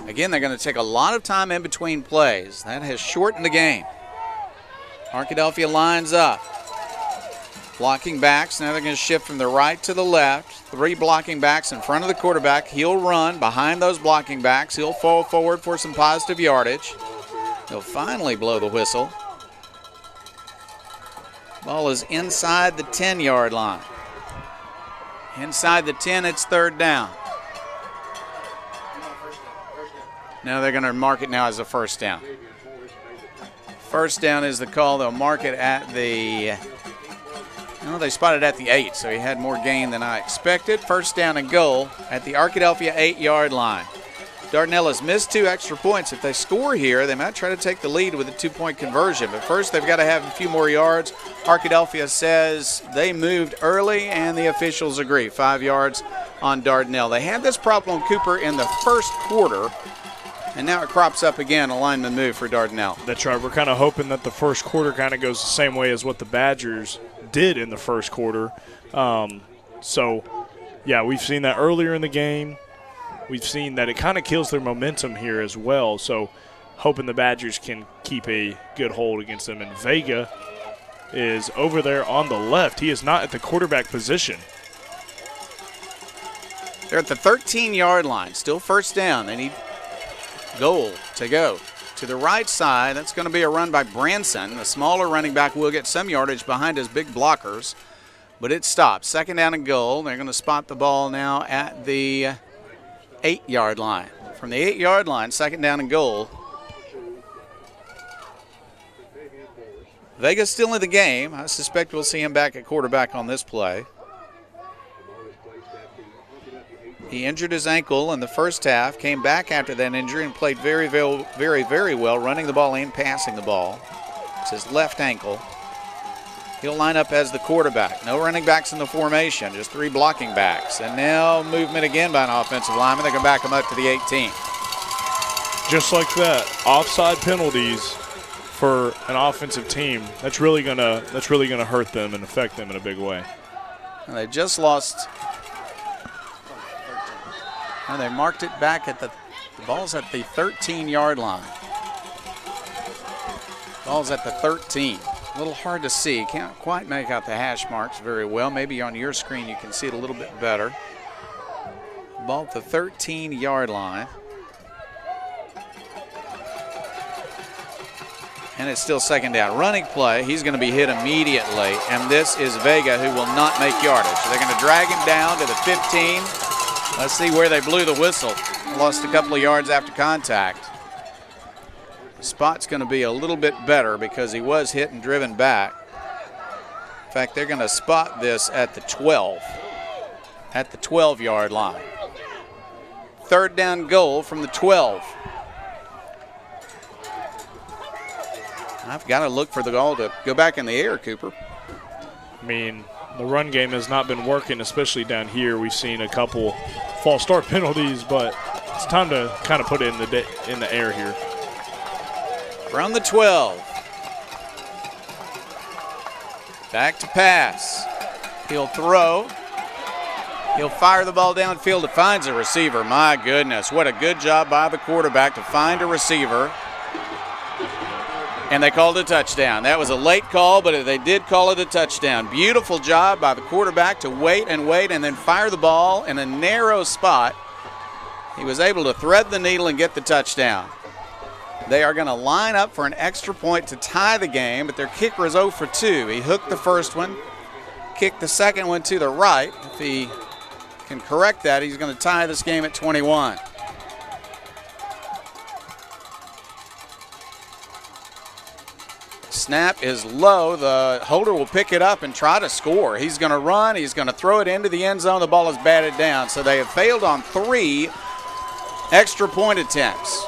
[SPEAKER 3] Again, they're going to take a lot of time in between plays. That has shortened the game. Arkadelphia lines up. Blocking backs. Now they're going to shift from the right to the left. 3 blocking backs in front of the quarterback. He'll run behind those blocking backs. He'll fall forward for some positive yardage. He'll finally blow the whistle. Ball is inside the 10-yard line. Inside the 10, it's third down. Now they're going to mark it now as a first down. First down is the call. They'll mark it at the, they spotted at the 8, so he had more gain than I expected. First down and goal at the Arkadelphia 8-yard line. Dardanelle has missed 2 extra points. If they score here, they might try to take the lead with a 2-point conversion. But first, they've got to have a few more yards. Arkadelphia says they moved early, and the officials agree. 5 yards on Dardanelle. They had this problem, Cooper, in the first quarter, and now it crops up again, a lineman move for Dardanelle.
[SPEAKER 2] That's right. We're kind of hoping that the first quarter kind of goes the same way as what the Badgers did in the first quarter. Yeah, we've seen that earlier in the game. We've seen that it kind of kills their momentum here as well. So hoping the Badgers can keep a good hold against them. And Vega is over there on the left. He is not at the quarterback position.
[SPEAKER 3] They're at the 13-yard line. Still first down. They need goal to go. To the right side, that's going to be a run by Branson. The smaller running back will get some yardage behind his big blockers, but it stops. Second down and goal. They're going to spot the ball now at the 8-yard line. From the 8-yard line, second down and goal. Vega's still in the game. I suspect we'll see him back at quarterback on this play. He injured his ankle in the first half, came back after that injury and played very, very well, running the ball and passing the ball. It's his left ankle. He'll line up as the quarterback. No running backs in the formation, just 3 blocking backs. And now movement again by an offensive lineman. They're going to back him up to the 18.
[SPEAKER 2] Just like that, offside penalties for an offensive team, that's really gonna hurt them and affect them in a big way.
[SPEAKER 3] And they just lost. And they marked it back at the ball's at the 13-yard line. Ball's at the 13. A little hard to see. Can't quite make out the hash marks very well. Maybe on your screen you can see it a little bit better. Ball at the 13-yard line. And it's still second down. Running play, he's going to be hit immediately. And this is Vega, who will not make yardage. They're going to drag him down to the 15. Let's see where they blew the whistle. Lost a couple of yards after contact. Spot's going to be a little bit better because he was hit and driven back. In fact, they're going to spot this at the 12. At the 12-yard line. Third down goal from the 12. I've got to look for the ball to go back in the air, Cooper.
[SPEAKER 2] I mean, the run game has not been working, especially down here. We've seen a couple false start penalties, but it's time to kind of put it in the air here.
[SPEAKER 3] From the 12. Back to pass. He'll throw. He'll fire the ball downfield. It finds a receiver. My goodness, what a good job by the quarterback to find a receiver. And they called a touchdown. That was a late call, but they did call it a touchdown. Beautiful job by the quarterback to wait and then fire the ball in a narrow spot. He was able to thread the needle and get the touchdown. They are going to line up for an extra point to tie the game, but their kicker is 0 for 2. He hooked the first one, kicked the second one to the right. If he can correct that, he's going to tie this game at 21. Snap is low. The holder will pick it up and try to score. He's going to run. He's going to throw it into the end zone. The ball is batted down. So they have failed on 3 extra point attempts.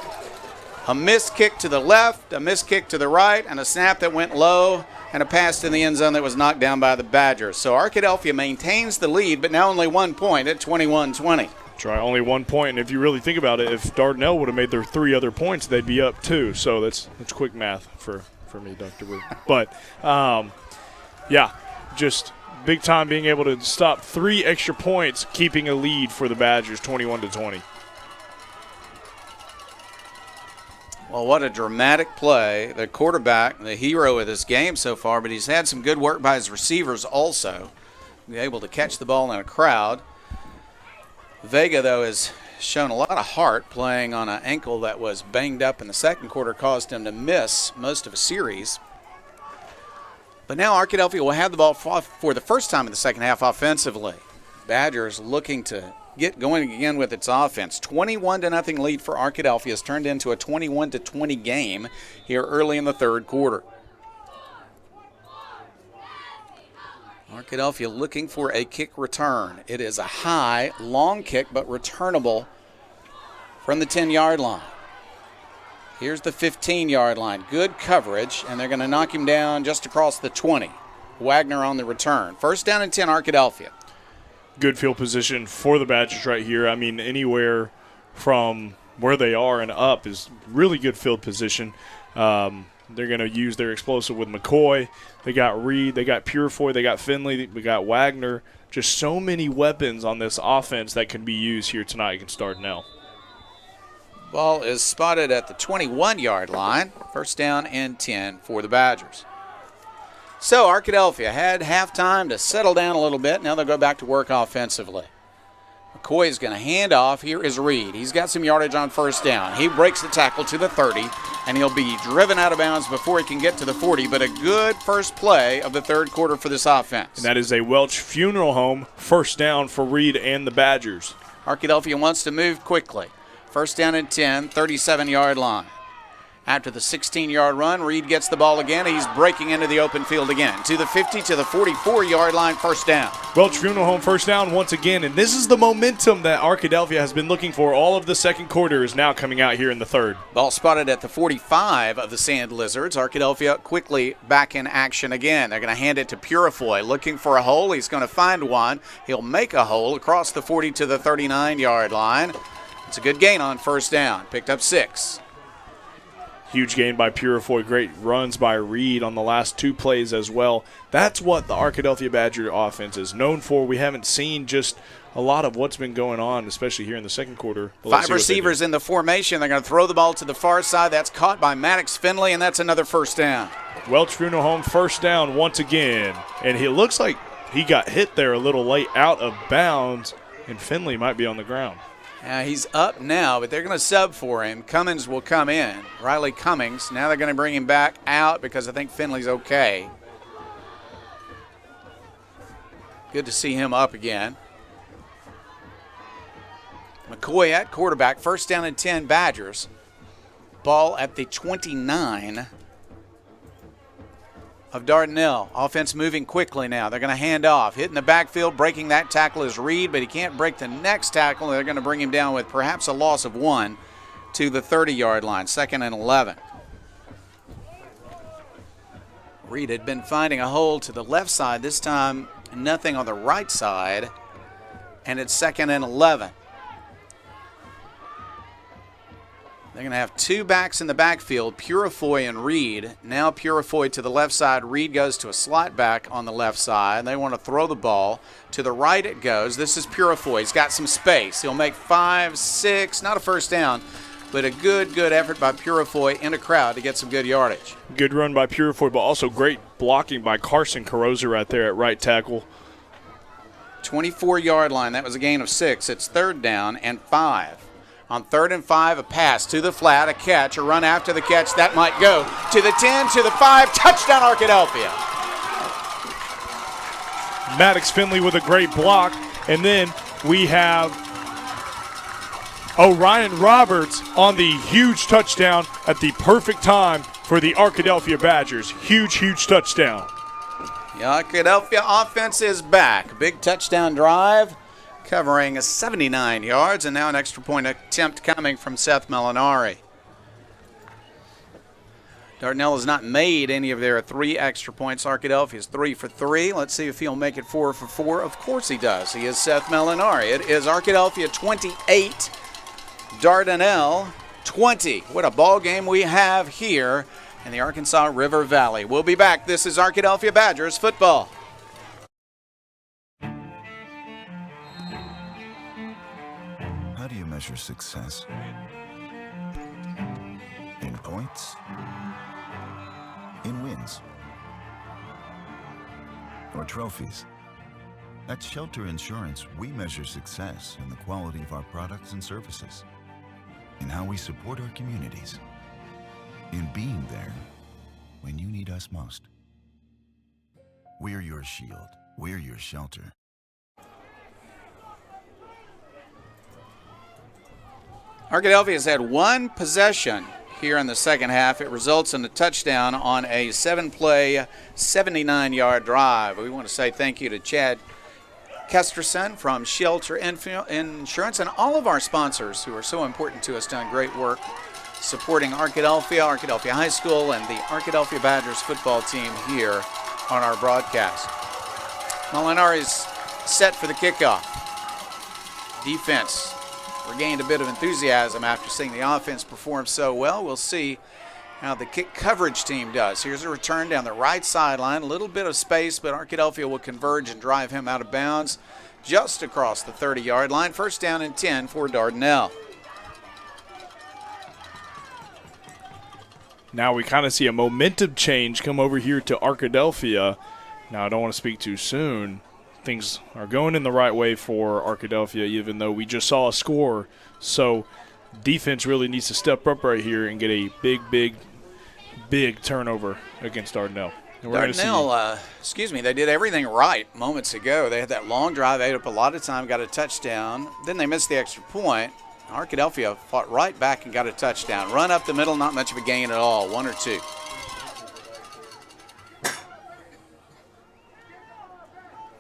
[SPEAKER 3] A missed kick to the left, a missed kick to the right, and a snap that went low, and a pass in the end zone that was knocked down by the Badgers. So Arkadelphia maintains the lead, but now only 1 point at 21-20.
[SPEAKER 2] Try only 1 point, and if you really think about it, if Dardanelle would have made their 3 other points, they'd be up 2. So that's quick math for for me, Dr. Wood. But, yeah, just big time being able to stop 3 extra points, keeping a lead for the Badgers, 21-20.
[SPEAKER 6] Well, what a dramatic play. The quarterback, the hero of this game so far, but he's had some good work by his receivers also. Be able to catch the ball in a crowd. Vega, though, has shown a lot of heart playing on an ankle that was banged up in the second quarter, caused him to miss most of a series. But now Arkadelphia will have the ball for the first time in the second half offensively. Badgers looking to get going again with its offense. 21-0 lead for Arkadelphia has turned into a 21-20 game here early in the third quarter. Arkadelphia looking for a kick return. It is a high, long kick, but returnable from the 10-yard line. Here's the 15-yard line. Good coverage, and they're going to knock him down just across the 20. Wagner on the return. First down and 10, Arkadelphia.
[SPEAKER 2] Good field position for the Badgers right here. I mean, anywhere from where they are and up is really good field position. They're going to use their explosive with McCoy. They got Reed. They got Purifoy. They got Finley. We got Wagner. Just so many weapons on this offense that can be used here tonight against Dardanelle.
[SPEAKER 6] Ball is spotted at the 21-yard line. First down and 10 for the Badgers. So Arkadelphia had halftime to settle down a little bit. Now they'll go back to work offensively. McCoy is going to hand off. Here is Reed. He's got some yardage on first down. He breaks the tackle to the 30, and he'll be driven out of bounds before he can get to the 40. But a good first play of the third quarter for this offense.
[SPEAKER 2] And that is a Welch Funeral Home first down for Reed and the Badgers.
[SPEAKER 6] Arkadelphia wants to move quickly. First down and 10, 37-yard line. After the 16-yard run, Reed gets the ball again. He's breaking into the open field again. To the 50, to the 44-yard line, first down.
[SPEAKER 2] Welch Funeral Home first down once again, and this is the momentum that Arkadelphia has been looking for. All of the second quarter is now coming out here in the third.
[SPEAKER 6] Ball spotted at the 45 of the Sand Lizards. Arkadelphia quickly back in action again. They're going to hand it to Purifoy, looking for a hole. He's going to find one. He'll make a hole across the 40 to the 39-yard line. It's a good gain on first down. Picked up 6.
[SPEAKER 2] Huge gain by Purifoy. Great runs by Reed on the last 2 plays as well. That's what the Arkadelphia Badger offense is known for. We haven't seen just a lot of what's been going on, especially here in the second quarter.
[SPEAKER 6] 5 receivers in the formation. They're going to throw the ball to the far side. That's caught by Maddox Finley, and that's another first down.
[SPEAKER 2] Welch Funeral Home first down once again. And it looks like he got hit there a little late out of bounds, and Finley might be on the ground.
[SPEAKER 6] He's up now, but they're going to sub for him. Cummings will come in. Riley Cummings. Now they're going to bring him back out because I think Finley's okay. Good to see him up again. McCoy at quarterback. First down and 10, Badgers. Ball at the 29 of Dardanelle. Offense moving quickly now. They're going to hand off. Hitting the backfield, breaking that tackle is Reed, but he can't break the next tackle. They're going to bring him down with perhaps a loss of 1 to the 30-yard line. Second and 11. Reed had been finding a hole to the left side. This time, nothing on the right side. And it's second and 11. They're going to have 2 backs in the backfield, Purifoy and Reed. Now Purifoy to the left side. Reed goes to a slot back on the left side. They want to throw the ball. To the right it goes. This is Purifoy. He's got some space. He'll make 5, 6, not a first down, but a good effort by Purifoy in a crowd to get some good yardage.
[SPEAKER 2] Good run by Purifoy, but also great blocking by Carson Carosa right there at right tackle.
[SPEAKER 6] 24-yard line. That was a gain of 6. It's third down and 5. On 3rd and 5, a pass to the flat, a catch, a run after the catch. That might go to the 10, to the 5. Touchdown, Arkadelphia.
[SPEAKER 2] Maddox Finley with a great block. And then we have Orion Roberts on the huge touchdown at the perfect time for the Arkadelphia Badgers. Huge touchdown.
[SPEAKER 6] The Arkadelphia offense is back. Big touchdown drive, covering 79 yards, and now an extra point attempt coming from Seth Molinari. Dardanelle has not made any of their 3 extra points. Arkadelphia is 3 for 3. Let's see if he'll make it 4 for 4. Of course he does. He is Seth Molinari. It is Arkadelphia 28, Dardanelle 20. What a ball game we have here in the Arkansas River Valley. We'll be back. This is Arkadelphia Badgers football.
[SPEAKER 15] How do you measure success? In points? In wins? Or trophies? At Shelter Insurance, we measure success in the quality of our products and services, in how we support our communities, in being there when you need us most. We're your shield. We're your shelter.
[SPEAKER 6] Arkadelphia has had one possession here in the second half. It results in a touchdown on a 7-play, 79-yard drive. We want to say thank you to Chad Kesterson from Shelter Insurance and all of our sponsors who are so important to us, doing great work supporting Arkadelphia, Arkadelphia High School, and the Arkadelphia Badgers football team here on our broadcast. Molinari's set for the kickoff. Defense regained a bit of enthusiasm after seeing the offense perform so well. We'll see how the kick coverage team does. Here's a return down the right sideline. A little bit of space, but Arkadelphia will converge and drive him out of bounds just across the 30-yard line. First down and 10 for Dardanelle.
[SPEAKER 2] Now we kind of see a momentum change come over here to Arkadelphia. Now I don't want to speak too soon. Things are going in the right way for Arkadelphia, even though we just saw a score. So defense really needs to step up right here and get a big turnover against Dardanelle. And we're
[SPEAKER 6] Dardanelle, they did everything right moments ago. They had that long drive, ate up a lot of time, got a touchdown. Then they missed the extra point. Arkadelphia fought right back and got a touchdown. Run up the middle, not much of a gain at all, 1 or 2.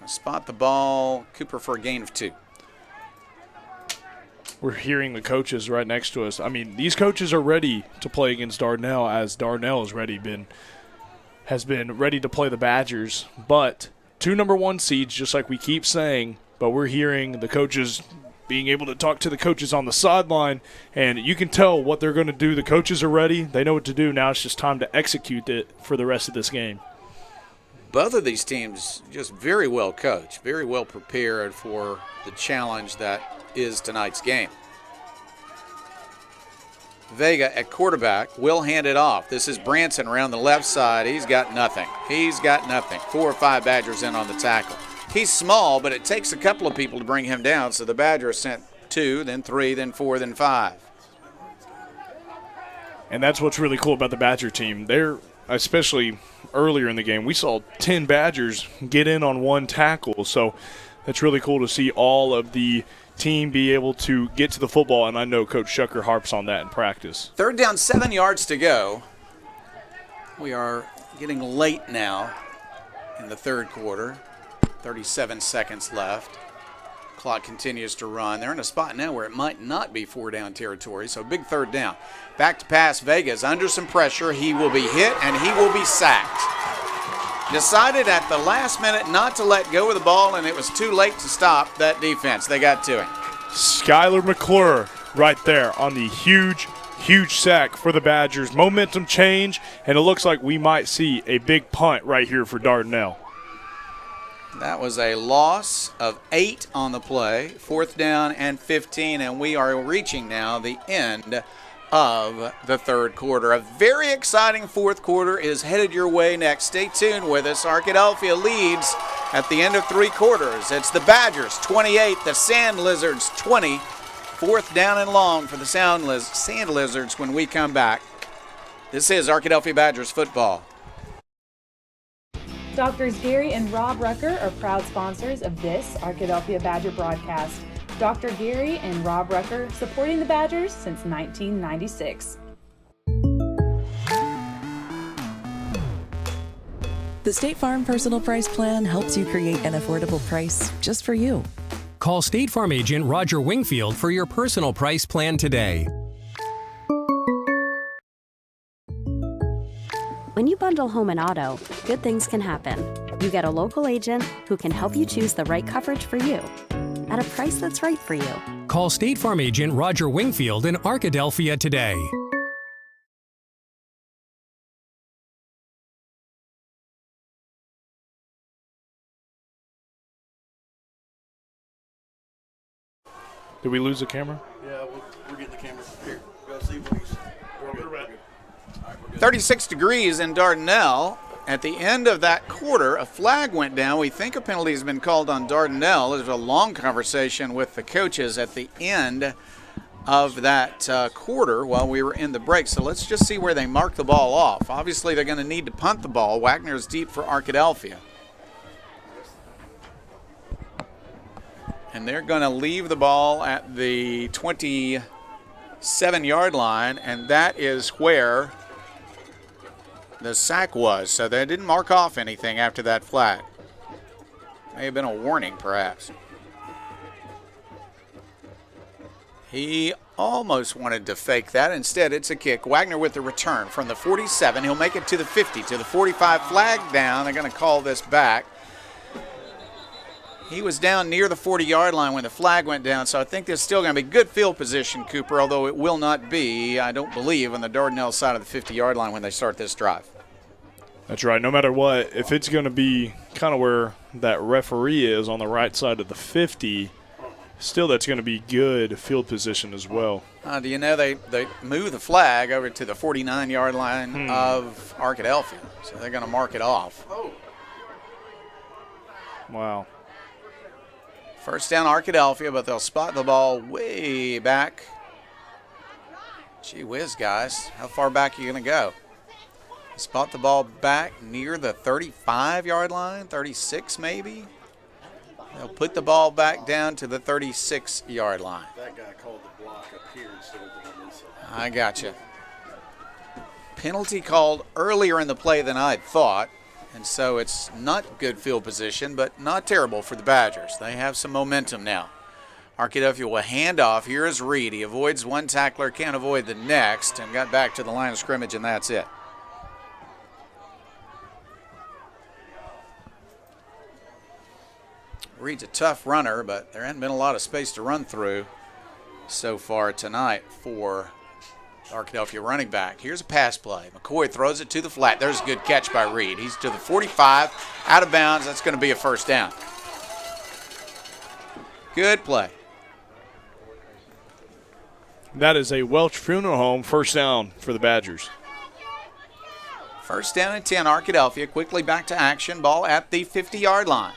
[SPEAKER 6] Spot the ball, Cooper for a gain of 2.
[SPEAKER 2] We're hearing the coaches right next to us. I mean, these coaches are ready to play against Dardanelle, as Dardanelle has been ready to play the Badgers. But 2 number 1 seeds, just like we keep saying, but we're hearing the coaches being able to talk to the coaches on the sideline, and you can tell what they're going to do. The coaches are ready. They know what to do. Now it's just time to execute it for the rest of this game.
[SPEAKER 6] Both of these teams just very well coached, very well prepared for the challenge that is tonight's game. Vega at quarterback will hand it off. This is Branson around the left side. He's got nothing. 4 or 5 Badgers in on the tackle. He's small, but it takes a couple of people to bring him down, so the Badgers sent 2, then 3, then 4, then 5.
[SPEAKER 2] And that's what's really cool about the Badger team. They're, especially earlier in the game, we saw 10 Badgers get in on 1 tackle, so that's really cool to see all of the team be able to get to the football, and I know Coach Shucker harps on that in practice.
[SPEAKER 6] 3rd down, 7 yards to go. We are getting late now in the third quarter. 37 seconds left. Clock continues to run. They're in a spot now where it might not be 4-down territory, so big 3rd down. Back to pass. Vegas under some pressure. He will be hit and he will be sacked. Decided at the last minute not to let go of the ball, and it was too late to stop that defense. They got to him.
[SPEAKER 2] Skylar McClure right there on the huge sack for the Badgers. Momentum change, and it looks like we might see a big punt right here for Dardanelle.
[SPEAKER 6] That was a loss of 8 on the play. 4th down and 15, and we are reaching now the end of the third quarter. A very exciting 4th quarter is headed your way next. Stay tuned with us. Arkadelphia leads at the end of 3 quarters. It's the Badgers 28, the Sand Lizards 20. 4th down and long for the Sand Lizards when we come back. This is Arkadelphia Badgers football.
[SPEAKER 7] Doctors Gary and Rob Rucker are proud sponsors of this Arkadelphia Badger broadcast. Dr. Gary and Rob Rucker supporting the Badgers since 1996.
[SPEAKER 22] The State Farm Personal Price Plan helps you create an affordable price just for you.
[SPEAKER 8] Call State Farm agent Roger Wingfield for your personal price plan today.
[SPEAKER 23] When you bundle home and auto, good things can happen. You get a local agent who can help you choose the right coverage for you at a price that's right for you.
[SPEAKER 8] Call State Farm agent Roger Wingfield in Arkadelphia today.
[SPEAKER 2] Did we lose the camera?
[SPEAKER 1] Yeah, we're getting the camera. Here, go see what he's. We're good.
[SPEAKER 6] 36 degrees in Dardanelle. At the end of that quarter, a flag went down. We think a penalty has been called on Dardanelle. There's a long conversation with the coaches at the end of that quarter while we were in the break. So let's just see where they mark the ball off. Obviously, they're going to need to punt the ball. Wagner's deep for Arkadelphia. And they're going to leave the ball at the 27-yard line, and that is where the sack was. So they didn't mark off anything after that flag. May have been a warning, perhaps. He almost wanted to fake that. Instead, it's a kick. Wagner with the return from the 47. He'll make it to the 50, to the 45. Flag down. They're going to call this back. He was down near the 40-yard line when the flag went down, so I think there's still going to be good field position, Cooper, although it will not be, I don't believe, on the Dardanelle side of the 50-yard line when they start this drive.
[SPEAKER 2] That's right. No matter what, if it's going to be kind of where that referee is on the right side of the 50, still that's going to be good field position as well.
[SPEAKER 6] Do you know they move the flag over to the 49-yard line of Arkadelphia, so they're going to mark it off.
[SPEAKER 2] Wow.
[SPEAKER 6] First down Arkadelphia, but they'll spot the ball way back. Gee whiz, guys. How far back are you going to go? Spot the ball back near the 35-yard line, 36 maybe. They'll put the ball back down to the 36-yard line.
[SPEAKER 1] That guy called the block up here instead of the one this side.
[SPEAKER 6] I gotcha. Penalty called earlier in the play than I thought. And so it's not good field position, but not terrible for the Badgers. They have some momentum now. Arkadelphia will hand off. Here is Reed. He avoids one tackler, can't avoid the next, and got back to the line of scrimmage, and that's it. Reed's a tough runner, but there hasn't been a lot of space to run through so far tonight for Arkadelphia running back. Here's a pass play. McCoy throws it to the flat. There's a good catch by Reed. He's to the 45, out of bounds. That's going to be a first down. Good play.
[SPEAKER 2] That is a Welch Funeral Home first down for the Badgers.
[SPEAKER 6] First down and 10. Arkadelphia quickly back to action. Ball at the 50-yard line.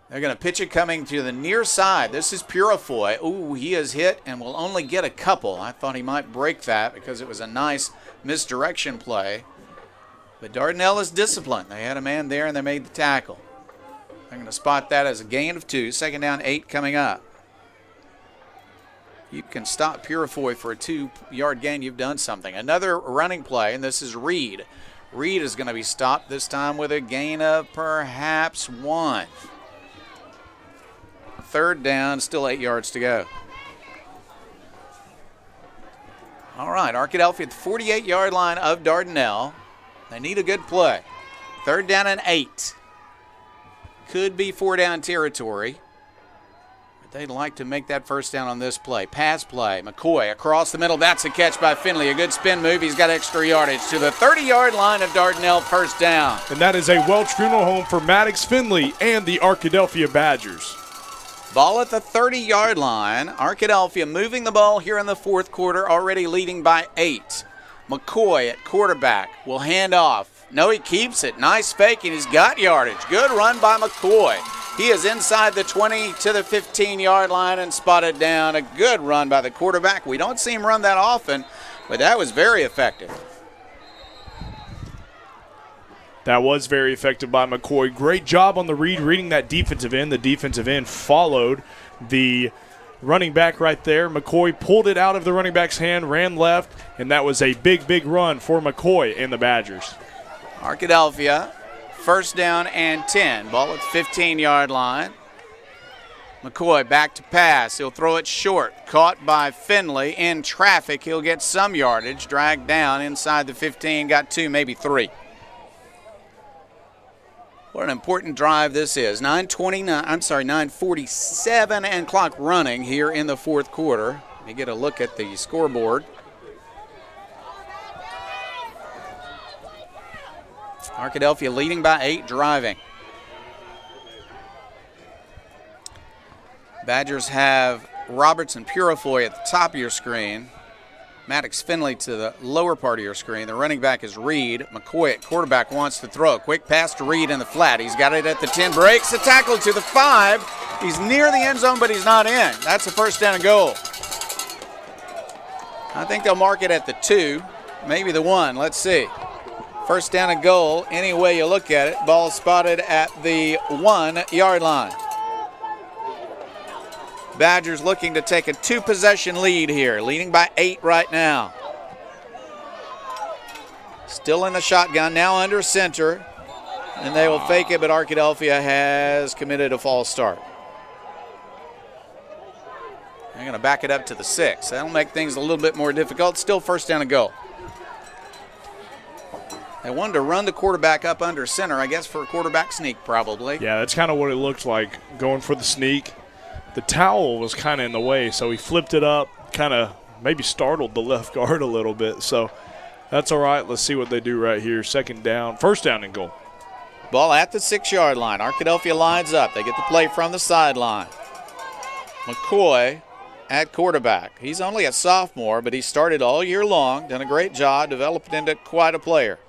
[SPEAKER 6] They're going to pitch it coming to the near side. This is Purifoy. Ooh, he is hit and will only get a couple. I thought he might break that because it was a nice misdirection play. But Dardanelle is disciplined. They had a man there and they made the tackle. They're going to spot that as a gain of 2. Second down, 8 coming up. You can stop Purifoy for a 2-yard gain. You've done something. Another running play, and this is Reed. Reed is going to be stopped this time with a gain of perhaps 1. Third down, still 8 yards to go. All right, Arkadelphia at the 48-yard line of Dardanelle. They need a good play. Third down and 8. Could be 4-down territory. But they'd like to make that first down on this play. Pass play, McCoy across the middle. That's a catch by Finley. A good spin move. He's got extra yardage to the 30-yard line of Dardanelle, first down.
[SPEAKER 2] And that is a Welch Funeral Home for Maddox Finley and the Arkadelphia Badgers.
[SPEAKER 6] Ball at the 30-yard line. Arkadelphia moving the ball here in the fourth quarter, already leading by 8. McCoy at quarterback will hand off. No, he keeps it. Nice fake, and he's got yardage. Good run by McCoy. He is inside the 20 to the 15-yard line and spotted down. A good run by the quarterback. We don't see him run that often, but that was very effective.
[SPEAKER 2] That was very effective by McCoy. Great job on the read, reading that defensive end. The defensive end followed the running back right there. McCoy pulled it out of the running back's hand, ran left, and that was a big, big run for McCoy and the Badgers.
[SPEAKER 6] Arkadelphia, first down and 10. Ball at the 15-yard line. McCoy back to pass. He'll throw it short. Caught by Finley in traffic. He'll get some yardage. Dragged down inside the 15. Got 2, maybe 3. What an important drive this is. 9:47 and clock running here in the fourth quarter. Let me get a look at the scoreboard. Arkadelphia leading by 8, driving. Badgers have Roberts and Purifoy at the top of your screen. Maddox Finley to the lower part of your screen. The running back is Reed. McCoy at quarterback wants to throw. Quick pass to Reed in the flat. He's got it at the 10. Breaks the tackle to the 5. He's near the end zone, but he's not in. That's a first down and goal. I think they'll mark it at the 2, maybe the 1. Let's see. First down and goal, any way you look at it. Ball spotted at the 1-yard line. Badgers looking to take a 2-possession lead here, leading by 8 right now. Still in the shotgun, now under center, and they will fake it, but Arkadelphia has committed a false start. They're going to back it up to the 6. That'll make things a little bit more difficult. Still first down and goal. They wanted to run the quarterback up under center, I guess for a quarterback sneak probably.
[SPEAKER 2] Yeah, that's kind of what it looked like, going for the sneak. The towel was kind of in the way, so he flipped it up, kind of maybe startled the left guard a little bit. So that's all right. Let's see what they do right here. Second down, first down and goal.
[SPEAKER 6] Ball at the 6-yard line. Arkadelphia lines up. They get the play from the sideline. McCoy at quarterback. He's only a sophomore, but he started all year long, done a great job, developed into quite a player.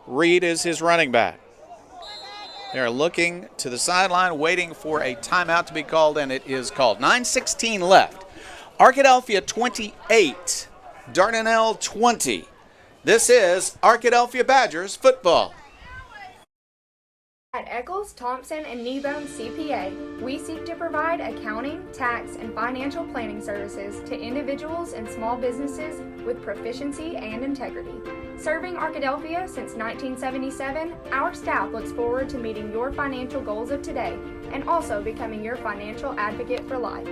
[SPEAKER 6] Reed is his running back. They're looking to the sideline, waiting for a timeout to be called, and it is called. 9:16 left. Arkadelphia 28, Dardanelle 20. This is Arkadelphia Badgers football.
[SPEAKER 9] At Eccles, Thompson, and Kneebone CPA, we seek to provide accounting, tax, and financial planning services to individuals and small businesses with proficiency and integrity. Serving Arkadelphia since 1977, our staff looks forward to meeting your financial goals of today and also becoming your financial advocate for life.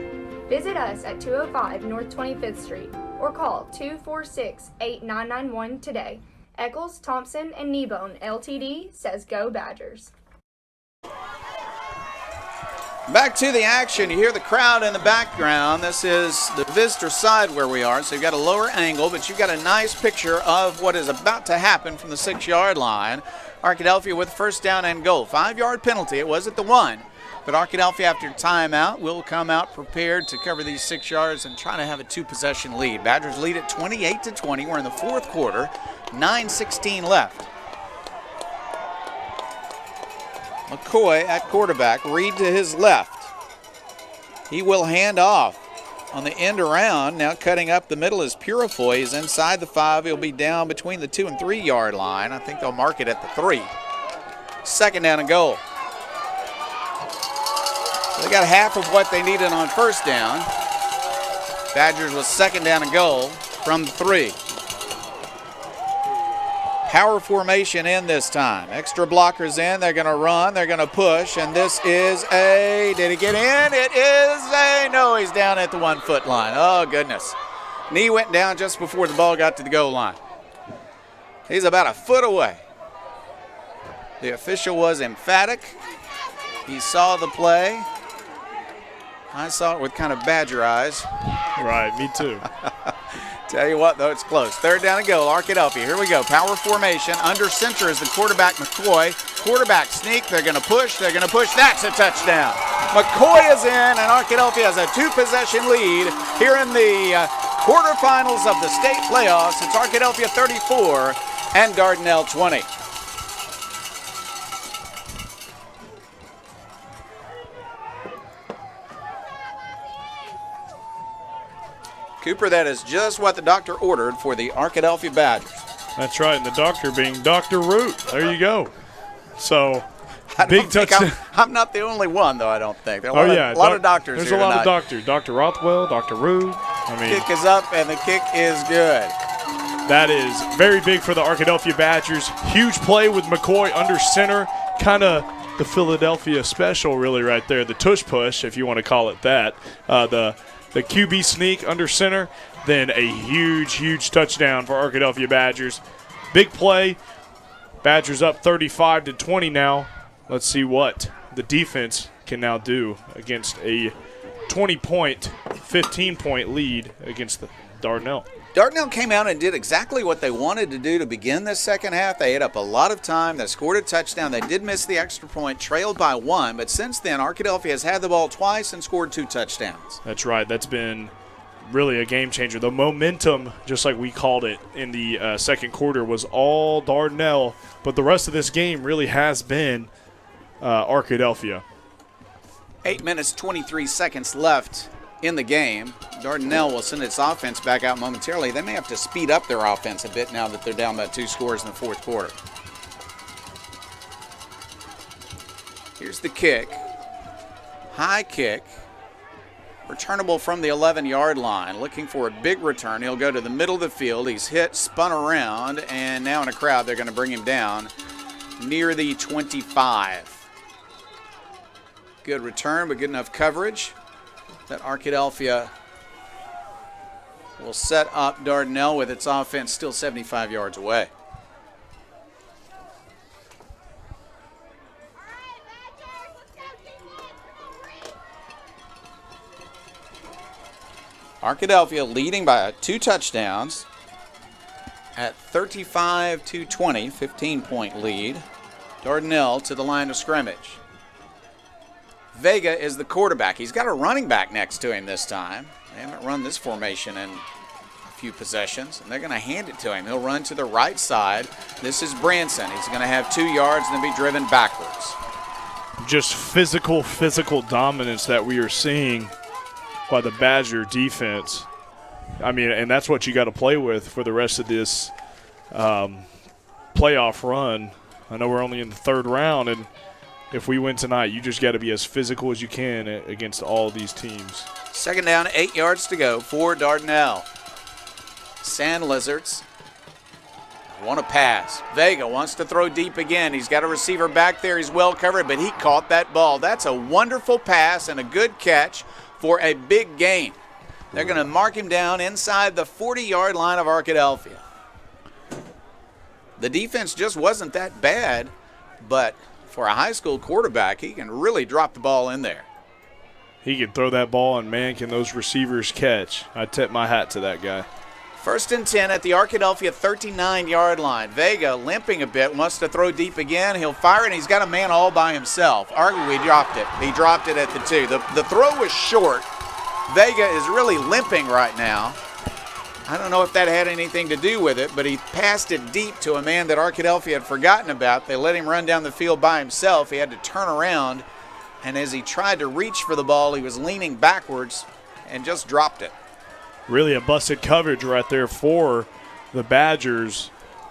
[SPEAKER 9] Visit us at 205 North 25th Street or call 246-8991 today. Eccles, Thompson, and Kneebone LTD says go Badgers.
[SPEAKER 6] Back to the action. You hear the crowd in the background. This is the visitor side where we are, so you've got a lower angle, but you've got a nice picture of what is about to happen from the 6-yard line. Arkadelphia with first down and goal. 5-yard penalty. It was at the 1, but Arkadelphia after timeout will come out prepared to cover these 6 yards and try to have a 2-possession lead. Badgers lead at 28-20. We're in the fourth quarter. 9:16 left. McCoy at quarterback. Reed to his left. He will hand off on the end around. Now cutting up the middle is Purifoy. He's inside the 5. He'll be down between the 2 and 3 yard line. I think they'll mark it at the 3. Second down and goal. They got half of what they needed on first down. Badgers with second down and goal from the 3. Power formation in this time. Extra blockers in. They're going to run. They're going to push. And this is a, did he get in? It is a, no, he's down at the 1-foot line. Oh, goodness. Knee went down just before the ball got to the goal line. He's about a foot away. The official was emphatic. He saw the play. I saw it with kind of Badger eyes.
[SPEAKER 2] Right, me too.
[SPEAKER 6] Tell you what, though, it's close. Third down and goal, Arkadelphia. Here we go. Power formation. Under center is the quarterback, McCoy. Quarterback sneak. They're going to push. They're going to push. That's a touchdown. McCoy is in, and Arkadelphia has a 2-possession lead here in the quarterfinals of the state playoffs. It's Arkadelphia 34 and Dardanelle 20. Cooper, that is just what the doctor ordered for the Arkadelphia Badgers.
[SPEAKER 2] That's right, and the doctor being Dr. Root. There you go. So, big touchdown.
[SPEAKER 6] I'm not the only one, though, I don't think. There are a lot of doctors
[SPEAKER 2] There's
[SPEAKER 6] here
[SPEAKER 2] a lot
[SPEAKER 6] tonight.
[SPEAKER 2] of doctors. Dr. Rothwell, Dr. Root.
[SPEAKER 6] Kick is up, and the kick is good.
[SPEAKER 2] That is very big for the Arkadelphia Badgers. Huge play with McCoy under center. Kind of the Philadelphia special, really, right there. The tush push, if you want to call it that. The QB sneak under center, then a huge touchdown for Arkadelphia Badgers. Big play. Badgers up 35-20 now. Let's see what the defense can now do against a 20-point, 15-point lead against the Dardanelle.
[SPEAKER 6] Dardanelle came out and did exactly what they wanted to do to begin this second half. They ate up a lot of time. They scored a touchdown. They did miss the extra point, trailed by 1. But since then, Arkadelphia has had the ball twice and scored 2 touchdowns.
[SPEAKER 2] That's right. That's been really a game changer. The momentum, just like we called it in the second quarter, was all Dardanelle. But the rest of this game really has been Arkadelphia.
[SPEAKER 6] 8 minutes, 23 seconds left in the game. Dardanelle will send its offense back out momentarily. They may have to speed up their offense a bit now that they're down by 2 scores in the fourth quarter. Here's the kick. High kick. Returnable from the 11-yard line. Looking for a big return. He'll go to the middle of the field. He's hit, spun around, and now in a crowd they're going to bring him down near the 25. Good return, but good enough coverage that Arkadelphia will set up Dardanelle with its offense still 75 yards away. Arkadelphia leading by 2 touchdowns at 35-20, 15-point lead. Dardanelle to the line of scrimmage. Vega is the quarterback. He's got a running back next to him this time. They haven't run this formation in a few possessions, and they're going to hand it to him. He'll run to the right side. This is Branson. He's going to have 2 yards and then be driven backwards.
[SPEAKER 2] Just physical dominance that we are seeing by the Badger defense. I mean, and that's what you got to play with for the rest of this playoff run. I know we're only in the 3rd round, and if we win tonight, you just got to be as physical as you can against all these teams.
[SPEAKER 6] Second down, 8 yards to go for Dardanelle. Sand Lizards want to pass. Vega wants to throw deep again. He's got a receiver back there. He's well covered, but he caught that ball. That's a wonderful pass and a good catch for a big gain. They're going to mark him down inside the 40-yard line of Arkadelphia. The defense just wasn't that bad, but for a high school quarterback, he can really drop the ball in there.
[SPEAKER 2] He can throw that ball, and man, can those receivers catch. I tip my hat to that guy.
[SPEAKER 6] 1st and 10 at the Arkadelphia 39-yard line. Vega limping a bit, wants to throw deep again. He'll fire, and he's got a man all by himself. Arguably, he dropped it. He dropped it at the 2. The throw was short. Vega is really limping right now. I don't know if that had anything to do with it, but he passed it deep to a man that Arkadelphia had forgotten about. They let him run down the field by himself. He had to turn around, and as he tried to reach for the ball, he was leaning backwards and just dropped it.
[SPEAKER 2] Really a busted coverage right there for the Badgers.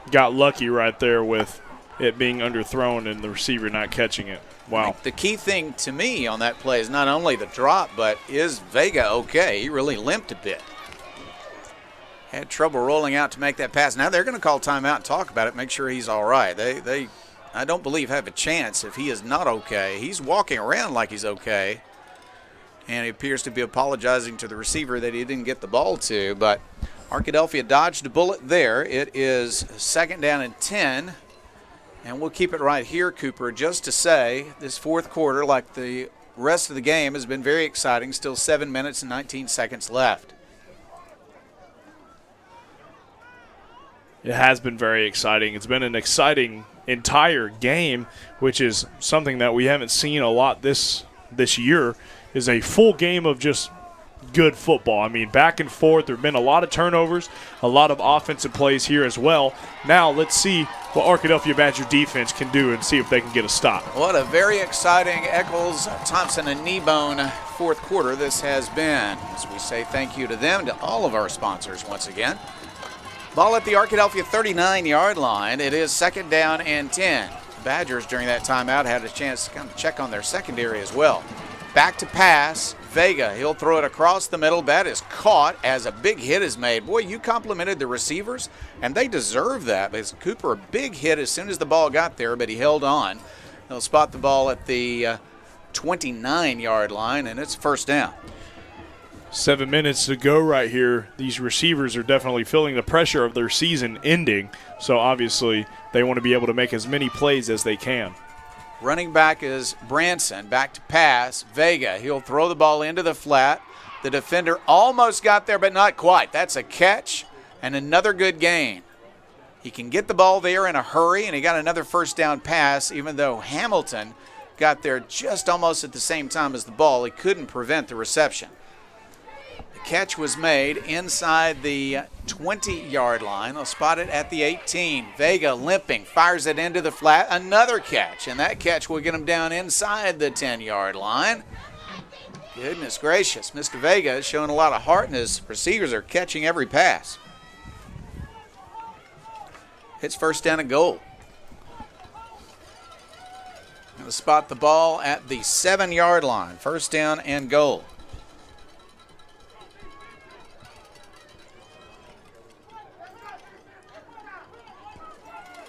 [SPEAKER 2] Got lucky right there with it being underthrown and the receiver not catching it. Wow.
[SPEAKER 6] The key thing to me on that play is not only the drop, but is Vega okay? He really limped a bit. Had trouble rolling out to make that pass. Now they're going to call timeout and talk about it, make sure he's all right. They I don't believe, have a chance if he is not okay. He's walking around like he's okay, and he appears to be apologizing to the receiver that he didn't get the ball to, but Arkadelphia dodged a bullet there. It is 2nd down and 10, and we'll keep it right here, Cooper, just to say this fourth quarter, like the rest of the game, has been very exciting. Still 7 minutes and 19 seconds left.
[SPEAKER 2] It has been very exciting. It's been an exciting entire game, which is something that we haven't seen a lot this year, is a full game of just good football. I mean, back and forth. There have been a lot of turnovers, a lot of offensive plays here as well. Now let's see what Arkadelphia Badger defense can do and see if they can get a stop.
[SPEAKER 6] What a very exciting Eccles, Thompson, and Kneebone fourth quarter this has been. As we say thank you to them, to all of our sponsors once again. Ball at the Arkadelphia 39-yard line. It is 2nd down and 10. The Badgers during that timeout had a chance to kind of check on their secondary as well. Back to pass. Vega, he'll throw it across the middle. That is caught as a big hit is made. Boy, you complimented the receivers, and they deserve that. Because Cooper, a big hit as soon as the ball got there, but he held on. He'll spot the ball at the 29-yard line, and it's 1st down.
[SPEAKER 2] 7 minutes to go right here. These receivers are definitely feeling the pressure of their season ending, so obviously they want to be able to make as many plays as they can.
[SPEAKER 6] Running back is Branson. Back to pass. Vega, he'll throw the ball into the flat. The defender almost got there, but not quite. That's a catch, and another good gain. He can get the ball there in a hurry, and he got another first down pass, even though Hamilton got there just almost at the same time as the ball. He couldn't prevent the reception. The catch was made inside the 20-yard line. They'll spot it at the 18. Vega limping, fires it into the flat. Another catch, and that catch will get him down inside the 10-yard line. Goodness gracious, Mr. Vega is showing a lot of heart, and his receivers are catching every pass. It's first down and goal. Going to spot the ball at the 7-yard line. First down and goal.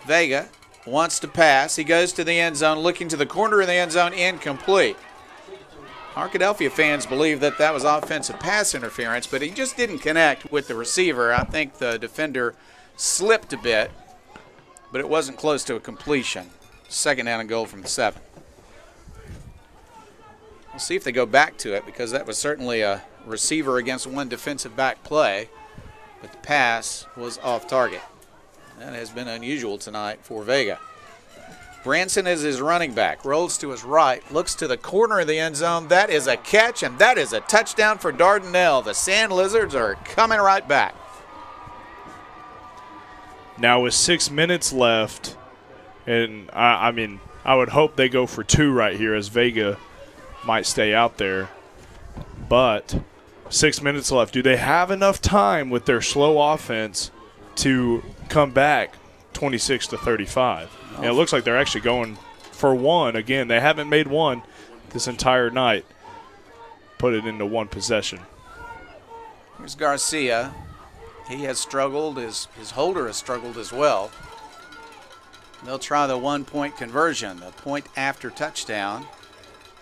[SPEAKER 6] Vega wants to pass. He goes to the end zone, looking to the corner of the end zone, incomplete. Arkadelphia fans believe that that was offensive pass interference, but he just didn't connect with the receiver. I think the defender slipped a bit, but it wasn't close to a completion. Second down and goal from the 7. We'll see if they go back to it, because that was certainly a receiver against one defensive back play, but the pass was off target. That has been unusual tonight for Vega. Branson is his running back, rolls to his right, looks to the corner of the end zone. That is a catch, and that is a touchdown for Dardanelle. The Sand Lizards are coming right back.
[SPEAKER 2] Now with 6 minutes left, and I mean, I would hope they go for 2 right here, as Vega might stay out there. But 6 minutes left. Do they have enough time with their slow offense to come back 26-35? And it looks like they're actually going for 1. Again, they haven't made 1 this entire night. Put it into 1 possession.
[SPEAKER 6] Here's Garcia. He has struggled. His holder has struggled as well. They'll try the 1-point conversion, the point after touchdown.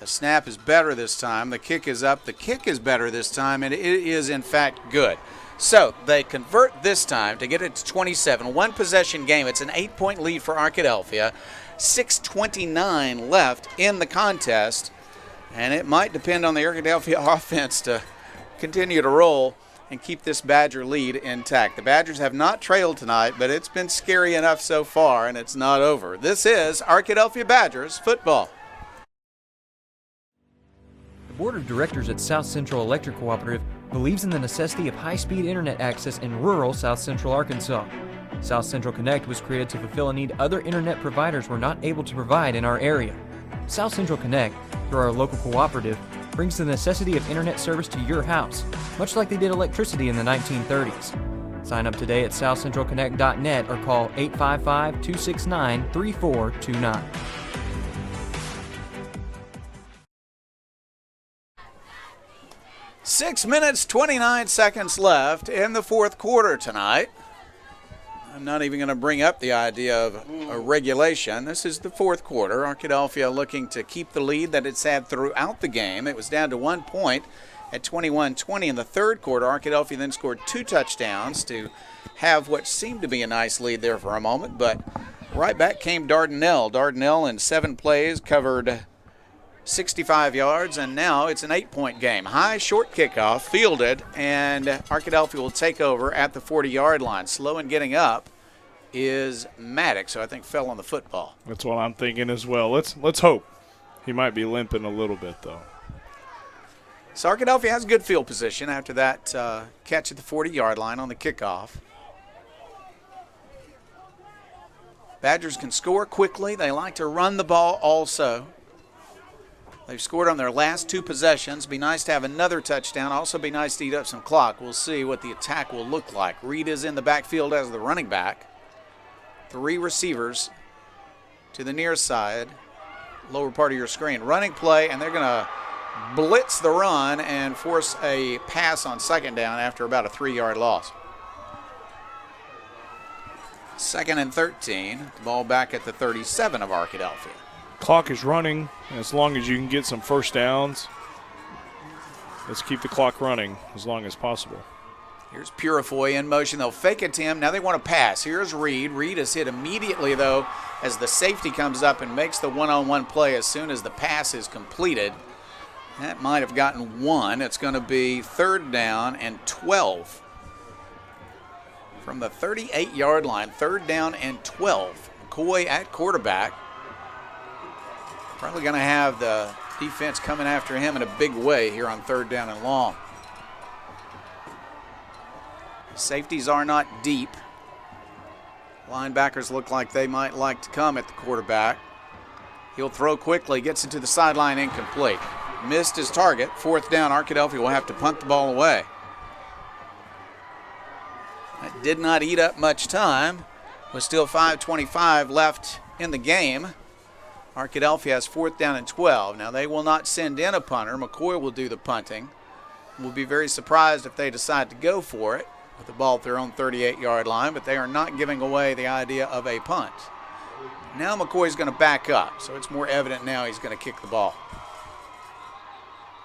[SPEAKER 6] The snap is better this time. The kick is up. The kick is better this time, and it is, in fact, good. So they convert this time to get it to 27. 1 possession game. It's an 8-point lead for Arkadelphia. 6:29 left in the contest, and it might depend on the Arkadelphia offense to continue to roll and keep this Badger lead intact. The Badgers have not trailed tonight, but it's been scary enough so far, and it's not over. This is Arkadelphia Badgers football.
[SPEAKER 10] The Board of Directors at South Central Electric Cooperative believes in the necessity of high-speed internet access in rural South Central Arkansas. South Central Connect was created to fulfill a need other internet providers were not able to provide in our area. South Central Connect, through our local cooperative, brings the necessity of internet service to your house, much like they did electricity in the 1930s. Sign up today at southcentralconnect.net or call 855-269-3429.
[SPEAKER 6] Six minutes, 29 seconds left in the fourth quarter tonight. I'm not even going to bring up the idea of a regulation. This is the fourth quarter. Arkadelphia looking to keep the lead that it's had throughout the game. It was down to 1 point at 21-20 in the third quarter. Arkadelphia then scored 2 touchdowns to have what seemed to be a nice lead there for a moment, but right back came Dardanelle. Dardanelle in 7 plays covered 65 yards, and now it's an 8-point game. High, short kickoff, fielded, and Arkadelphia will take over at the 40-yard line. Slow in getting up is Maddox, who I think fell on the football.
[SPEAKER 2] That's what I'm thinking as well. Let's hope. He might be limping a little bit, though.
[SPEAKER 6] So Arkadelphia has good field position after that catch at the 40-yard line on the kickoff. Badgers can score quickly. They like to run the ball also. They've scored on their last 2 possessions. Be nice to have another touchdown. Also be nice to eat up some clock. We'll see what the attack will look like. Reed is in the backfield as the running back. 3 receivers to the near side, lower part of your screen. Running play, and they're going to blitz the run and force a pass on second down after about a 3-yard loss. 2nd and 13. Ball back at the 37 of Arkadelphia.
[SPEAKER 2] Clock is running. As long as you can get some first downs, let's keep the clock running as long as possible.
[SPEAKER 6] Here's Purifoy in motion. They'll fake it to him. Now they want to pass. Here's Reed. Reed is hit immediately, though, as the safety comes up and makes the one-on-one play as soon as the pass is completed. That might have gotten 1. It's going to be 3rd down and 12. from the 38-yard line. 3rd down and 12. McCoy at quarterback. Probably going to have the defense coming after him in a big way here on 3rd down and long. Safeties are not deep. Linebackers look like they might like to come at the quarterback. He'll throw quickly, gets it to the sideline, incomplete. Missed his target. 4th down, Arkadelphia will have to punt the ball away. That did not eat up much time. With still 5:25 left in the game. Arkadelphia has 4th down and 12. Now they will not send in a punter. McCoy will do the punting. We'll be very surprised if they decide to go for it with the ball at their own 38-yard line, but they are not giving away the idea of a punt. Now McCoy's going to back up, so it's more evident now he's going to kick the ball.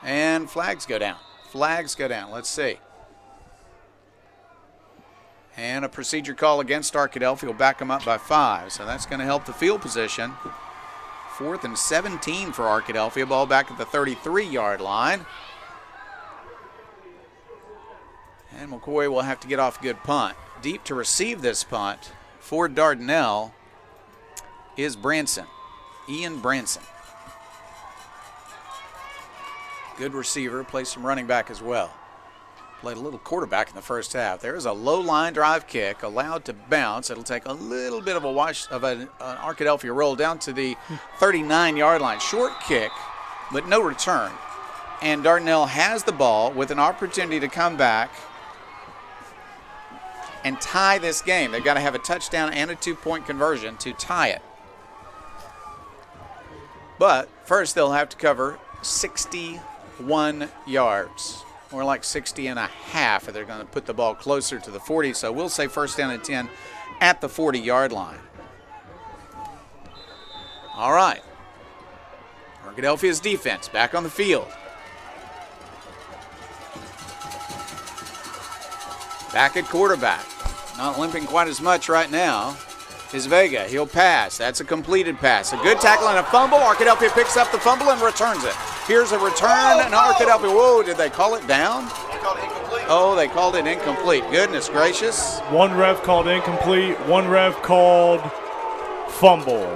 [SPEAKER 6] And flags go down. Flags go down. Let's see. And a procedure call against Arkadelphia will back them up by 5, so that's going to help the field position. 4th and 17 for Arkadelphia. Ball back at the 33-yard line. And McCoy will have to get off a good punt. Deep to receive this punt for Dardanelle is Branson, Ian Branson. Good receiver, plays some running back as well. Played a little quarterback in the first half. There is a low line drive kick allowed to bounce. It'll take a little bit of a wash of an Arkadelphia roll down to the 39-yard line. Short kick, but no return. And Dardanelle has the ball with an opportunity to come back and tie this game. They've got to have a touchdown and a 2-point conversion to tie it. But first they'll have to cover 61 yards. More like 60 and a half if they're going to put the ball closer to the 40. So we'll say 1st down and 10 at the 40-yard line. All right. Arkadelphia's defense back on the field. Back at quarterback. Not limping quite as much right now is Vega. He'll pass. That's a completed pass. A good tackle and a fumble. Arkadelphia picks up the fumble and returns it. Here's a return, and Arkadelphia, whoa, did they call it down?
[SPEAKER 2] They called it incomplete.
[SPEAKER 6] Oh, they called it incomplete. Goodness gracious.
[SPEAKER 2] One ref called incomplete, one ref called fumble.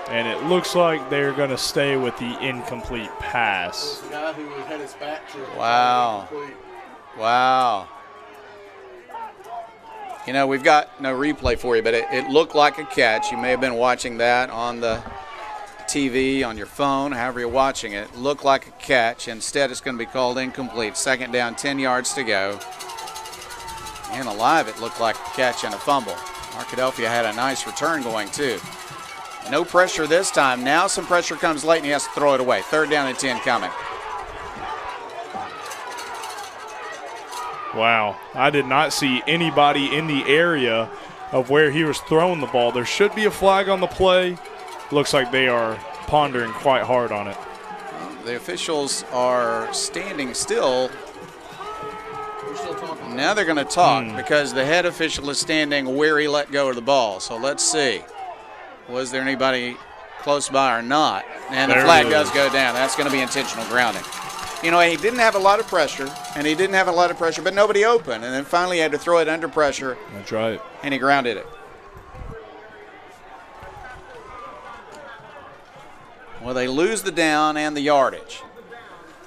[SPEAKER 2] And it looks like they're going to stay with the incomplete pass.
[SPEAKER 1] The guy who had his back to it.
[SPEAKER 6] Wow. Wow. You know, we've got no replay for you, but it looked like a catch. You may have been watching that on the TV, on your phone, however you're watching it. It looked like a catch. Instead, it's going to be called incomplete. 2nd down, 10 yards to go. And alive, it looked like a catch and a fumble. Arkadelphia had a nice return going, too. No pressure this time. Now some pressure comes late, and he has to throw it away. 3rd down and 10 coming.
[SPEAKER 2] Wow, I did not see anybody in the area of where he was throwing the ball. There should be a flag on the play. Looks like they are pondering quite hard on it.
[SPEAKER 6] The officials are standing still. Now they're going to talk because the head official is standing where he let go of the ball. So let's see. Was there anybody close by or not? And the flag does go down. That's going to be intentional grounding. You know, he didn't have a lot of pressure, but nobody open. And then finally he had to throw it under pressure.
[SPEAKER 2] That's right.
[SPEAKER 6] And he grounded it. Well, they lose the down and the yardage.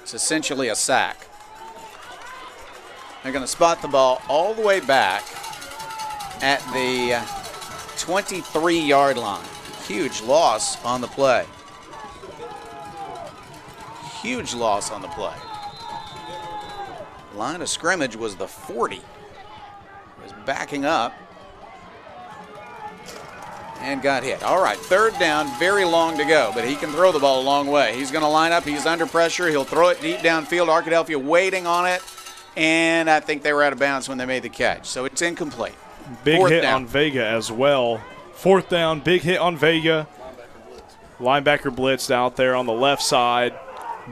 [SPEAKER 6] It's essentially a sack. They're going to spot the ball all the way back at the 23-yard line. Huge loss on the play. Huge loss on the play. Line of scrimmage was the 40. It was backing up and got hit. All right, 3rd down, very long to go, but he can throw the ball a long way. He's going to line up. He's under pressure. He'll throw it deep downfield. Arkadelphia waiting on it, and I think they were out of bounds when they made the catch, so it's incomplete.
[SPEAKER 2] Big
[SPEAKER 6] 4th
[SPEAKER 2] hit
[SPEAKER 6] down.
[SPEAKER 2] on Vega as well. 4th down, big hit on Vega. Linebacker blitzed out there on the left side.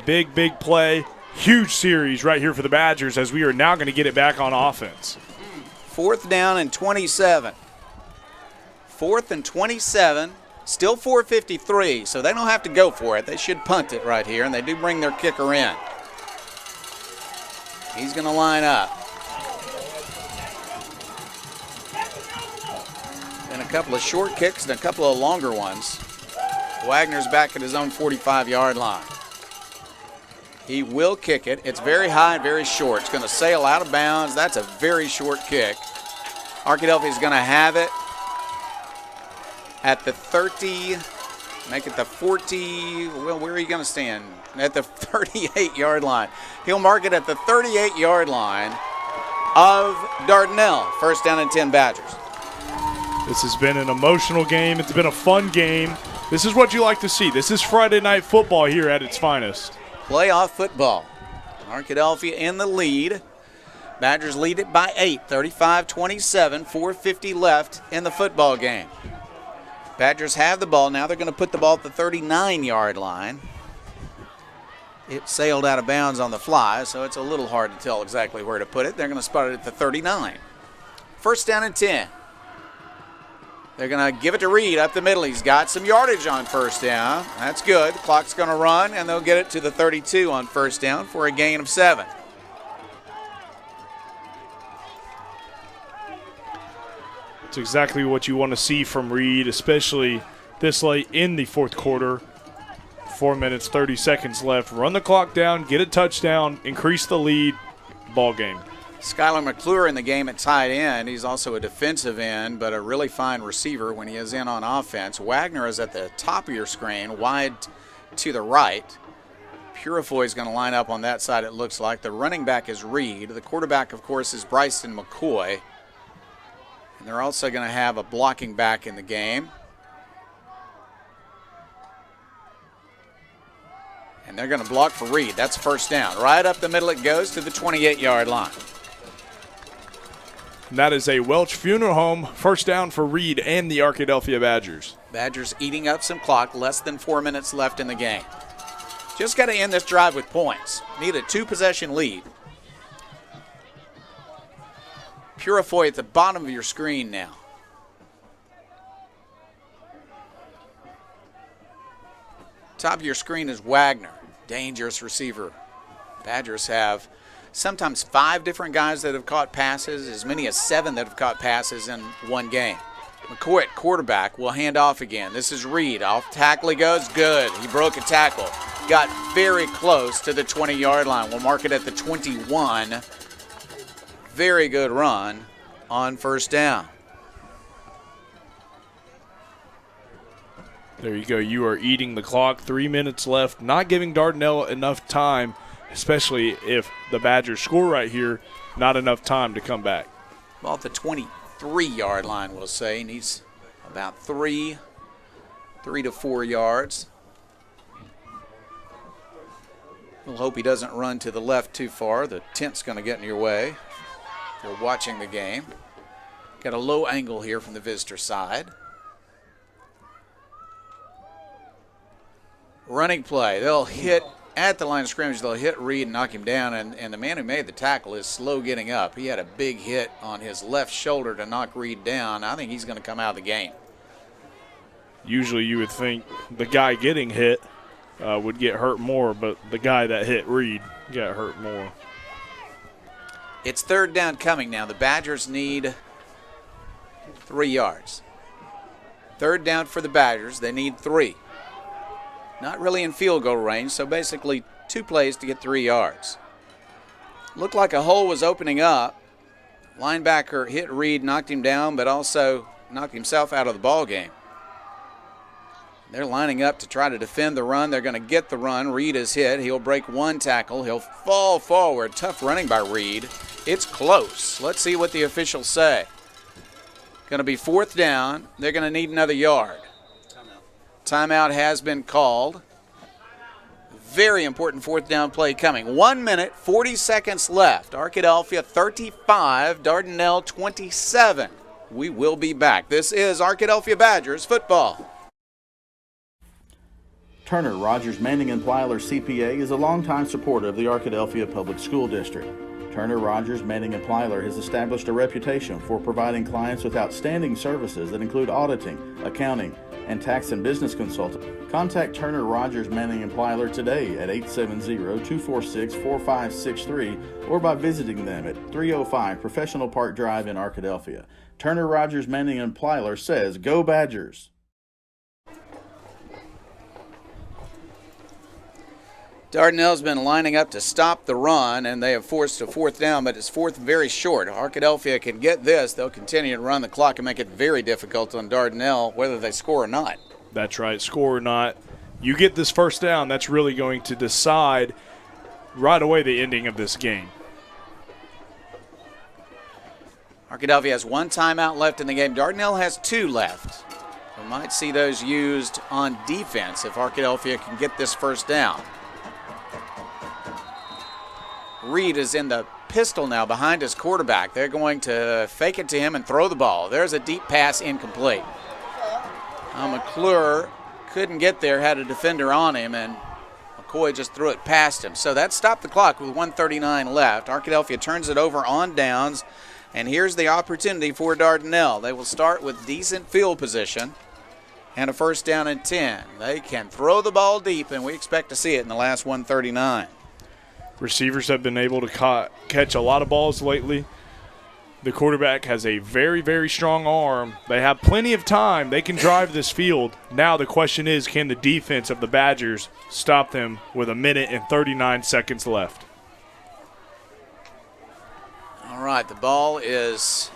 [SPEAKER 2] Big, big play. Huge series right here for the Badgers as we are now going to get it back on offense.
[SPEAKER 6] 4th down and 27. 4th and 27. Still 4:53, so they don't have to go for it. They should punt it right here, and they do bring their kicker in. He's going to line up. and a couple of short kicks and a couple of longer ones. Wagner's back at his own 45-yard line. He will kick it. It's very high and very short. It's going to sail out of bounds. That's a very short kick. Arkadelphia is going to have it at the 30, make it the 40. Well, where are you going to stand? At the 38-yard line. He'll mark it at the 38-yard line of Dardanelle. First down and 10 Badgers.
[SPEAKER 2] This has been an emotional game. It's been a fun game. This is what you like to see. This is Friday night football here at its finest.
[SPEAKER 6] Playoff football. Arkadelphia in the lead. Badgers lead it by 8, 35-27, 4:50 left in the football game. Badgers have the ball. Now they're going to put the ball at the 39-yard line. It sailed out of bounds on the fly, so it's a little hard to tell exactly where to put it. They're going to spot it at the 39. First down and 10. They're going to give it to Reed up the middle. He's got some yardage on first down. That's good. The clock's going to run, and they'll get it to the 32 on first down for a gain of 7.
[SPEAKER 2] It's exactly what you want to see from Reed, especially this late in the fourth quarter. 4 minutes, 30 seconds left. Run the clock down, get a touchdown, increase the lead, ball game.
[SPEAKER 6] Skylar McClure in the game at tight end. He's also a defensive end, but a really fine receiver when he is in on offense. Wagner is at the top of your screen, wide to the right. Purifoy is going to line up on that side, it looks like. The running back is Reed. The quarterback, of course, is Bryson McCoy. And they're also going to have a blocking back in the game. And they're going to block for Reed. That's first down. Right up the middle it goes to the 28-yard line.
[SPEAKER 2] And that is a Welch Funeral Home first down for Reed and the Arkadelphia Badgers.
[SPEAKER 6] Badgers eating up some clock. Less than 4 minutes left in the game. Just got to end this drive with points. Need a 2-possession lead. Purifoy at the bottom of your screen now. Top of your screen is Wagner. Dangerous receiver. Badgers have sometimes 5 different guys that have caught passes, as many as 7 that have caught passes in one game. McCoy at quarterback will hand off again. This is Reed. Off tackle he goes. Good. He broke a tackle. Got very close to the 20-yard line. We'll mark it at the 21. Very good run on first down.
[SPEAKER 2] There you go. You are eating the clock. 3 minutes left. Not giving Dardanelle enough time, especially if the Badgers score right here. Not enough time to come back.
[SPEAKER 6] Well, at the 23-yard line, we'll say. Needs about 3 to 4 yards. We'll hope he doesn't run to the left too far. The tent's going to get in your way if you're watching the game. Got a low angle here from the visitor side. Running play. They'll hit at the line of scrimmage. They'll hit Reed and knock him down, and the man who made the tackle is slow getting up. He had a big hit on his left shoulder to knock Reed down. I think he's going to come out of the game.
[SPEAKER 2] Usually you would think the guy getting hit would get hurt more, but the guy that hit Reed got hurt more.
[SPEAKER 6] It's third down coming now. The Badgers need 3 yards. Third down for the Badgers. They need 3. Not really in field goal range, so basically 2 plays to get 3 yards. Looked like a hole was opening up. Linebacker hit Reed, knocked him down, but also knocked himself out of the ball game. They're lining up to try to defend the run. They're going to get the run. Reed is hit. He'll break 1 tackle. He'll fall forward. Tough running by Reed. It's close. Let's see what the officials say. Going to be 4th down. They're going to need another yard. Timeout has been called. Very important 4th down play coming. 1 minute, 40 seconds left. Arkadelphia 35, Dardanelle 27. We will be back. This is Arkadelphia Badgers football.
[SPEAKER 1] Turner, Rogers, Manning & Plyler CPA is a longtime supporter of the Arkadelphia Public School District. Turner, Rogers, Manning & Plyler has established a reputation for providing clients with outstanding services that include auditing, accounting, and tax and business consulting. Contact Turner, Rogers, Manning & Plyler today at 870-246-4563 or by visiting them at 305 Professional Park Drive in Arkadelphia. Turner, Rogers, Manning, and Plyler says, "Go Badgers."
[SPEAKER 6] Dardanelle's been lining up to stop the run, and they have forced a fourth down, but it's fourth very short. Arkadelphia can get this. They'll continue to run the clock and make it very difficult on Dardanelle, whether they score or not.
[SPEAKER 2] That's right, score or not. You get this first down, that's really going to decide right away the ending of this game.
[SPEAKER 6] Arkadelphia has one timeout left in the game. Dardanelle has 2 left. We might see those used on defense if Arkadelphia can get this first down. Reed is in the pistol now behind his quarterback. They're going to fake it to him and throw the ball. There's a deep pass incomplete. McClure couldn't get there, had a defender on him, and McCoy just threw it past him. So that stopped the clock with 1:39 left. Arkadelphia turns it over on downs, and here's the opportunity for Dardanelle. They will start with decent field position and a first down and 10. They can throw the ball deep, and we expect to see it in the last 1:39.
[SPEAKER 2] Receivers have been able to catch a lot of balls lately. The quarterback has a very, very strong arm. They have plenty of time. They can drive this field. Now the question is, can the defense of the Badgers stop them with 1 minute and 39 seconds left?
[SPEAKER 6] All right, the ball is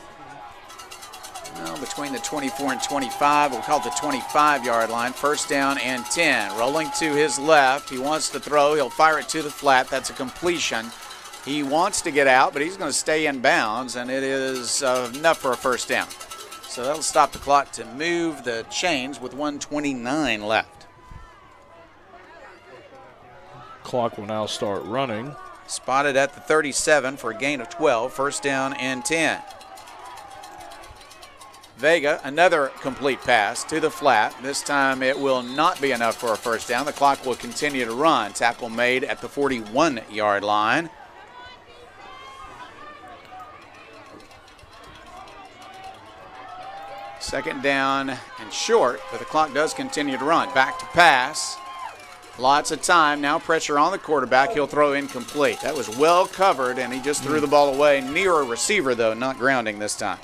[SPEAKER 6] between the 24 and 25. We'll call it the 25-yard line. First down and 10. Rolling to his left. He wants to throw. He'll fire it to the flat. That's a completion. He wants to get out, but he's going to stay in bounds, and it is enough for a first down. So that'll stop the clock to move the chains with 1:29 left.
[SPEAKER 2] Clock will now start running.
[SPEAKER 6] Spotted at the 37 for a gain of 12. First down and 10. Vega, another complete pass to the flat. This time it will not be enough for a first down. The clock will continue to run. Tackle made at the 41-yard line. Second down and short, but the clock does continue to run. Back to pass. Lots of time. Now pressure on the quarterback. He'll throw incomplete. That was well covered, and he just threw the ball away. Near a receiver, though, not grounding this time.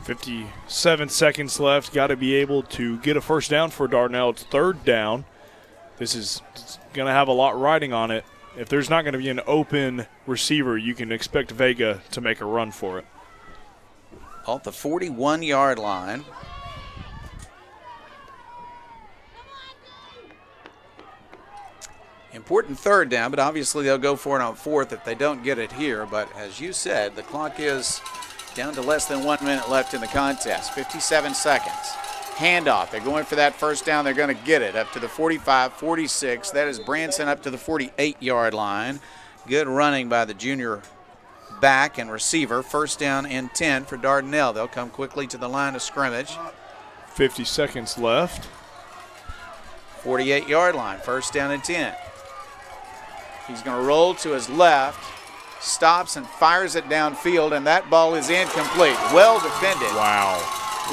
[SPEAKER 2] 57 seconds left. Got to be able to get a first down for Dardanelle. It's third down. This is going to have a lot riding on it. If there's not going to be an open receiver, you can expect Vega to make a run for it.
[SPEAKER 6] At the 41-yard line. Important third down, but obviously they'll go for it on fourth if they don't get it here. But as you said, the clock is down to less than 1 minute left in the contest. 57 seconds. Handoff. They're going for that first down. They're going to get it up to the 45, 46. That is Branson up to the 48-yard line. Good running by the junior back and receiver. First down and 10 for Dardanelle. They'll come quickly to the line of scrimmage.
[SPEAKER 2] 50 seconds left.
[SPEAKER 6] 48-yard line. First down and 10. He's going to roll to his left. Stops and fires it downfield, and that ball is incomplete. Well defended.
[SPEAKER 2] Wow.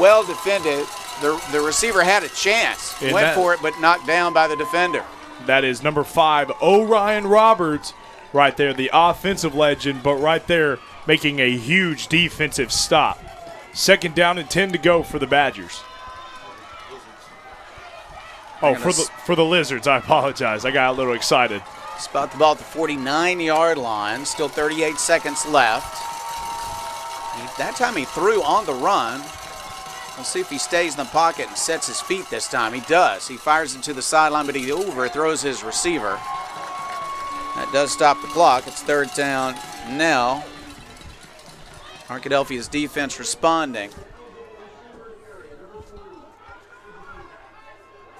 [SPEAKER 6] Well defended. The receiver had a chance. Went for it, but knocked down by the defender.
[SPEAKER 2] That is number 5, Orion Roberts, right there, the offensive legend, but right there making a huge defensive stop. Second down and 10 to go for the Badgers. Oh, for the Lizards, I apologize. I got a little excited.
[SPEAKER 6] Spot the ball at the 49-yard line. Still 38 seconds left. That time he threw on the run. We'll see if he stays in the pocket and sets his feet this time. He does. He fires it to the sideline, but he overthrows his receiver. That does stop the clock. It's third down now. Arkadelphia's defense responding.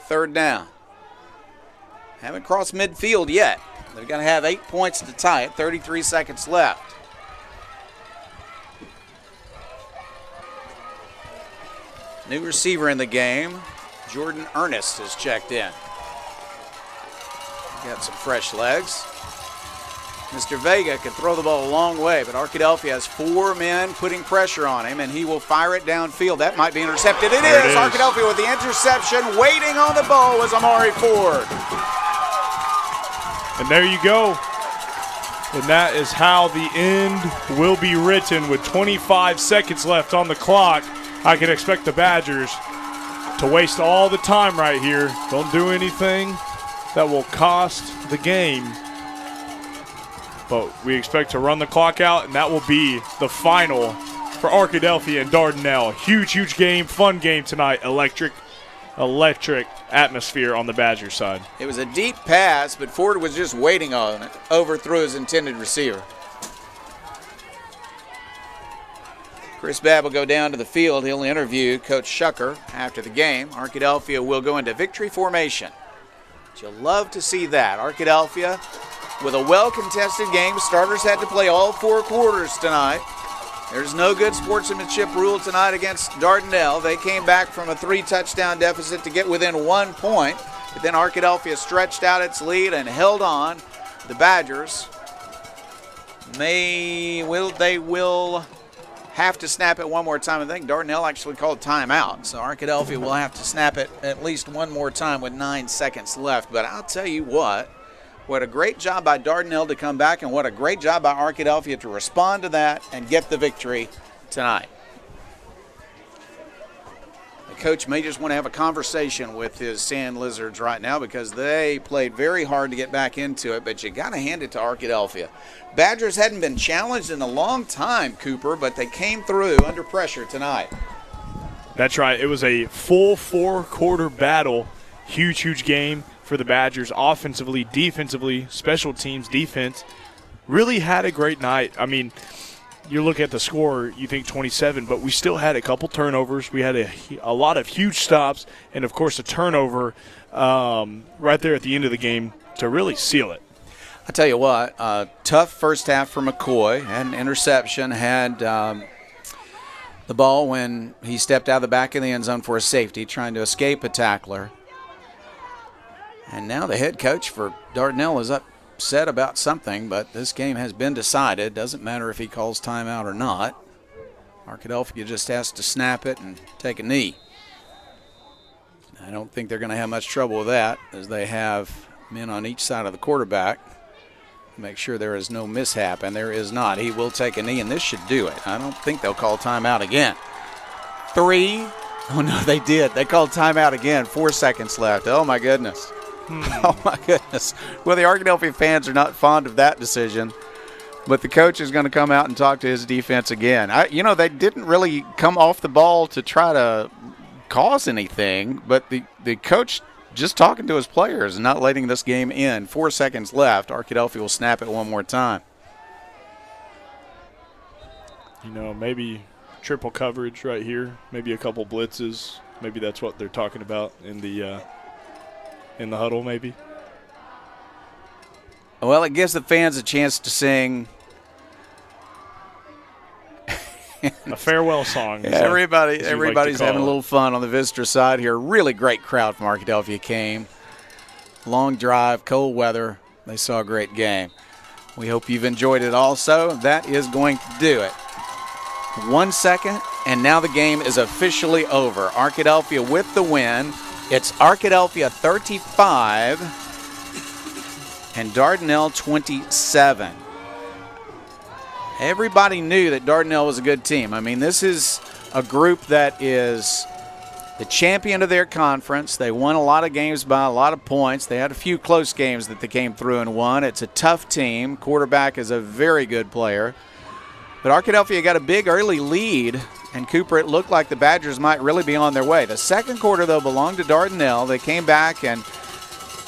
[SPEAKER 6] Third down. Haven't crossed midfield yet. They've got to have 8 points to tie it. 33 seconds left. New receiver in the game. Jordan Ernest has checked in. Got some fresh legs. Mr. Vega can throw the ball a long way, but Arkadelphia has 4 men putting pressure on him, and he will fire it downfield. That might be intercepted. It is. Arkadelphia with the interception. Waiting on the ball was Amari Ford.
[SPEAKER 2] And there you go. And that is how the end will be written with 25 seconds left on the clock. I can expect the Badgers to waste all the time right here. Don't do anything that will cost the game. But we expect to run the clock out, and that will be the final for Arkadelphia and Dardanelle. Huge, huge game, fun game tonight. Electric atmosphere on the Badgers side.
[SPEAKER 6] It was a deep pass, but Ford was just waiting on it. Overthrew his intended receiver. Chris Babb will go down to the field. He'll interview Coach Shucker after the game. Arkadelphia will go into victory formation. But you'll love to see that. Arkadelphia with a well-contested game. Starters had to play all 4 quarters tonight. There's no good sportsmanship rule tonight against Dardanelle. They came back from a 3-touchdown deficit to get within 1 point. But then Arkadelphia stretched out its lead and held on. The Badgers will have to snap it one more time. I think Dardanelle actually called timeout. So Arkadelphia will have to snap it at least one more time with 9 seconds left. But I'll tell you what a great job by Dardanelle to come back, and what a great job by Arkadelphia to respond to that and get the victory tonight. The coach may just want to have a conversation with his Sand Lizards right now because they played very hard to get back into it, but you got to hand it to Arkadelphia. Badgers hadn't been challenged in a long time, Cooper, but they came through under pressure tonight.
[SPEAKER 2] That's right. It was a full 4-quarter battle. Huge, huge game for the Badgers offensively, defensively, special teams, defense. Really had a great night. I mean, you look at the score, you think 27, but we still had a couple turnovers. We had a lot of huge stops and, of course, a turnover right there at the end of the game to really seal it.
[SPEAKER 6] I tell you what, tough first half for McCoy. Had an interception, had the ball when he stepped out of the back of the end zone for a safety, trying to escape a tackler. And now the head coach for Dardanelle is upset about something, but this game has been decided. Doesn't matter if he calls timeout or not. Arkadelphia just has to snap it and take a knee. I don't think they're going to have much trouble with that, as they have men on each side of the quarterback. Make sure there is no mishap, and there is not. He will take a knee, and this should do it. I don't think they'll call timeout again. 3. Oh, no, they did. They called timeout again. 4 seconds left. Oh, my goodness. Oh, my goodness. Well, the Arkadelphia fans are not fond of that decision, but the coach is going to come out and talk to his defense again. They didn't really come off the ball to try to cause anything, but the coach just talking to his players and not letting this game end. 4 seconds left. Arkadelphia will snap it one more time.
[SPEAKER 2] Maybe triple coverage right here, maybe a couple blitzes. Maybe that's what they're talking about in the huddle, maybe.
[SPEAKER 6] Well, it gives the fans a chance to sing
[SPEAKER 2] a farewell song.
[SPEAKER 6] Everybody's having a little fun on the visitor side here. Really great crowd from Arkadelphia came. Long drive, cold weather. They saw a great game. We hope you've enjoyed it also. That is going to do it. 1 second, and now the game is officially over. Arkadelphia with the win. It's Arkadelphia 35 and Dardanelle 27. Everybody knew that Dardanelle was a good team. I mean, this is a group that is the champion of their conference. They won a lot of games by a lot of points. They had a few close games that they came through and won. It's a tough team. Quarterback is a very good player. But Arkadelphia got a big early lead, and Cooper, it looked like the Badgers might really be on their way. The second quarter, though, belonged to Dardanelle. They came back, and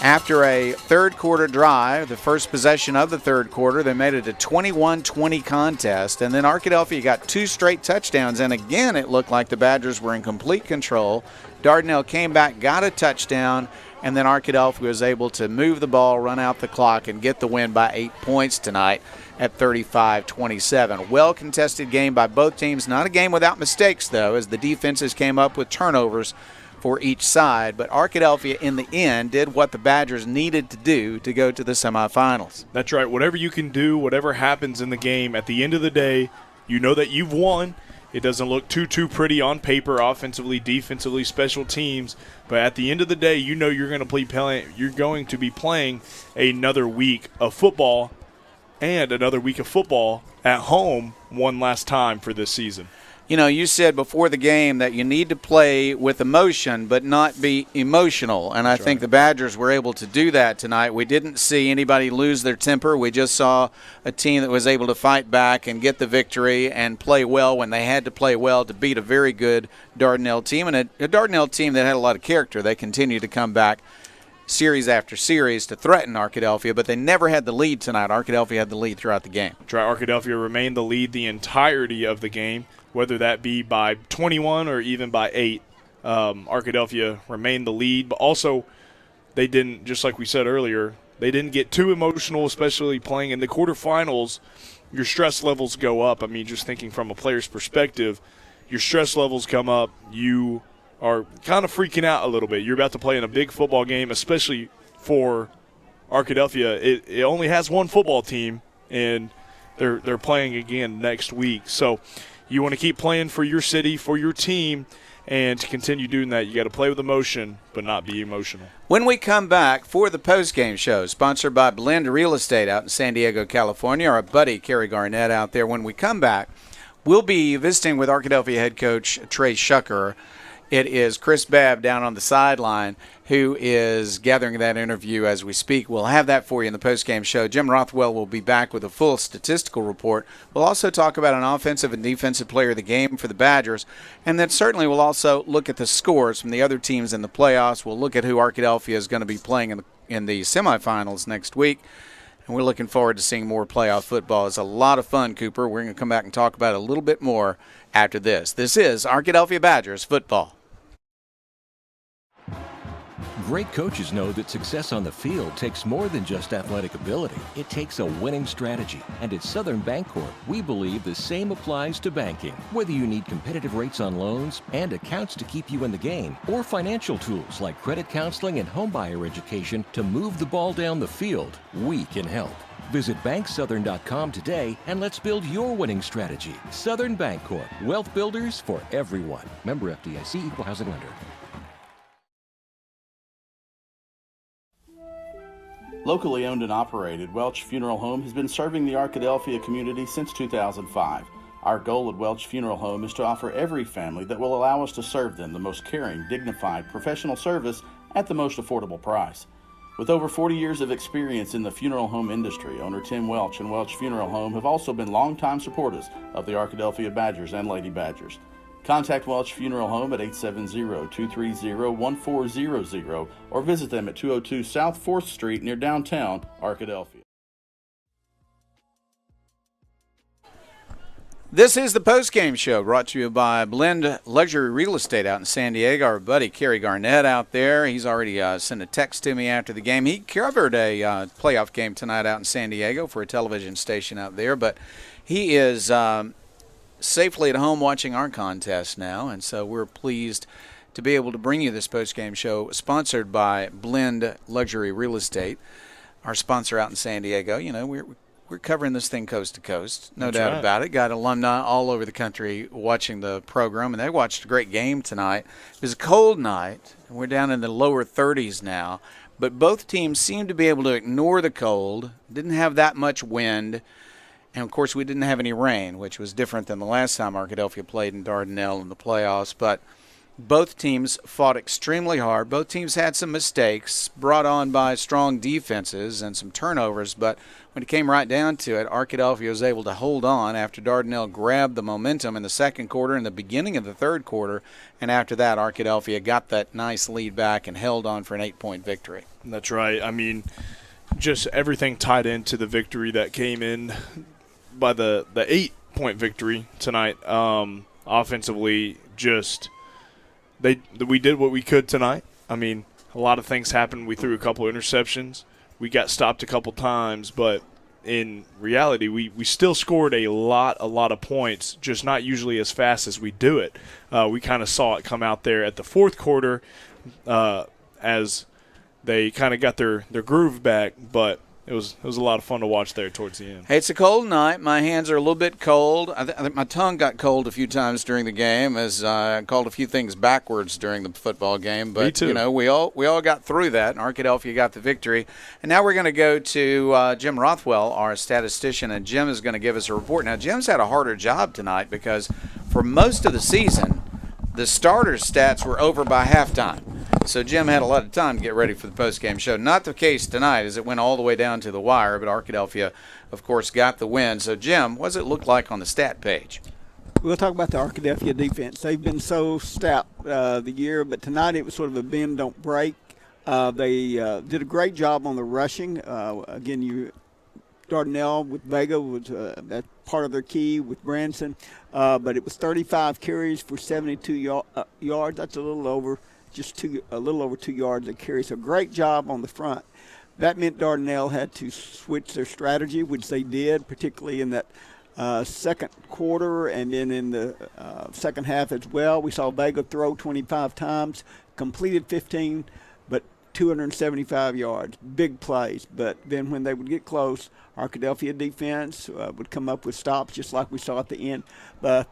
[SPEAKER 6] after a third-quarter drive, the first possession of the third quarter, they made it a 21-20 contest. And then Arkadelphia got 2 straight touchdowns, and again it looked like the Badgers were in complete control. Dardanelle came back, got a touchdown, and then Arkadelphia was able to move the ball, run out the clock, and get the win by 8 points tonight at 35-27. Well-contested game by both teams. Not a game without mistakes, though, as the defenses came up with turnovers for each side. But Arkadelphia, in the end, did what the Badgers needed to do to go to the semifinals.
[SPEAKER 2] That's right. Whatever you can do, whatever happens in the game, at the end of the day, you know that you've won. It doesn't look too pretty on paper, offensively, defensively, special teams. But at the end of the day, you're going to be playing another week of football and another week of football at home one last time for this season.
[SPEAKER 6] You know, you said before the game that you need to play with emotion but not be emotional, and I think the Badgers were able to do that tonight. We didn't see anybody lose their temper. We just saw a team that was able to fight back and get the victory and play well when they had to play well to beat a very good Dardanelle team, and a Dardanelle team that had a lot of character. They continued to come back series after series to threaten Arkadelphia, but they never had the lead tonight. Arkadelphia had the lead throughout the game.
[SPEAKER 2] Arkadelphia remained the lead the entirety of the game, whether that be by 21 or even by 8. Arkadelphia remained the lead, but also they didn't, just like we said earlier, they didn't get too emotional, especially playing in the quarterfinals. Your stress levels go up. I mean, just thinking from a player's perspective, your stress levels come up. You are kind of freaking out a little bit. You're about to play in a big football game, especially for Arkadelphia. It only has one football team, and they're playing again next week. So you want to keep playing for your city, for your team, and to continue doing that, you got to play with emotion but not be emotional.
[SPEAKER 6] When we come back for the post-game show, sponsored by Blend Real Estate out in San Diego, California, our buddy Kerry Garnett out there, when we come back, we'll be visiting with Arkadelphia head coach Trey Shucker. It is Chris Babb down on the sideline who is gathering that interview as we speak. We'll have that for you in the post-game show. Jim Rothwell will be back with a full statistical report. We'll also talk about an offensive and defensive player of the game for the Badgers. And then certainly we'll also look at the scores from the other teams in the playoffs. We'll look at who Arkadelphia is going to be playing in the semifinals next week. And we're looking forward to seeing more playoff football. It's a lot of fun, Cooper. We're going to come back and talk about it a little bit more after this. This is Arkadelphia Badgers football.
[SPEAKER 4] Great coaches know that success on the field takes more than just athletic ability. It takes a winning strategy. And at Southern Bancorp, we believe the same applies to banking. Whether you need competitive rates on loans and accounts to keep you in the game, or financial tools like credit counseling and homebuyer education to move the ball down the field, we can help. Visit banksouthern.com today and let's build your winning strategy. Southern Bancorp, wealth builders for everyone. Member FDIC, Equal Housing Lender.
[SPEAKER 1] Locally owned and operated, Welch Funeral Home has been serving the Arkadelphia community since 2005. Our goal at Welch Funeral Home is to offer every family that will allow us to serve them the most caring, dignified, professional service at the most affordable price. With over 40 years of experience in the funeral home industry, owner Tim Welch and Welch Funeral Home have also been longtime supporters of the Arkadelphia Badgers and Lady Badgers. Contact Welch Funeral Home at 870-230-1400 or visit them at 202 South 4th Street near downtown Arkadelphia.
[SPEAKER 6] This is the post-game show brought to you by Blend Luxury Real Estate out in San Diego. Our buddy Kerry Garnett out there. He's already sent a text to me after the game. He covered a playoff game tonight out in San Diego for a television station out there, but he is safely at home watching our contest now, and so we're pleased to be able to bring you this post-game show sponsored by Blend Luxury Real Estate, our sponsor out in San Diego. You know, we're covering this thing coast to coast, no doubt about it. Got alumni all over the country watching the program, and they watched a great game tonight. It was a cold night, and we're down in the lower 30s now, but both teams seemed to be able to ignore the cold, didn't have that much wind. And, of course, we didn't have any rain, which was different than the last time Arkadelphia played in Dardanelle in the playoffs. But both teams fought extremely hard. Both teams had some mistakes brought on by strong defenses and some turnovers. But when it came right down to it, Arkadelphia was able to hold on after Dardanelle grabbed the momentum in the second quarter and the beginning of the third quarter. And after that, Arkadelphia got that nice lead back and held on for an 8-point victory.
[SPEAKER 2] That's right. I mean, just everything tied into the victory that came in by the 8-point victory tonight. Offensively, just we did what we could tonight. I mean, a lot of things happened. We threw a couple of interceptions. We got stopped a couple times, but in reality, we still scored a lot of points, just not usually as fast as we do it. We kind of saw it come out there at the fourth quarter as they kind of got their groove back, but it was a lot of fun to watch there towards the end.
[SPEAKER 6] Hey, it's a cold night. My hands are a little bit cold. I think my tongue got cold a few times during the game as I called a few things backwards during the football game. But,
[SPEAKER 2] Me too.
[SPEAKER 6] you know, we all got through that, and Arkadelphia got the victory. And now we're going to go to Jim Rothwell, our statistician, and Jim is going to give us a report. Now, Jim's had a harder job tonight because for most of the season, the starters' stats were over by halftime. So Jim had a lot of time to get ready for the post-game show. Not the case tonight as it went all the way down to the wire, but Arkadelphia, of course, got the win. So, Jim, what does it look like on the stat page?
[SPEAKER 14] We'll talk about the Arkadelphia defense. They've been so stout the year, but tonight it was sort of a bend, don't break. They did a great job on the rushing. Again, Dardanelle with Vega was that part of their key with Branson, but it was 35 carries for 72 yards. That's a little over 2 yards a carry. So great job on the front. That meant Dardanelle had to switch their strategy, which they did, particularly in that second quarter and then in the second half as well. We saw Vega throw 25 times, completed 15, but 275 yards, big plays. But then when they would get close, Arkadelphia defense would come up with stops just like we saw at the end. The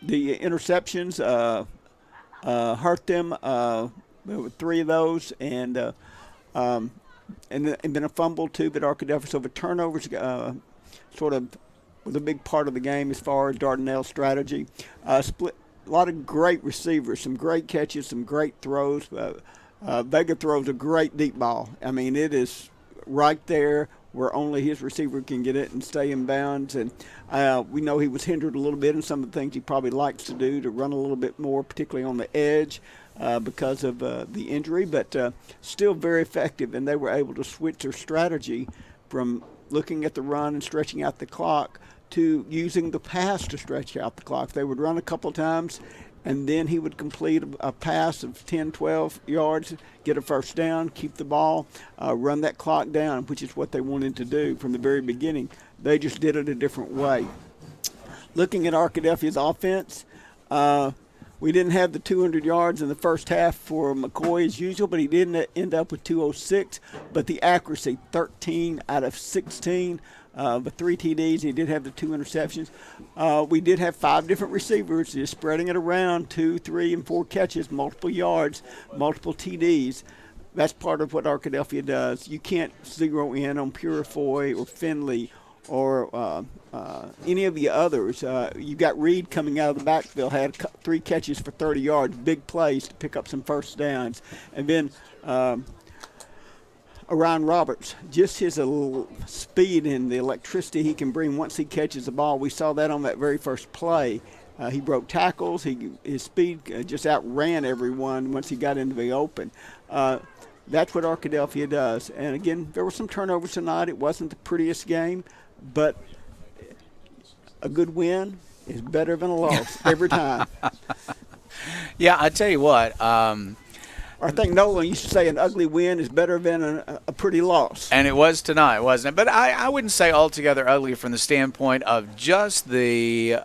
[SPEAKER 14] interceptions hurt them. There were 3 of those, and then a fumble too. But Arkadelphia, so the turnovers sort of was a big part of the game as far as Dardanelle's strategy. Split a lot of great receivers, some great catches, some great throws. Vega throws a great deep ball. I mean, it is right there where only his receiver can get it and stay in bounds. And we know he was hindered a little bit in some of the things he probably likes to do, to run a little bit more, particularly on the edge because of the injury, but still very effective. And they were able to switch their strategy from looking at the run and stretching out the clock to using the pass to stretch out the clock. They would run a couple times, and then he would complete a pass of 10, 12 yards, get a first down, keep the ball, run that clock down, which is what they wanted to do from the very beginning. They just did it a different way. Looking at Arkadelphia's offense, we didn't have the 200 yards in the first half for McCoy as usual, but he did end up with 206. But the accuracy, 13 out of 16. But 3 TDs. He did have the 2 interceptions. We did have 5 different receivers, just spreading it around, 2, 3, and 4 catches, multiple yards, multiple TDs. That's part of what Arkadelphia does. You can't zero in on Purifoy or Finley or any of the others. You got Reed coming out of the backfield, had 3 catches for 30 yards, big plays to pick up some first downs. And then Orion Roberts, just his speed and the electricity he can bring once he catches the ball. We saw that on that very first play. He broke tackles. His speed just outran everyone once he got into the open. That's what Arkadelphia does. And, again, there were some turnovers tonight. It wasn't the prettiest game, but a good win is better than a loss every time.
[SPEAKER 6] Yeah, I tell you what.
[SPEAKER 14] I think Nolan used to say an ugly win is better than a pretty loss.
[SPEAKER 6] And it was tonight, wasn't it? But I wouldn't say altogether ugly from the standpoint of just the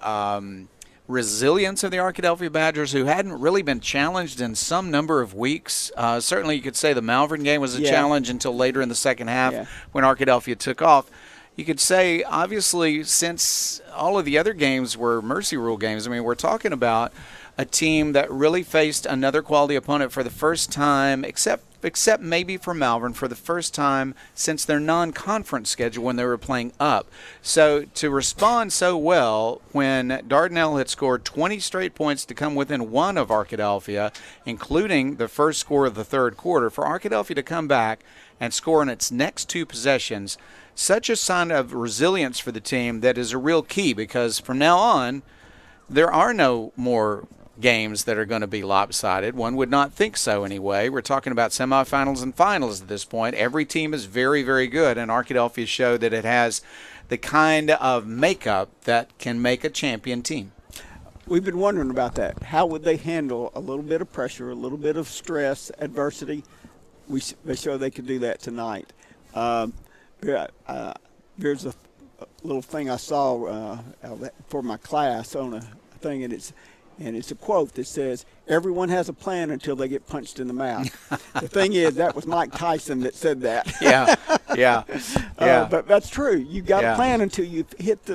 [SPEAKER 6] resilience of the Arkadelphia Badgers, who hadn't really been challenged in some number of weeks. Certainly you could say the Malvern game was a challenge until later in the second half when Arkadelphia took off. You could say, obviously, since all of the other games were mercy rule games, I mean, we're talking about a team that really faced another quality opponent for the first time, except maybe for Malvern, for the first time since their non-conference schedule when they were playing up. So to respond so well when Dardanelle had scored 20 straight points to come within 1 of Arkadelphia, including the first score of the third quarter, for Arkadelphia to come back and score in its next 2 possessions, such a sign of resilience for the team that is a real key, because from now on, there are no more games that are going to be lopsided. One would not think so anyway. We're talking about semifinals and finals at this point. Every team is very, very good, and Arkadelphia showed that it has the kind of makeup that can make a champion team.
[SPEAKER 14] We've been wondering about that. How would they handle a little bit of pressure, a little bit of stress, adversity? They showed they could do that tonight. There's a little thing I saw for my class on a thing, and And it's a quote that says, "Everyone has a plan until they get punched in the mouth." The thing is, that was Mike Tyson that said that.
[SPEAKER 6] Yeah.
[SPEAKER 14] But that's true. You got
[SPEAKER 6] Yeah.
[SPEAKER 14] a plan until you hit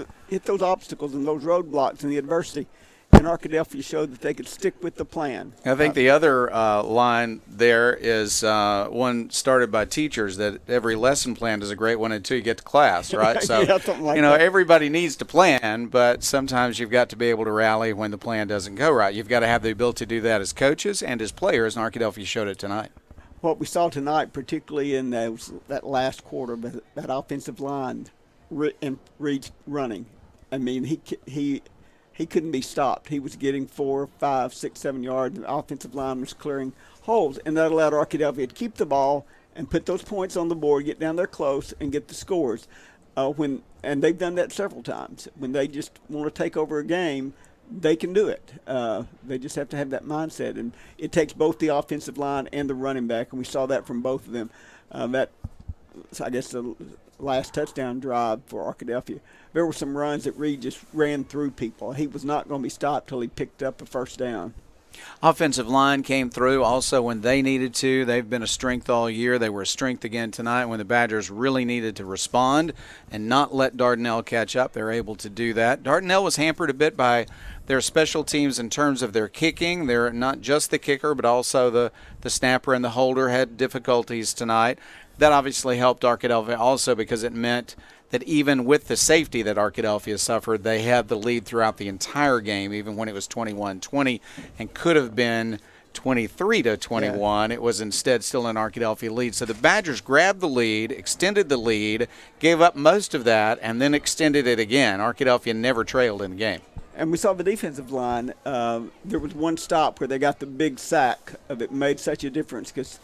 [SPEAKER 14] those obstacles and those roadblocks and the adversity. And Arkadelphia showed that they could stick with the plan.
[SPEAKER 6] I think the other line there is one started by teachers, that every lesson plan is a great one until you get to class, right? So,
[SPEAKER 14] Yeah, something like
[SPEAKER 6] that.
[SPEAKER 14] everybody
[SPEAKER 6] needs to plan, but sometimes you've got to be able to rally when the plan doesn't go right. You've got to have the ability to do that as coaches and as players, and Arkadelphia showed it tonight.
[SPEAKER 14] What we saw tonight, particularly in that last quarter, that offensive line reached running. I mean, he couldn't be stopped. He was getting 4, 5, 6, 7 yards, and the offensive line was clearing holes, and that allowed Arkadelphia to keep the ball and put those points on the board, get down there close, and get the scores. And they've done that several times. When they just want to take over a game, they can do it. They just have to have that mindset, and it takes both the offensive line and the running back, and we saw that from both of them. I guess the last touchdown drive for Arkadelphia, there were some runs that Reed just ran through people. He was not going to be stopped till he picked up a first down.
[SPEAKER 6] Offensive line came through also when they needed to. They've been a strength all year. They were a strength again tonight when the Badgers really needed to respond and not let Dardanelle catch up. They're able to do that. Dardanelle was hampered a bit by their special teams in terms of their kicking. They're not just the kicker, but also the snapper and the holder had difficulties tonight. That obviously helped Arkadelphia also because it meant that even with the safety that Arkadelphia suffered, they had the lead throughout the entire game, even when it was 21-20 and could have been 23-21. It was instead still an Arkadelphia lead. So the Badgers grabbed the lead, extended the lead, gave up most of that, and then extended it again. Arkadelphia never trailed in the game.
[SPEAKER 14] And we saw the defensive line. There was one stop where they got the big sack. It made such a difference because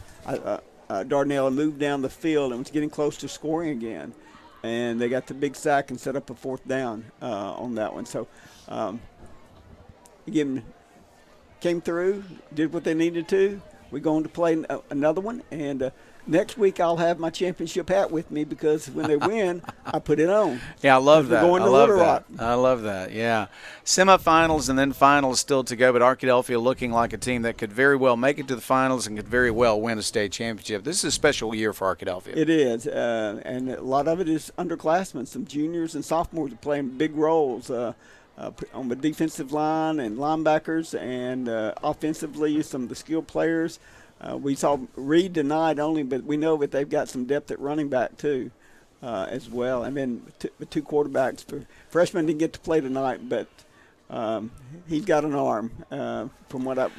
[SPEAKER 14] Dardanelle moved down the field and was getting close to scoring again. And they got the big sack and set up a fourth down on that one. So, again, came through, did what they needed to. We're going to play another one. And next week I'll have my championship hat with me because when they win, I put it on.
[SPEAKER 6] Yeah, I love that.
[SPEAKER 14] Going to Little Rock.
[SPEAKER 6] I love that, yeah. Semifinals and then finals still to go, but Arkadelphia looking like a team that could very well make it to the finals and could very well win a state championship. This is a special year for Arkadelphia.
[SPEAKER 14] It is, and a lot of it is underclassmen. Some juniors and sophomores are playing big roles on the defensive line and linebackers, and offensively some of the skilled players. We saw Reed tonight only, but we know that they've got some depth at running back too, as well. And then the two quarterbacks. Freshman didn't get to play tonight, but he's got an arm from what I've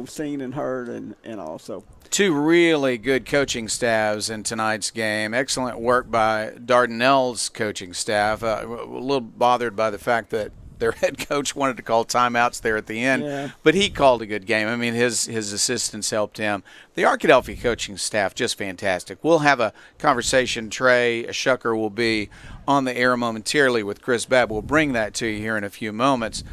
[SPEAKER 14] seen and heard, and also.
[SPEAKER 6] Two really good coaching staffs in tonight's game. Excellent work by Dardanelle's coaching staff. A little bothered by the fact that their head coach wanted to call timeouts there at the end, but he called a good game. I mean, his assistants helped him. The Arkadelphia coaching staff, just fantastic. We'll have a conversation. Trey Shucker will be on the air momentarily with Chris Babb. We'll bring that to you here in a few moments.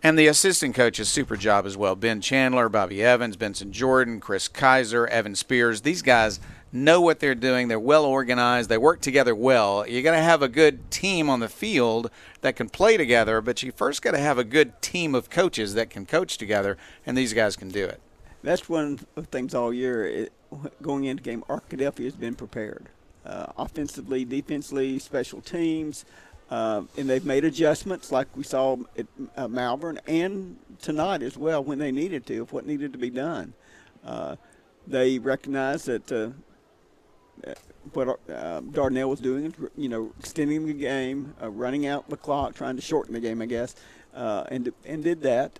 [SPEAKER 6] And the assistant coaches, super job as well. Ben Chandler, Bobby Evans, Benson Jordan, Chris Kaiser, Evan Spears. These guys know what they're doing. They're well organized. They work together well. You got to have a good team on the field that can play together, but you first got to have a good team of coaches that can coach together, and these guys can do it.
[SPEAKER 14] That's one of the things all year. Going into game, Arkadelphia has been prepared. Offensively, defensively, special teams, and they've made adjustments like we saw at Malvern and tonight as well when they needed to, of what needed to be done. They recognize that what Dardanelle was doing, extending the game, running out the clock, trying to shorten the game, I guess, and did that.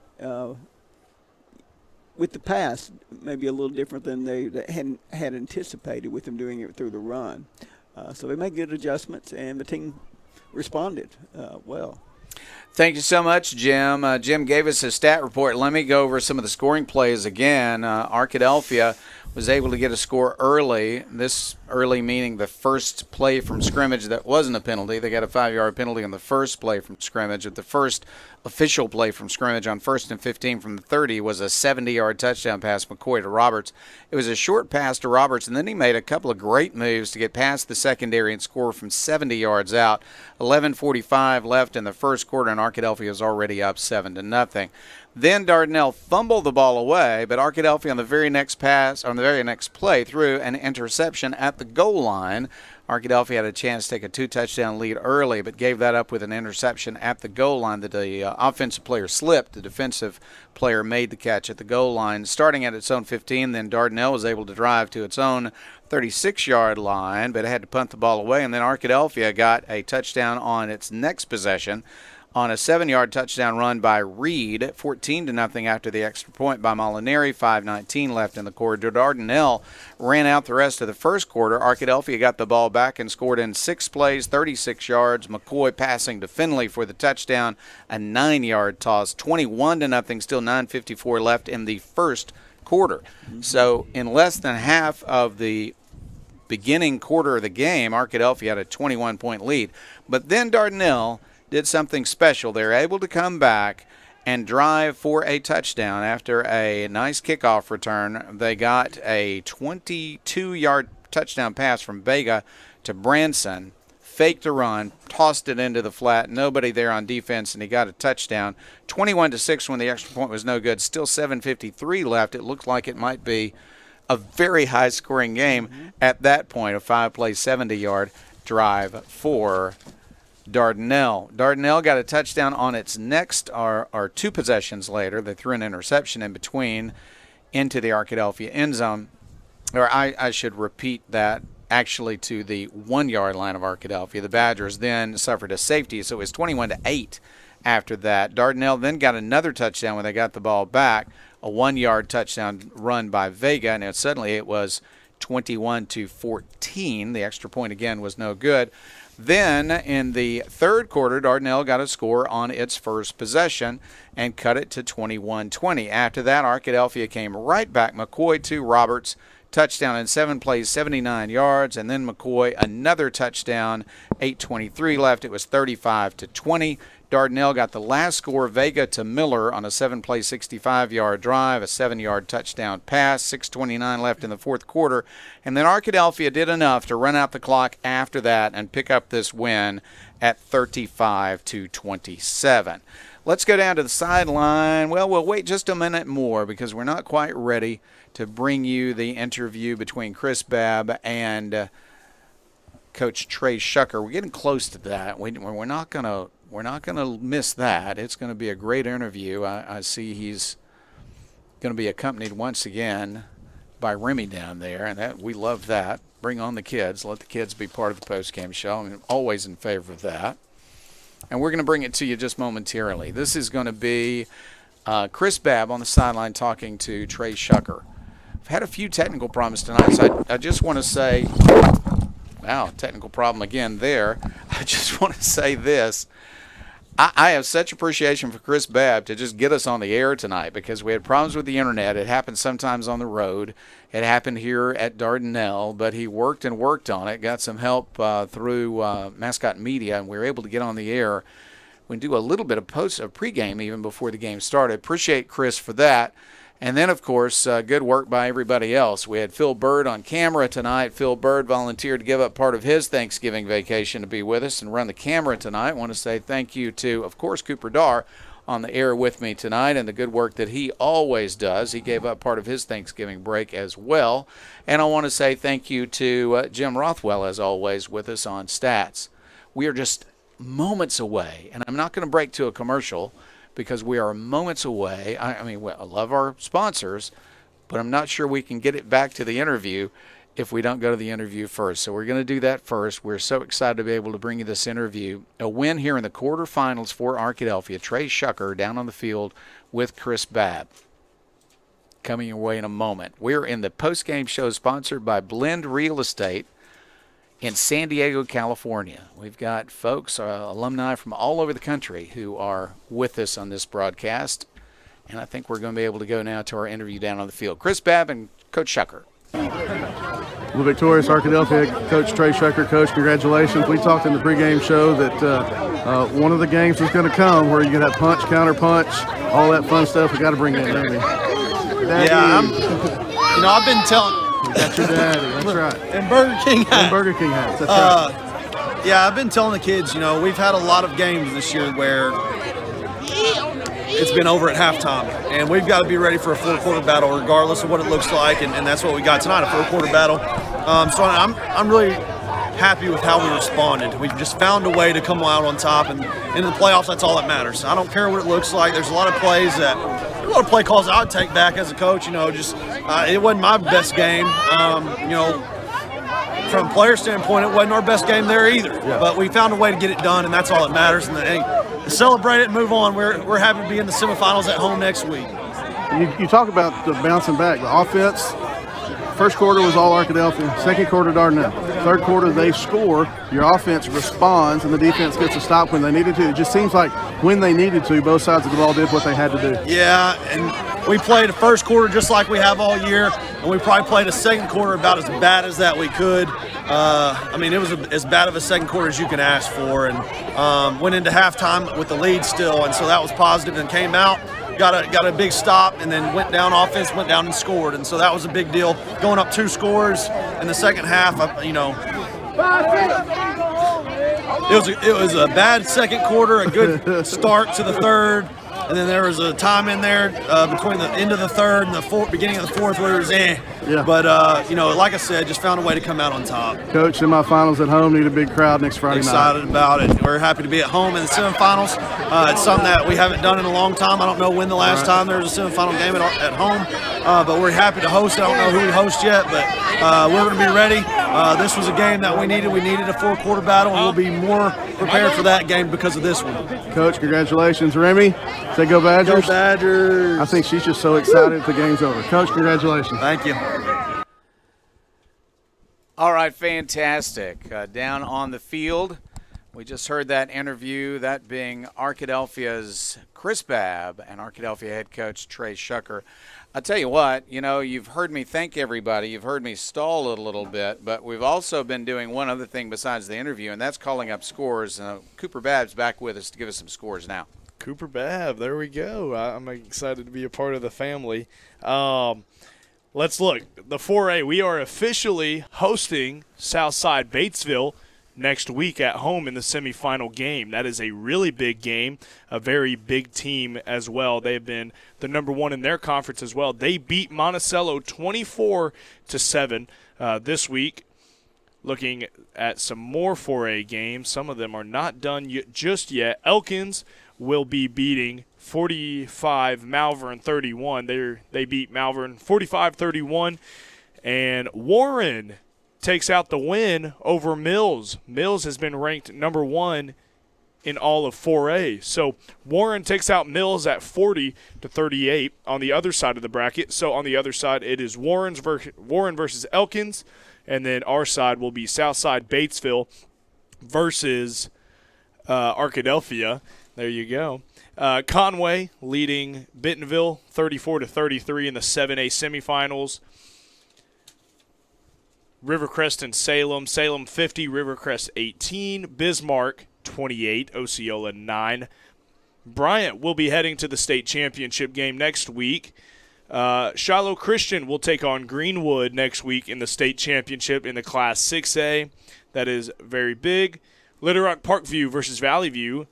[SPEAKER 14] With the pass, maybe a little different than they had anticipated with them doing it through the run. So they made good adjustments, and the team responded well.
[SPEAKER 6] Thank you so much, Jim. Jim gave us a stat report. Let me go over some of the scoring plays again. Arkadelphia was able to get a score early. This early meaning the first play from scrimmage that wasn't a penalty. They got a 5-yard penalty on the first play from scrimmage. But the first official play from scrimmage on 1st and 15 from the 30 was a 70-yard touchdown pass, McCoy to Roberts. It was a short pass to Roberts, and then he made a couple of great moves to get past the secondary and score from 70 yards out. 11:45 left in the first quarter, and Arkadelphia is already up 7-0. Then Dardanelle fumbled the ball away, but Arkadelphia on the very next play threw an interception at the goal line. Arkadelphia had a chance to take a 2-touchdown lead early, but gave that up with an interception at the goal line that the offensive player slipped. The defensive player made the catch at the goal line. Starting at its own 15, then Dardanelle was able to drive to its own 36-yard line, but it had to punt the ball away, and then Arkadelphia got a touchdown on its next possession on a 7-yard touchdown run by Reed, 14-0 after the extra point by Molinari, 5:19 left in the quarter. Dardanelle ran out the rest of the first quarter. Arkadelphia got the ball back and scored in 6 plays, 36 yards. McCoy passing to Finley for the touchdown, a 9-yard toss, 21-0, still 9:54 left in the first quarter. So in less than half of the beginning quarter of the game, Arkadelphia had a 21-point lead. But then Dardanelle did something special. They were able to come back and drive for a touchdown after a nice kickoff return. They got a 22-yard touchdown pass from Vega to Branson, faked a run, tossed it into the flat, nobody there on defense, and he got a touchdown. 21-6 when the extra point was no good. Still 7:53 left. It looked like it might be a very high-scoring game at that point, a 5-play, 70-yard drive for Dardanelle. Dardanelle got a touchdown on its next, or 2 possessions later. They threw an interception in between into the Arkadelphia end zone. Or I should repeat that, actually to the 1-yard line of Arkadelphia. The Badgers then suffered a safety, so it was 21-8 after that. Dardanelle then got another touchdown when they got the ball back, a 1-yard touchdown run by Vega, and suddenly it was 21-14. The extra point again was no good. Then in the third quarter, Dardanelle got a score on its first possession and cut it to 21-20. After that, Arkadelphia came right back. McCoy to Roberts, touchdown in 7 plays, 79 yards, and then McCoy another touchdown, 8:23 left. It was 35-20. Dardanelle got the last score, Vega to Miller on a 7-play, 65-yard drive, a 7-yard touchdown pass, 6:29 left in the fourth quarter. And then Arkadelphia did enough to run out the clock after that and pick up this win at 35-27. Let's go down to the sideline. Well, we'll wait just a minute more because we're not quite ready to bring you the interview between Chris Babb and Coach Trey Shucker. We're getting close to that. We're not going to miss that. It's going to be a great interview. I see he's going to be accompanied once again by Remy down there, and we love that. Bring on the kids. Let the kids be part of the postgame show. I'm always in favor of that. And we're going to bring it to you just momentarily. This is going to be Chris Babb on the sideline talking to Trey Shucker. I've had a few technical problems tonight, so I just want to say, wow, technical problem again there. I just want to say this. I have such appreciation for Chris Babb to just get us on the air tonight because we had problems with the internet. It happens sometimes on the road. It happened here at Dardanelle, but he worked and worked on it, got some help through Mascot Media, and we were able to get on the air. We do a little bit of pregame even before the game started. Appreciate Chris for that. And then, of course, good work by everybody else. We had Phil Bird on camera tonight. Phil Bird volunteered to give up part of his Thanksgiving vacation to be with us and run the camera tonight. I want to say thank you to, of course, Cooper Darr on the air with me tonight and the good work that he always does. He gave up part of his Thanksgiving break as well. And I want to say thank you to Jim Rothwell, as always, with us on Stats. We are just moments away, and I'm not going to break to a commercial because we are moments away. I love our sponsors, but I'm not sure we can get it back to the interview if we don't go to the interview first. So we're going to do that first. We're so excited to be able to bring you this interview. A win here in the quarterfinals for Arkadelphia. Trey Shucker down on the field with Chris Babb. Coming your way in a moment. We're in the postgame show sponsored by Blend Real Estate in San Diego, California. We've got folks, alumni from all over the country who are with us on this broadcast. And I think we're going to be able to go now to our interview down on the field. Chris Babb and Coach Shucker.
[SPEAKER 1] Well, victorious Arkadelphia Coach Trey Shucker. Coach, congratulations. We talked in the pregame show that one of the games is going to come where you get that punch, counter punch, all that fun stuff. We got to bring that, don't we?
[SPEAKER 16] Yeah, I've been telling.
[SPEAKER 1] That's your daddy. That's right.
[SPEAKER 16] And Burger King hats.
[SPEAKER 1] And Burger King hats. That's right.
[SPEAKER 16] Yeah, I've been telling the kids, we've had a lot of games this year where it's been over at halftime, and we've got to be ready for a four-quarter battle regardless of what it looks like, and that's what we got tonight, a four-quarter battle. So I'm really happy with how we responded. We've just found a way to come out on top, and in the playoffs, that's all that matters. I don't care what it looks like. There's a lot of play calls I would take back as a coach. It wasn't my best game. From a player standpoint, it wasn't our best game there either. Yeah. But we found a way to get it done, and that's all that matters. And celebrate it and move on. We're happy to be in the semifinals at home next week.
[SPEAKER 1] You talk about the bouncing back, the offense. First quarter was all Arkadelphia. Second quarter, Dardanelle. Third quarter, they score. Your offense responds, and the defense gets a stop when they needed to. It just seems like when they needed to, both sides of the ball did what they had to do.
[SPEAKER 16] Yeah, and we played the first quarter just like we have all year, and we probably played a second quarter about as bad as that we could. It was as bad of a second quarter as you can ask for, and went into halftime with the lead still, and so that was positive, and came out. Got a big stop, and then went down and scored, and so that was a big deal. Going up 2 scores in the second half, it was a bad second quarter, a good start to the third, and then there was a time in there between the end of the third and the beginning of the fourth where it was
[SPEAKER 1] Yeah.
[SPEAKER 16] But like I said, just found a way to come out on top.
[SPEAKER 1] Coach, semifinals at home, need a big crowd next Friday night.
[SPEAKER 16] Excited about it. We're happy to be at home in the semifinals. It's something that we haven't done in a long time. I don't know when the last time there was a semifinal game at home, but we're happy to host it. I don't know who we host yet, but we're going to be ready. This was a game that we needed. We needed a 4-quarter battle, and we'll be more prepared for that game because of this one.
[SPEAKER 1] Coach, congratulations. Remy, say go Badgers.
[SPEAKER 16] Go Badgers.
[SPEAKER 1] I think she's just so excited the game's over. Coach, congratulations.
[SPEAKER 16] Thank you.
[SPEAKER 6] All right, fantastic. Down on the field, we just heard that interview, that being Arkadelphia's Chris Babb and Arkadelphia head coach Trey Shucker. I'll tell you what, you've heard me thank everybody. You've heard me stall it a little bit, but we've also been doing one other thing besides the interview, and that's calling up scores. Cooper Babb's back with us to give us some scores now.
[SPEAKER 2] Cooper Babb, there we go. I'm excited to be a part of the family. Let's look. The 4A, we are officially hosting Southside Batesville next week at home in the semifinal game. That is a really big game, a very big team as well. They have been the number 1 in their conference as well. They beat Monticello 24-7 this week. Looking at some more 4A games, some of them are not done just yet. Elkins will be beating 45 Malvern 31. They beat Malvern 45-31, and Warren takes out the win over Mills. Mills has been ranked number 1 in all of 4A. So Warren takes out Mills at 40-38 on the other side of the bracket. So on the other side, it is Warren versus Elkins, and then our side will be Southside Batesville versus Arkadelphia. There you go. Conway leading Bentonville 34-33 in the 7A semifinals. Rivercrest and Salem. Salem 50, Rivercrest 18. Bismarck 28, Osceola 9. Bryant will be heading to the state championship game next week. Shiloh Christian will take on Greenwood next week in the state championship in the Class 6A. That is very big. Little Rock Parkview versus Valley View.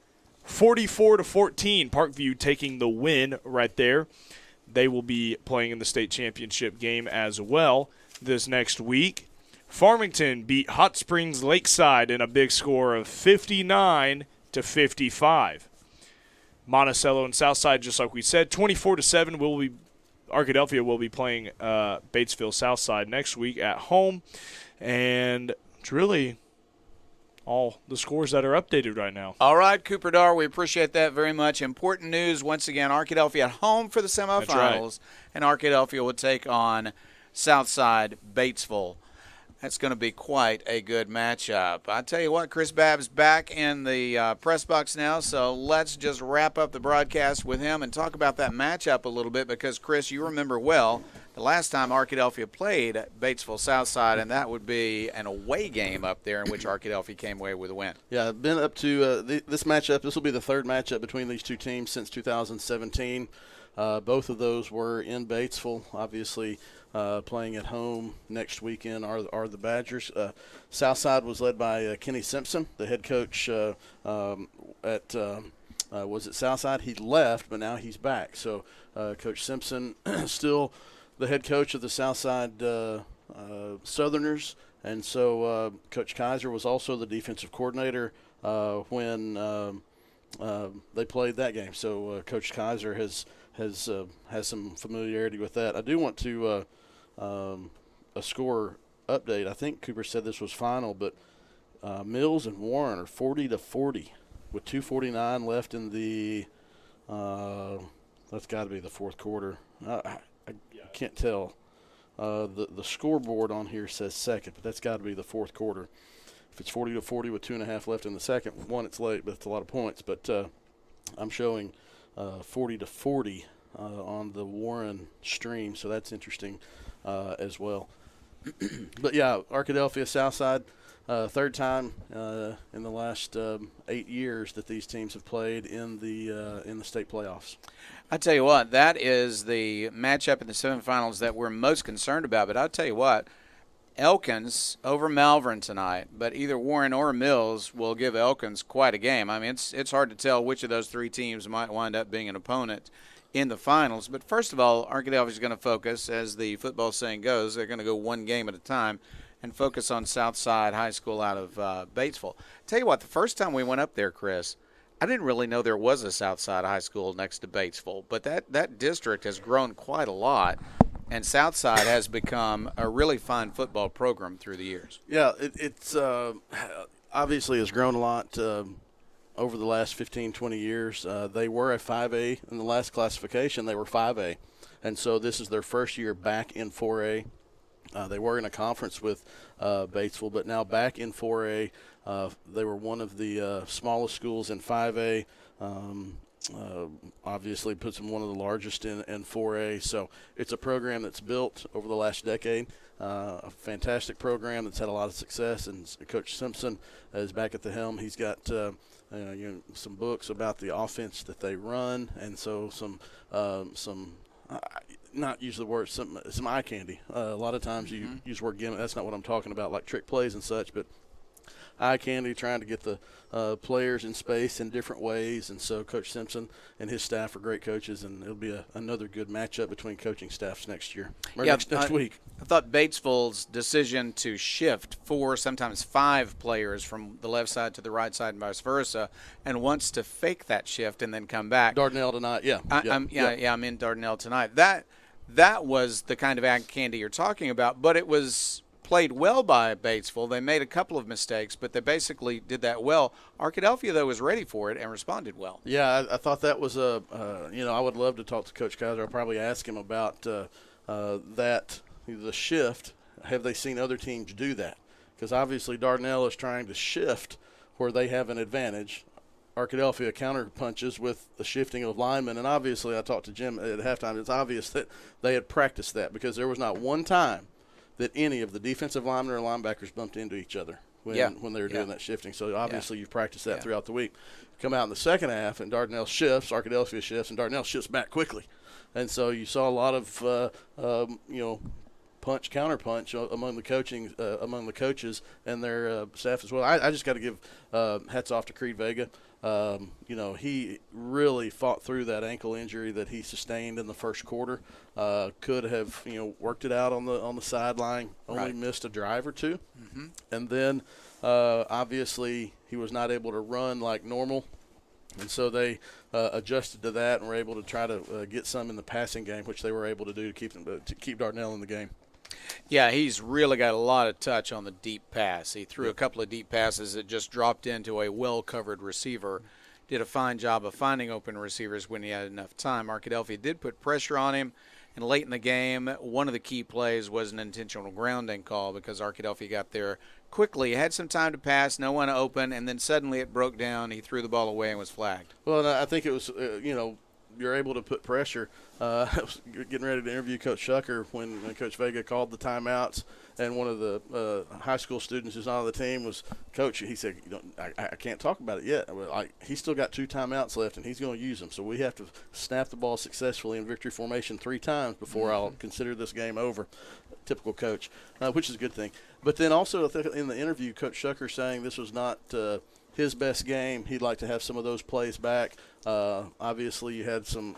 [SPEAKER 2] 44-14, Parkview taking the win right there. They will be playing in the state championship game as well this next week. Farmington beat Hot Springs Lakeside in a big score of 59-55. Monticello and Southside, just like we said, 24-7. Arkadelphia will be playing Batesville Southside next week at home, and it's really all the scores that are updated right now.
[SPEAKER 6] All right, Cooper Dar, we appreciate that very much. Important news, once again, Arkadelphia at home for the semifinals,
[SPEAKER 2] right.
[SPEAKER 6] And Arkadelphia will take on Southside Batesville. That's going to be quite a good matchup. I tell you what, Chris Babb's back in the press box now, so let's just wrap up the broadcast with him and talk about that matchup a little bit because, Chris, you remember well the last time Arkadelphia played Batesville Southside, and that would be an away game up there in which Arkadelphia came away with a win.
[SPEAKER 1] Yeah, been up to this matchup. This will be the third matchup between these two teams since 2017. Both of those were in Batesville, obviously. Playing at home next weekend are the Badgers. Southside was led by Kenny Simpson, the head coach at was at Southside. He left, but now he's back. So Coach Simpson still the head coach of the Southside Southerners, and so Coach Kaiser was also the defensive coordinator when they played that game. So Coach Kaiser has some familiarity with that. I do want to a score update. I think Cooper said this was final, but Mills and Warren are 40-40 with 2:49 left in the that's got to be the fourth quarter. I can't tell. The scoreboard on here says second, but that's got to be the fourth quarter. If it's 40-40 with 2.5 left in the second, one, it's late, but it's a lot of points. But I'm showing 40-40 on the Warren stream, so that's interesting as well. But yeah, Arkadelphia Southside, third time in the last 8 years that these teams have played in the state playoffs.
[SPEAKER 6] I tell you what, that is the matchup in the semifinals that we're most concerned about. But I'll tell you what, Elkins over Malvern tonight, but either Warren or Mills will give Elkins quite a game. I mean, it's hard to tell which of those three teams might wind up being an opponent in the finals. But first of all, Arkadelphia is going to focus, as the football saying goes, they're going to go one game at a time and focus on Southside High School out of Batesville. Tell you what, the first time we went up there, Chris, I didn't really know there was a Southside High School next to Batesville, but that district has grown quite a lot, and Southside has become a really fine football program through the years.
[SPEAKER 1] Yeah, it's obviously has grown a lot over the last 15, 20 years. They were a 5A in the last classification. They were 5A, and so this is their first year back in 4A. They were in a conference with Batesville, but now back in 4A. They were one of the smallest schools in 5A. Obviously puts them one of the largest in 4A. So it's a program that's built over the last decade. A fantastic program that's had a lot of success, and Coach Simpson is back at the helm. He's got some books about the offense that they run, and so some not use the word some eye candy. A lot of times you use the word gimmick. That's not what I'm talking about, like trick plays and such, but eye candy, trying to get the players in space in different ways. And so Coach Simpson and his staff are great coaches, and it'll be another good matchup between coaching staffs next year, next week.
[SPEAKER 6] I thought Batesville's decision to shift 4, sometimes 5 players from the left side to the right side and vice versa, and wants to fake that shift and then come back.
[SPEAKER 1] Dardanelle tonight,
[SPEAKER 6] I'm in Dardanelle tonight. That was the kind of eye candy you're talking about, but it was played well by Batesville. They made a couple of mistakes, but they basically did that well. Arkadelphia, though, was ready for it and responded well.
[SPEAKER 1] Yeah, I thought that was I would love to talk to Coach Kaiser. I'll probably ask him about that, the shift. Have they seen other teams do that? Because obviously Dardanelle is trying to shift where they have an advantage. Arkadelphia counter punches with the shifting of linemen, and obviously I talked to Jim at halftime. It's obvious that they had practiced that, because there was not one time that any of the defensive linemen or linebackers bumped into each other when they were doing that shifting. So obviously you've practiced that throughout the week. Come out in the second half, and Dardanelle shifts, Arkadelphia shifts, and Dardanelle shifts back quickly. And so you saw a lot of punch, counter punch among the coaches and their staff as well. I just got to give hats off to Creed Vega. He really fought through that ankle injury that he sustained in the first quarter. Could have, worked it out on the sideline. Only missed a drive or two, and then obviously he was not able to run like normal, and so they adjusted to that and were able to try to get some in the passing game, which they were able to do to keep Dardanelle in the game.
[SPEAKER 6] Yeah, he's really got a lot of touch on the deep pass. He threw a couple of deep passes that just dropped into a well-covered receiver. Did a fine job of finding open receivers when he had enough time. Arkadelphia did put pressure on him, and late in the game, one of the key plays was an intentional grounding call because Arkadelphia got there quickly. Had some time to pass, no one open, and then suddenly it broke down. He threw the ball away and was flagged.
[SPEAKER 1] Well, I think it was, you're able to put pressure. I was getting ready to interview Coach Shucker when Coach Vega called the timeouts, and one of the high school students who's not on the team was, Coach, he said, I can't talk about it yet. He's still got 2 timeouts left, and he's going to use them. So we have to snap the ball successfully in victory formation 3 times before I'll consider this game over. Typical coach, which is a good thing. But then also in the interview, Coach Shucker saying this was not his best game. He'd like to have some of those plays back. Obviously, you had some,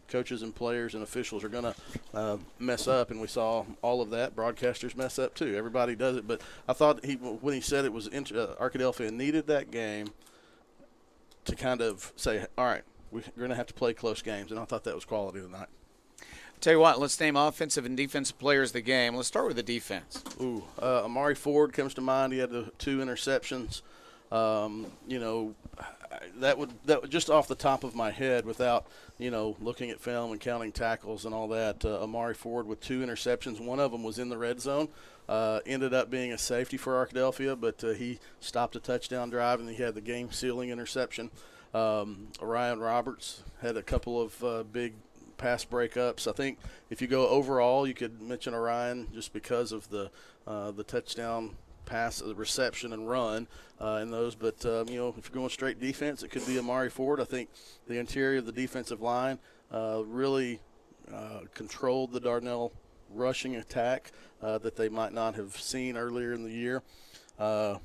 [SPEAKER 1] coaches and players and officials are going to mess up, and we saw all of that. Broadcasters mess up too. Everybody does it. But I thought when he said it was Arkadelphia needed that game to kind of say, all right, we're going to have to play close games, and I thought that was quality tonight.
[SPEAKER 6] Tell you what, let's name offensive and defensive players of the game. Let's start with the defense.
[SPEAKER 1] Amari Ford comes to mind. He had the 2 interceptions. That would just off the top of my head, without looking at film and counting tackles and all that. Amari Ford with 2 interceptions. One of them was in the red zone. Ended up being a safety for Arkadelphia, but he stopped a touchdown drive, and he had the game-sealing interception. Orion Roberts had a couple of big pass breakups. I think if you go overall, you could mention Orion just because of the touchdown pass, the reception and run in those. But if you're going straight defense, it could be Amari Ford. I think the interior of the defensive line really controlled the Dardanelle rushing attack that they might not have seen earlier in the year. Amari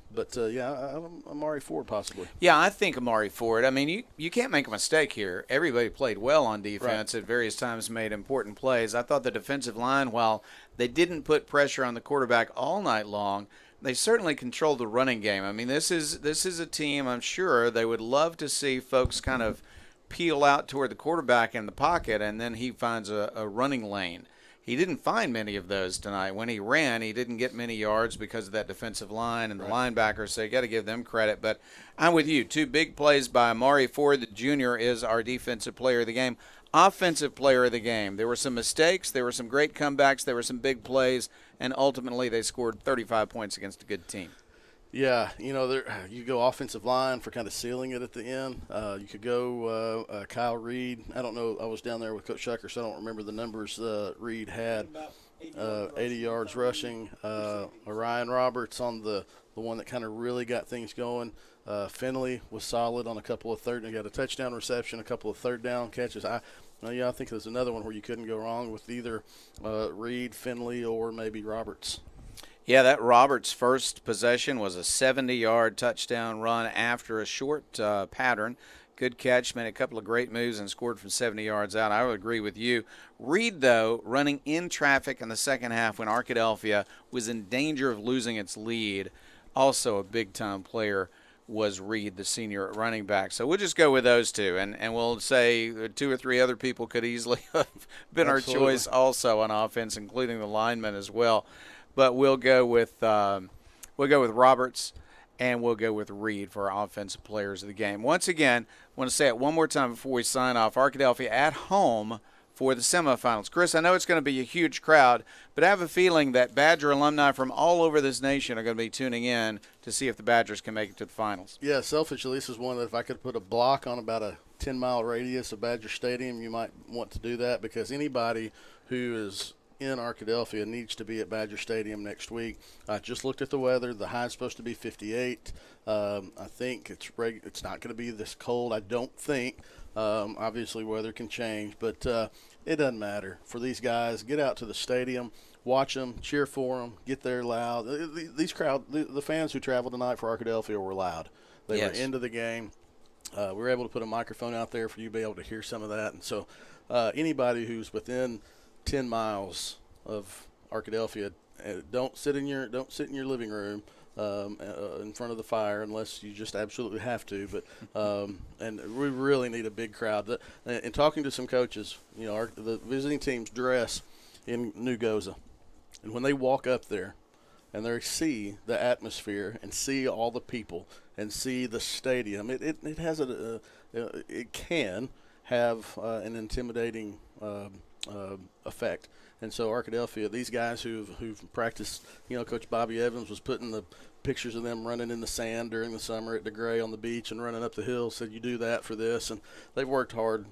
[SPEAKER 1] Ford possibly.
[SPEAKER 6] Yeah, I think Amari Ford. I mean, you can't make a mistake here. Everybody played well on defense at various times, made important plays. I thought the defensive line, while they didn't put pressure on the quarterback all night long, they certainly controlled the running game. I mean, this is a team I'm sure they would love to see folks kind of peel out toward the quarterback in the pocket, and then he finds a running lane. He didn't find many of those tonight. When he ran, he didn't get many yards because of that defensive line and the linebackers, so you got to give them credit. But I'm with you. 2 big plays by Amari Ford. The junior is our defensive player of the game. Offensive player of the game. There were some mistakes. There were some great comebacks. There were some big plays, and ultimately they scored 35 points against a good team.
[SPEAKER 1] Yeah, you go offensive line for kind of sealing it at the end. You could go Kyle Reed. I don't know. I was down there with Coach Shucker, so I don't remember the numbers Reed had. 80 yards rushing. Orion Roberts on the one that kind of really got things going. Finley was solid on a couple of he got a touchdown reception, a couple of third down catches. I think there's another one where you couldn't go wrong with either Reed, Finley, or maybe Roberts.
[SPEAKER 6] Yeah, that Roberts' first possession was a 70-yard touchdown run after a short pattern. Good catch, made a couple of great moves, and scored from 70 yards out. I would agree with you. Reed, though, running in traffic in the second half when Arkadelphia was in danger of losing its lead. Also a big-time player was Reed, the senior running back. So we'll just go with those 2, and we'll say 2 or 3 other people could easily have been Absolutely. Our choice also on offense, including the linemen as well. But we'll go with Roberts, and we'll go with Reed for our offensive players of the game. Once again, I want to say it one more time before we sign off. Arkadelphia at home for the semifinals. Chris, I know it's going to be a huge crowd, but I have a feeling that Badger alumni from all over this nation are going to be tuning in to see if the Badgers can make it to the finals.
[SPEAKER 1] Yeah, selfishly, this is one that if I could put a block on about a 10-mile radius of Badger Stadium, you might want to do that, because anybody who is in Arkadelphia needs to be at Badger Stadium next week. I just looked at the weather. The high is supposed to be 58. I think it's not going to be this cold, I don't think. Obviously, weather can change, but it doesn't matter. For these guys, get out to the stadium, watch them, cheer for them, get there loud. The fans who traveled tonight for Arkadelphia were loud. They were into the game. We were able to put a microphone out there for you to be able to hear some of that. And so anybody who's within 10 miles of Arkadelphia, don't sit in your living room in front of the fire unless you just absolutely have to. But and we really need a big crowd. And talking to some coaches, the visiting teams dress in New Goza, and when they walk up there and they see the atmosphere and see all the people and see the stadium, it has it can have an intimidating effect. And so Arkadelphia, these guys who've practiced, Coach Bobby Evans was putting the pictures of them running in the sand during the summer at DeGray on the beach and running up the hill, said you do that for this, and they've worked hard,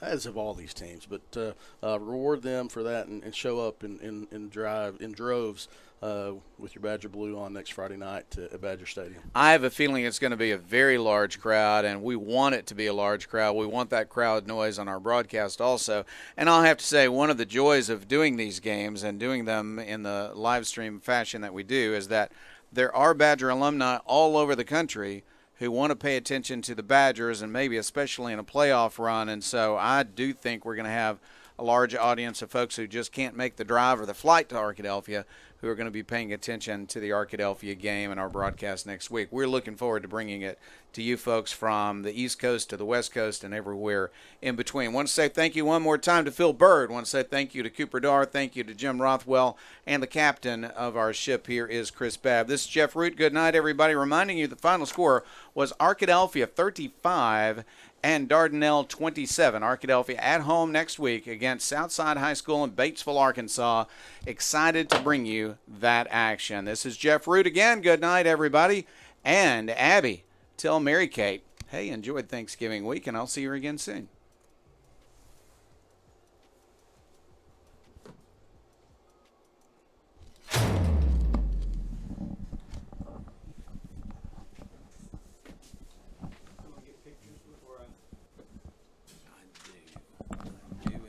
[SPEAKER 1] as have all these teams, but reward them for that and show up in droves with your Badger Blue on next Friday night at Badger Stadium.
[SPEAKER 6] I have a feeling it's going to be a very large crowd, and we want it to be a large crowd. We want that crowd noise on our broadcast also. And I'll have to say, one of the joys of doing these games and doing them in the live stream fashion that we do is that there are Badger alumni all over the country who want to pay attention to the Badgers, and maybe especially in a playoff run. And so I do think we're going to have a large audience of folks who just can't make the drive or the flight to Arkadelphia who are going to be paying attention to the Arkadelphia game and our broadcast next week. We're looking forward to bringing it to you folks from the East Coast to the West Coast and everywhere in between. Want to say thank you one more time to Phil Bird. Want to say thank you to Cooper Darr. Thank you to Jim Rothwell. And the captain of our ship here is Chris Babb. This is Jeff Root. Good night, everybody. Reminding you the final score was Arkadelphia 35 and Dardanelle 27. Arkadelphia at home next week against Southside High School in Batesville, Arkansas. Excited to bring you that action. This is Jeff Root again. Good night, everybody. And Abby, tell Mary Kate, hey, enjoyed Thanksgiving week, and I'll see you again soon.